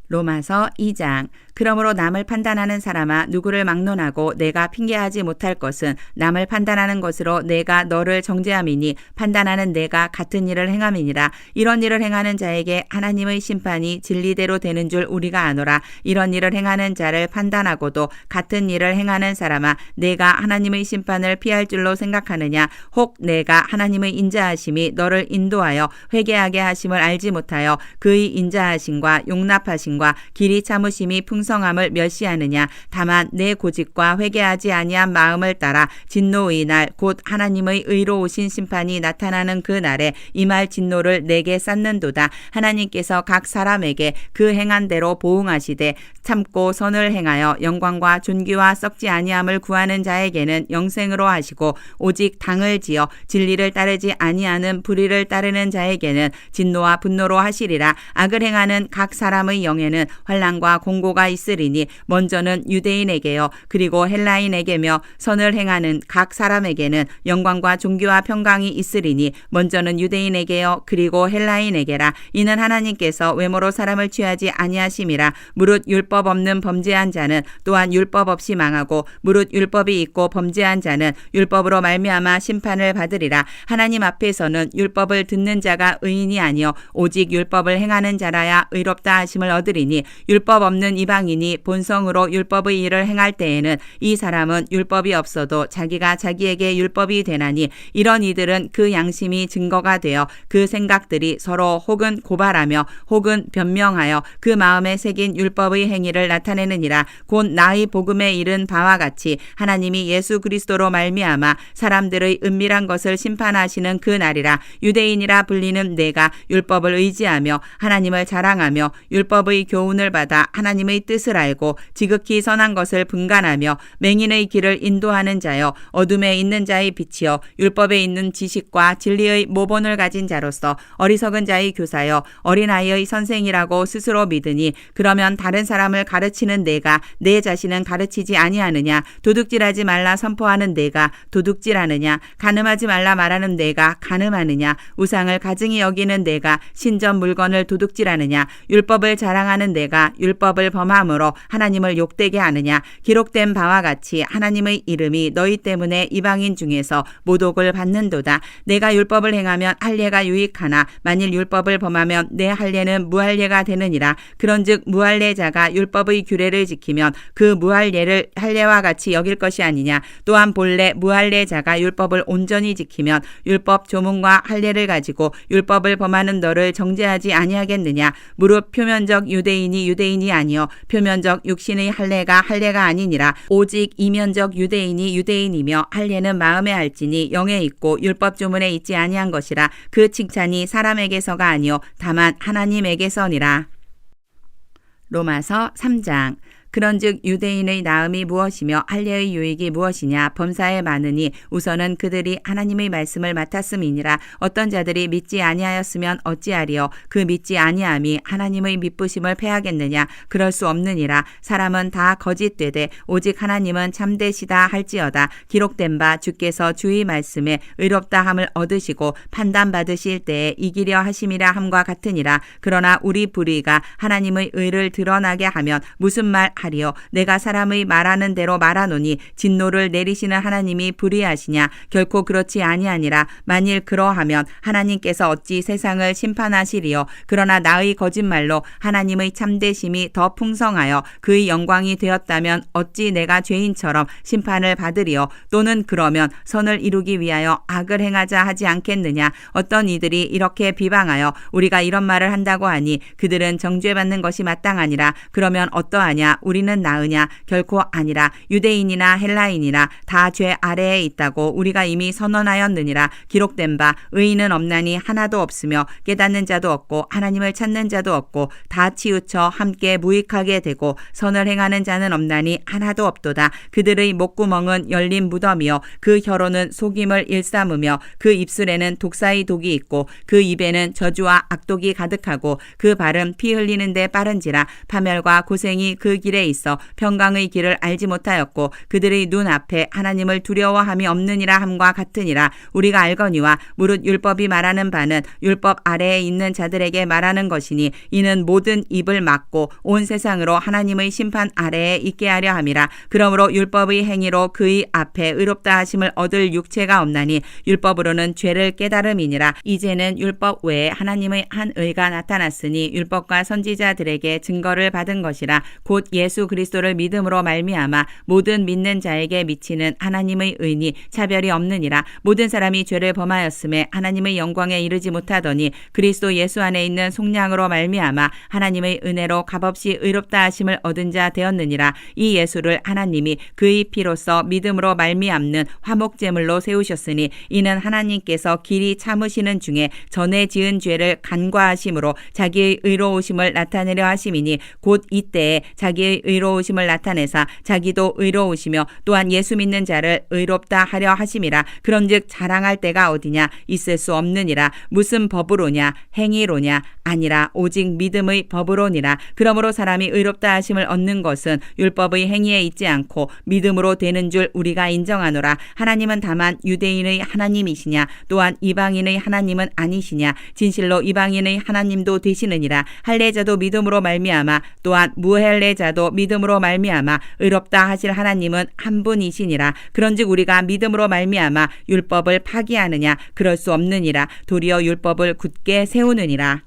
로마서 2장. 그러므로 남을 판단하는 사람아 누구를 막론하고 내가 핑계하지 못할 것은 남을 판단하는 것으로 내가 너를 정죄함이니 판단하는 내가 같은 일을 행함이니라. 이런 일을 행하는 자에게 하나님의 심판이 진리대로 되는 줄 우리가 아노라. 이런 일을 행하는 자를 판단하고도 같은 일을 행하는 사람아 내가 하나님의 심판을 피할 줄로 생각하느냐. 혹 내가 하나님의 인자하심이 너를 인도하여 회개하게 하심을 알지 못하여 그의 인자하심과 용납하심과 길이 참으심이 풍성함을 멸시하느냐. 다만 내 고집과 회개하지 아니한 마음을 따라 진노의 날 곧 하나님의 의로우신 심판이 나타나는 그 날에 임할 진노를 내게 쌓는도다. 하나님께서 각 사람에게 그 행한 대로 보응하시되 참고 선을 행하여 영광과 존귀와 썩지 아니함을 구하는 자에게는 영생으로 하시고 오직 당을 지어 진리를 따르지 아니하는 불의를 따르는 자에게는 진노와 분노로 하시리라. 악을 행하는 각 사람의 영에는 환난과 공고가 있으리니 먼저는 유대인에게요 그리고 헬라인에게며 선을 행하는 각 사람에게는 영광과 존귀와 평강이 있으리니 먼저는 유대인에게요 그리고 헬라인에게라. 이는 하나님께서 외모로 사람을 취하지 아니하심이라. 무릇 율법 없는 범죄한 자는 또한 율법 없이 망하고 무릇 율법이 있고 범죄한 자는 율법으로 말미암아 심판을 받으리라. 하나님 앞에서는 율법을 듣는 자가 의인이 아니요 오직 율법을 행하는 자라야 의롭다 하심을 얻으리니 율법 없는 이방인이 본성으로 율법의 일을 행할 때에는 이 사람은 율법이 없어도 자기가 자기에게 율법이 되나니 이런 이들은 그 양심이 증거가 되어 그 생각들이 서로 혹은 고발하며 혹은 변명하여 그 마음에 새긴 율법의 행위를 나타내느니라. 곧 나의 복음에 이른 바와 같이 하나님이 예수 그리스도로 말미암아 사람들의 은밀한 것을 심판하시는 그 날이라. 유대인이라 불리는 내가 율법을 의지하며 하나님을 자랑하며 율법의 교훈을 받아 하나님의 뜻을 알고 지극히 선한 것을 분간하며 맹인의 길을 인도하는 자여 어둠에 있는 자의 빛이여 율법에 있는 지식과 진리의 모본을 가진 자로서 어리석은 자의 교사여 어린아이의 선생이라고 스스로 믿으니 그러면 다른 사람을 가르치는 내가 내 자신은 가르치지 아니하느냐? 도둑질하지 말라 선포하는 내가 도둑질하느냐? 간음하지 말라 말하는 내가 간음하느냐? 우상을 가증히 여기는 내가 신전 물건을 도둑질하느냐? 율법을 자랑하는 내가 율법을 범함으로 하나님을 욕되게 하느냐? 기록된 바와 같이 하나님의 이름이 너희 때문에 이방인 중에서 모독을 받는도다. 내가 율법을 행하면 할례가 유익하나 만일 율법을 범하면 내 할례는 무할례가 되느니라. 그런즉 무할례자가 율법의 규례를 지키면 그 무할례를 할례와 같이 여길 것이 아니냐. 또한 본래 무할례자가 율법을 온전히 지키면 율법 조문과 할례를 가지고 율법을 범하는 너를 정죄하지 아니하겠느냐. 무릇 표면적 유대인이 유대인이 아니요 표면적 육신의 할례가 할례가 아니니라. 오직 이면적 유대인이 유대인이며 할례는 마음에 할지니 영에 있고 율법 조문에 있지 아니한 것이라. 그 칭찬이 사람에게서가 아니요 다만 하나님에게서니라. 로마서 3장. 그런즉 유대인의 나음이 무엇이며 할례의 유익이 무엇이냐. 범사에 많으니 우선은 그들이 하나님의 말씀을 맡았음이니라. 어떤 자들이 믿지 아니하였으면 어찌하리요. 그 믿지 아니함이 하나님의 미쁘심을 패하겠느냐. 그럴 수 없느니라. 사람은 다 거짓되되 오직 하나님은 참되시다 할지어다. 기록된 바 주께서 주의 말씀에 의롭다 함을 얻으시고 판단받으실 때에 이기려 하심이라 함과 같으니라. 그러나 우리 불의가 하나님의 의를 드러나게 하면 무슨 말 하리요. 내가 사람의 말하는 대로 말하노니 진노를 내리시는 하나님이 불의하시냐. 결코 그렇지 아니하니라. 만일 그러하면 하나님께서 어찌 세상을 심판하시리요. 그러나 나의 거짓말로 하나님의 참되심이 더 풍성하여 그의 영광이 되었다면 어찌 내가 죄인처럼 심판을 받으리요. 또는 그러면 선을 이루기 위하여 악을 행하자 하지 않겠느냐. 어떤 이들이 이렇게 비방하여 우리가 이런 말을 한다고 하니 그들은 정죄받는 것이 마땅하니라. 그러면 어떠하냐. 우리는 나으냐? 결코 아니라. 유대인이나 헬라인이나 다 죄 아래에 있다고 우리가 이미 선언하였느니라. 기록된 바 의인은 없나니 하나도 없으며 깨닫는 자도 없고 하나님을 찾는 자도 없고 다 치우쳐 함께 무익하게 되고 선을 행하는 자는 없나니 하나도 없도다. 그들의 목구멍은 열린 무덤이요 그 혀로는 속임을 일삼으며 그 입술에는 독사의 독이 있고 그 입에는 저주와 악독이 가득하고 그 발은 피 흘리는 데 빠른지라. 파멸과 고생이 그 길에 있어 평강의 길을 알지 못하였고 그들의 눈 앞에 하나님을 두려워함이 없느니라 함과 같으니라. 우리가 알거니와 무릇 율법이 말하는 바는 율법 아래에 있는 자들에게 말하는 것이니 이는 모든 입을 막고 온 세상으로 하나님의 심판 아래에 있게 하려 함이라. 그러므로 율법의 행위로 그의 앞에 의롭다 하심을 얻을 육체가 없나니 율법으로는 죄를 깨달음이니라. 이제는 율법 외에 하나님의 한 의가 나타났으니 율법과 선지자들에게 증거를 받은 것이라. 곧 예수 그리스도를 믿음으로 말미암아 모든 믿는 자에게 미치는 하나님의 의니 차별이 없느니라. 모든 사람이 죄를 범하였음에 하나님의 영광에 이르지 못하더니 그리스도 예수 안에 있는 속량으로 말미암아 하나님의 은혜로 값없이 의롭다 하심을 얻은 자 되었느니라. 이 예수를 하나님이 그의 피로써 믿음으로 말미암는 화목제물로 세우셨으니 이는 하나님께서 길이 참으시는 중에 전에 지은 죄를 간과하심으로 자기의 의로우심을 나타내려 하심이니 곧 이때에 자기의 의로우심을 나타내사 자기도 의로우시며 또한 예수 믿는 자를 의롭다 하려 하심이라. 그런즉 자랑할 때가 어디냐. 있을 수 없느니라. 무슨 법으로냐. 행위로냐. 아니라 오직 믿음의 법으로니라. 그러므로 사람이 의롭다 하심을 얻는 것은 율법의 행위에 있지 않고 믿음으로 되는 줄 우리가 인정하노라. 하나님은 다만 유대인의 하나님이시냐. 또한 이방인의 하나님은 아니시냐. 진실로 이방인의 하나님도 되시느니라. 할례자도 믿음으로 말미암아 또한 무할례자도 믿음으로 말미암아 의롭다 하실 하나님은 한 분이시니라. 그런즉 우리가 믿음으로 말미암아 율법을 파기하느냐. 그럴 수 없느니라. 도리어 율법을 굳게 세우느니라.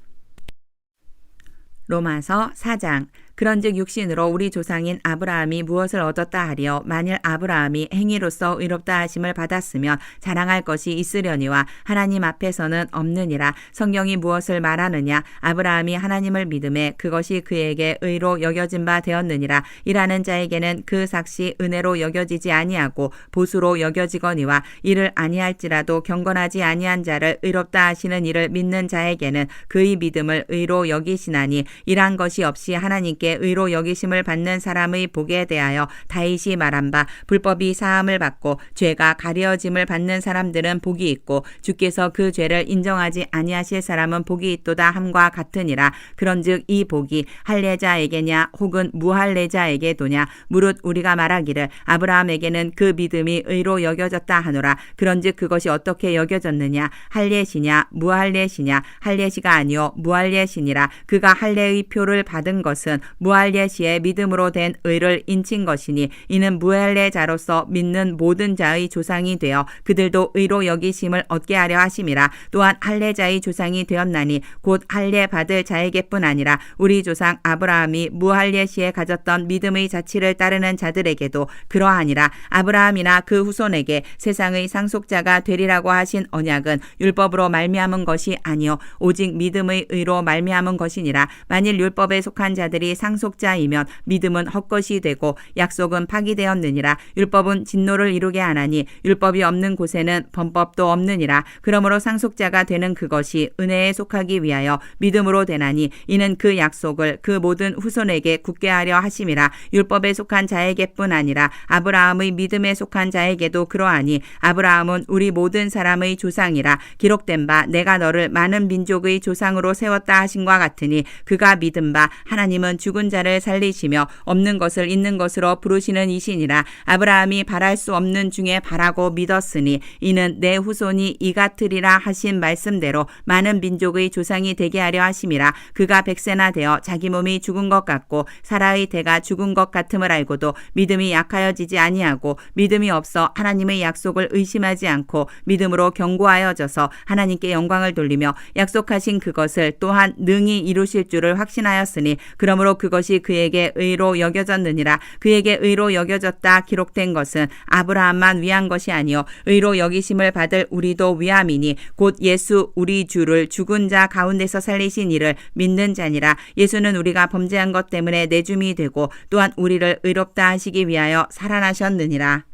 로마서 4장. 그런즉 육신으로 우리 조상인 아브라함이 무엇을 얻었다 하리요. 만일 아브라함이 행위로서 의롭다 하심을 받았으면 자랑할 것이 있으려니와 하나님 앞에서는 없느니라. 성경이 무엇을 말하느냐. 아브라함이 하나님을 믿음에 그것이 그에게 의로 여겨진 바 되었느니라. 일하는 자에게는 그 삭시 은혜로 여겨지지 아니하고 보수로 여겨지거니와 이를 아니할지라도 경건하지 아니한 자를 의롭다 하시는 이를 믿는 자에게는 그의 믿음을 의로 여기시나니 일한 것이 없이 하나님께 하나님께 의로 여기심을 받는 사람의 복에 대하여 다윗이 말한 바 불법이 사함을 받고 죄가 가려짐을 받는 사람들은 복이 있고 주께서 그 죄를 인정하지 아니하실 사람은 복이 있도다 함과 같으니라. 그런즉 이 복이 할례자에게냐 혹은 무할례자에게도냐 무릇 우리가 말하기를 아브라함에게는 그 믿음이 의로 여겨졌다 하노라. 그런즉 그것이 어떻게 여겨졌느냐 할례시냐 무할례시냐 할례시가 아니요 무할례시니라. 그가 할례의 표를 받은 것은 무할례시의 믿음으로 된 의를 인친 것이니 이는 무할례자로서 믿는 모든 자의 조상이 되어 그들도 의로 여기심을 얻게 하려 하심이라. 또한 할례자의 조상이 되었나니 곧 할례 받을 자에게뿐 아니라 우리 조상 아브라함이 무할례시에 가졌던 믿음의 자치를 따르는 자들에게도 그러하니라. 아브라함이나 그 후손에게 세상의 상속자가 되리라고 하신 언약은 율법으로 말미암은 것이 아니요 오직 믿음의 의로 말미암은 것이니라. 만일 율법에 속한 자들이 상속자이면 믿음은 헛것이 되고 약속은 파기되었느니라. 율법은 진노를 이루게 하나니 율법이 없는 곳에는 범법도 없느니라. 그러므로 상속자가 되는 그것이 은혜에 속하기 위하여 믿음으로 되나니 이는 그 약속을 그 모든 후손에게 굳게 하려 하심이라. 율법에 속한 자에게뿐 아니라 아브라함의 믿음에 속한 자에게도 그러하니 아브라함은 우리 모든 사람의 조상이라. 기록된 바 내가 너를 많은 민족의 조상으로 세웠다 하신과 같으니 그가 믿은 바 하나님은 죽은 자를 살리시며 없는 것을 있는 것으로 부르시는 이시니라. 아브라함이 바랄 수 없는 중에 바라고 믿었으니 이는 내 후손이 이 같으리라 하신 말씀대로 많은 민족의 조상이 되게 하려 하심이라. 그가 100세나 되어 자기 몸이 죽은 것 같고 사라의 태가 죽은 것 같음을 알고도 믿음이 약하여지지 아니하고 믿음이 없어 하나님의 약속을 의심하지 않고 믿음으로 견고하여져서 하나님께 영광을 돌리며 약속하신 그것을 또한 능히 이루실 줄을 확신하였으니 그러므로 그것이 그에게 의로 여겨졌느니라. 그에게 의로 여겨졌다 기록된 것은 아브라함만 위한 것이 아니요 의로 여기심을 받을 우리도 위함이니 곧 예수 우리 주를 죽은 자 가운데서 살리신 이를 믿는 자니라. 예수는 우리가 범죄한 것 때문에 내줌이 되고 또한 우리를 의롭다 하시기 위하여 살아나셨느니라.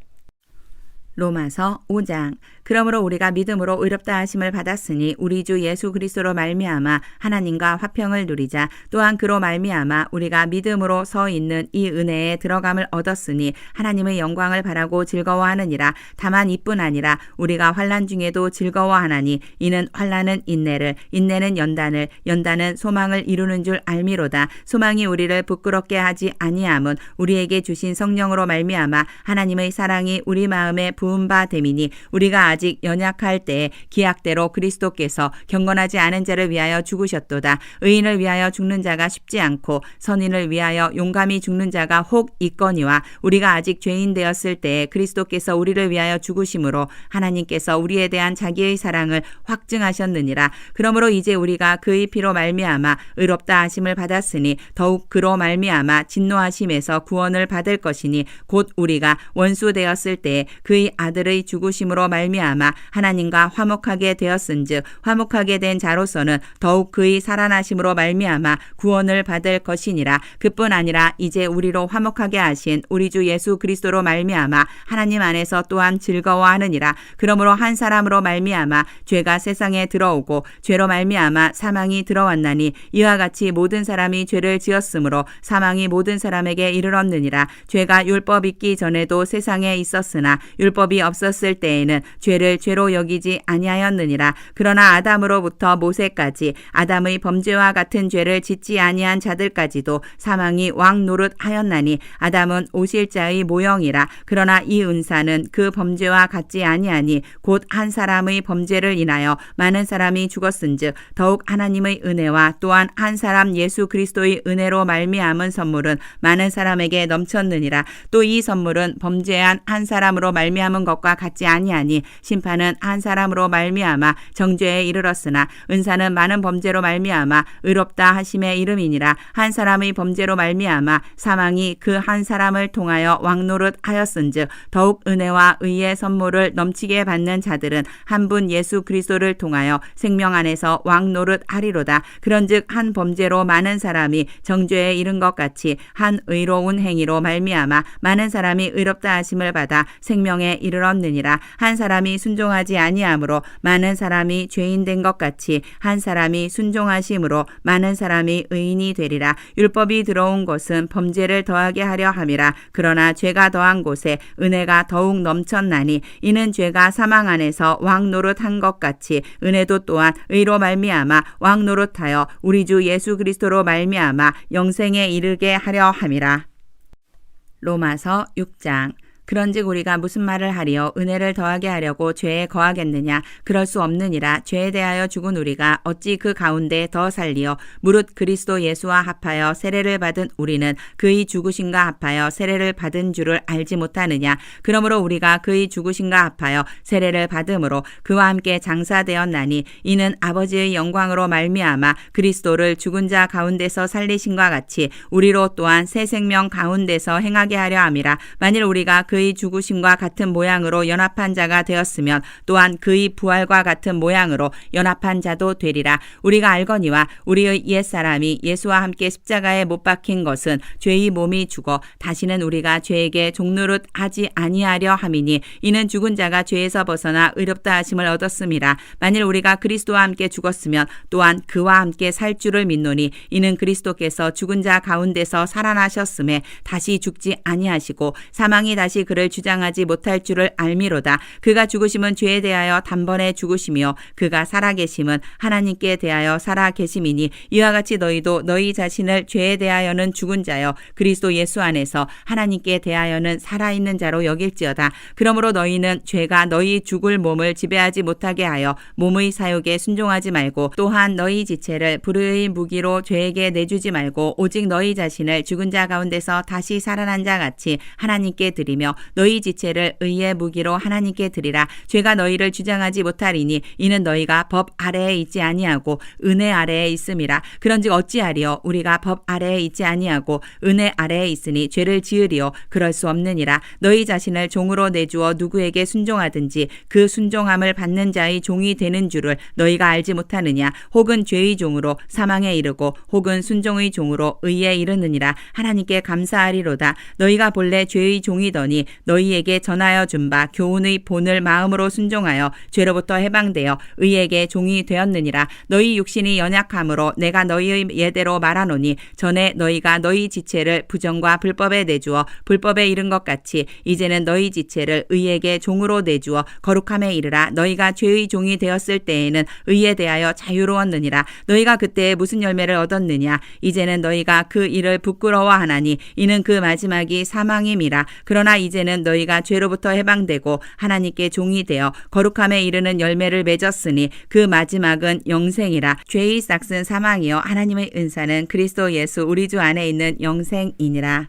로마서 5장. 그러므로 우리가 믿음으로 의롭다 하심을 받았으니 우리 주 예수 그리스도로 말미암아 하나님과 화평을 누리자. 또한 그로 말미암아 우리가 믿음으로 서 있는 이 은혜에 들어감을 얻었으니 하나님의 영광을 바라고 즐거워하느니라. 다만 이뿐 아니라 우리가 환난 중에도 즐거워하나니 이는 환난은 인내를, 인내는 연단을, 연단은 소망을 이루는 줄 알미로다. 소망이 우리를 부끄럽게 하지 아니함은 우리에게 주신 성령으로 말미암아 하나님의 사랑이 우리 마음에 부은 바 됨이니 우리가 아직 연약할 때에 기약대로 그리스도께서 경건하지 않은 자를 위하여 죽으셨도다. 의인을 위하여 죽는 자가 쉽지 않고 선인을 위하여 용감히 죽는 자가 혹 있거니와 우리가 아직 죄인 되었을 때에 그리스도께서 우리를 위하여 죽으심으로 하나님께서 우리에 대한 자기의 사랑을 확증하셨느니라. 그러므로 이제 우리가 그의 피로 말미암아 의롭다 하심을 받았으니 더욱 그로 말미암아 진노하심에서 구원을 받을 것이니 곧 우리가 원수 되었을 때에 그의 아들의 죽으심으로 말미암아 하나님과 화목하게 되었은즉 화목하게 된 자로서는 더욱 그의 살아나심으로 말미암아 구원을 받을 것이니라. 그뿐 아니라 이제 우리로 화목하게 하신 우리 주 예수 그리스도로 말미암아 하나님 안에서 또한 즐거워하느니라. 그러므로 한 사람으로 말미암아 죄가 세상에 들어오고 죄로 말미암아 사망이 들어왔나니 이와 같이 모든 사람이 죄를 지었으므로 사망이 모든 사람에게 이르렀느니라. 죄가 율법 있기 전에도 세상에 있었으나 율법이 없었을 때에는 죄를 죄로 여기지 아니하였느니라. 그러나 아담으로부터 모세까지 아담의 범죄와 같은 죄를 짓지 아니한 자들까지도 사망이 왕 노릇하였나니 아담은 오실자의 모형이라. 그러나 이 은사는 그 범죄와 같지 아니하니 곧 한 사람의 범죄를 인하여 많은 사람이 죽었은즉 더욱 하나님의 은혜와 또한 한 사람 예수 그리스도의 은혜로 말미암은 선물은 많은 사람에게 넘쳤느니라. 또 이 선물은 범죄한 한 사람으로 말미암은 것과 같지 아니하니 심판은 한 사람으로 말미암아 정죄에 이르렀으나 은사는 많은 범죄로 말미암아 의롭다 하심의 이름이니라. 한 사람의 범죄로 말미암아 사망이 그 한 사람을 통하여 왕노릇 하였은즉 더욱 은혜와 의의 선물을 넘치게 받는 자들은 한 분 예수 그리스도를 통하여 생명 안에서 왕노릇 하리로다. 그런즉 한 범죄로 많은 사람이 정죄에 이른 것 같이 한 의로운 행위로 말미암아 많은 사람이 의롭다 하심을 받아 생명에 이르렀느니라. 한 사람이 사람이 순종하지 아니함으로 많은 사람이 죄인 된 것 같이 한 사람이 순종하심으로 많은 사람이 의인이 되리라. 율법이 들어온 것은 범죄를 더하게 하려 함이라. 그러나 죄가 더한 곳에 은혜가 더욱 넘쳤나니 이는 죄가 사망 안에서 왕 노릇한 것 같이 은혜도 또한 의로 말미암아 왕 노릇하여 우리 주 예수 그리스도로 말미암아 영생에 이르게 하려 함이라. 로마서 6장. 그런즉 우리가 무슨 말을 하리요? 은혜를 더하게 하려고 죄에 거하겠느냐? 그럴 수 없느니라. 죄에 대하여 죽은 우리가 어찌 그 가운데 더 살리요? 무릇 그리스도 예수와 합하여 세례를 받은 우리는 그의 죽으심과 합하여 세례를 받은 줄을 알지 못하느냐? 그러므로 우리가 그의 죽으심과 합하여 세례를 받음으로 그와 함께 장사되었나니 이는 아버지의 영광으로 말미암아 그리스도를 죽은 자 가운데서 살리심과 같이 우리로 또한 새 생명 가운데서 행하게 하려 함이라. 만일 우리가 그의 죽으심과 같은 모양으로 연합한 자가 되었으면 또한 그의 부활과 같은 모양으로 연합한 자도 되리라. 우리가 알거니와 우리의 옛사람이 예수와 함께 십자가에 못 박힌 것은 죄의 몸이 죽어 다시는 우리가 죄에게 종노릇 하지 아니하려 함이니 이는 죽은 자가 죄에서 벗어나 의롭다 하심을 얻었음이라. 만일 우리가 그리스도와 함께 죽었으면 또한 그와 함께 살 줄을 믿노니 이는 그리스도께서 죽은 자 가운데서 살아나셨음에 다시 죽지 아니하시고 사망이 다시 그를 주장하지 못할 줄을 알미로다. 그가 죽으심은 죄에 대하여 단번에 죽으시며 그가 살아계심은 하나님께 대하여 살아계심이니 이와 같이 너희도 너희 자신을 죄에 대하여는 죽은 자여 그리스도 예수 안에서 하나님께 대하여는 살아있는 자로 여길지어다. 그러므로 너희는 죄가 너희 죽을 몸을 지배하지 못하게 하여 몸의 사욕에 순종하지 말고 또한 너희 지체를 불의의 무기로 죄에게 내주지 말고 오직 너희 자신을 죽은 자 가운데서 다시 살아난 자 같이 하나님께 드리며 너희 지체를 의의 무기로 하나님께 드리라. 죄가 너희를 주장하지 못하리니 이는 너희가 법 아래에 있지 아니하고 은혜 아래에 있음이라. 그런즉 어찌하리요? 우리가 법 아래에 있지 아니하고 은혜 아래에 있으니 죄를 지으리요? 그럴 수 없느니라. 너희 자신을 종으로 내주어 누구에게 순종하든지 그 순종함을 받는 자의 종이 되는 줄을 너희가 알지 못하느냐? 혹은 죄의 종으로 사망에 이르고 혹은 순종의 종으로 의에 이르느니라. 하나님께 감사하리로다. 너희가 본래 죄의 종이더니 너희에게 전하여 준 바 교훈의 본을 마음으로 순종하여 죄로부터 해방되어 의에게 종이 되었느니라. 너희 육신이 연약함으로 내가 너희의 예대로 말하노니 전에 너희가 너희 지체를 부정과 불법에 내주어 불법에 이른 것 같이 이제는 너희 지체를 의에게 종으로 내주어 거룩함에 이르라. 너희가 죄의 종이 되었을 때에는 의에 대하여 자유로웠느니라. 너희가 그때에 무슨 열매를 얻었느냐? 이제는 너희가 그 일을 부끄러워하나니 이는 그 마지막이 사망임이라. 그러나 이제는 너희가 죄로부터 해방되고 하나님께 종이 되어 거룩함에 이르는 열매를 맺었으니 그 마지막은 영생이라. 죄의 싹은 사망이요 하나님의 은사는 그리스도 예수 우리 주 안에 있는 영생이니라.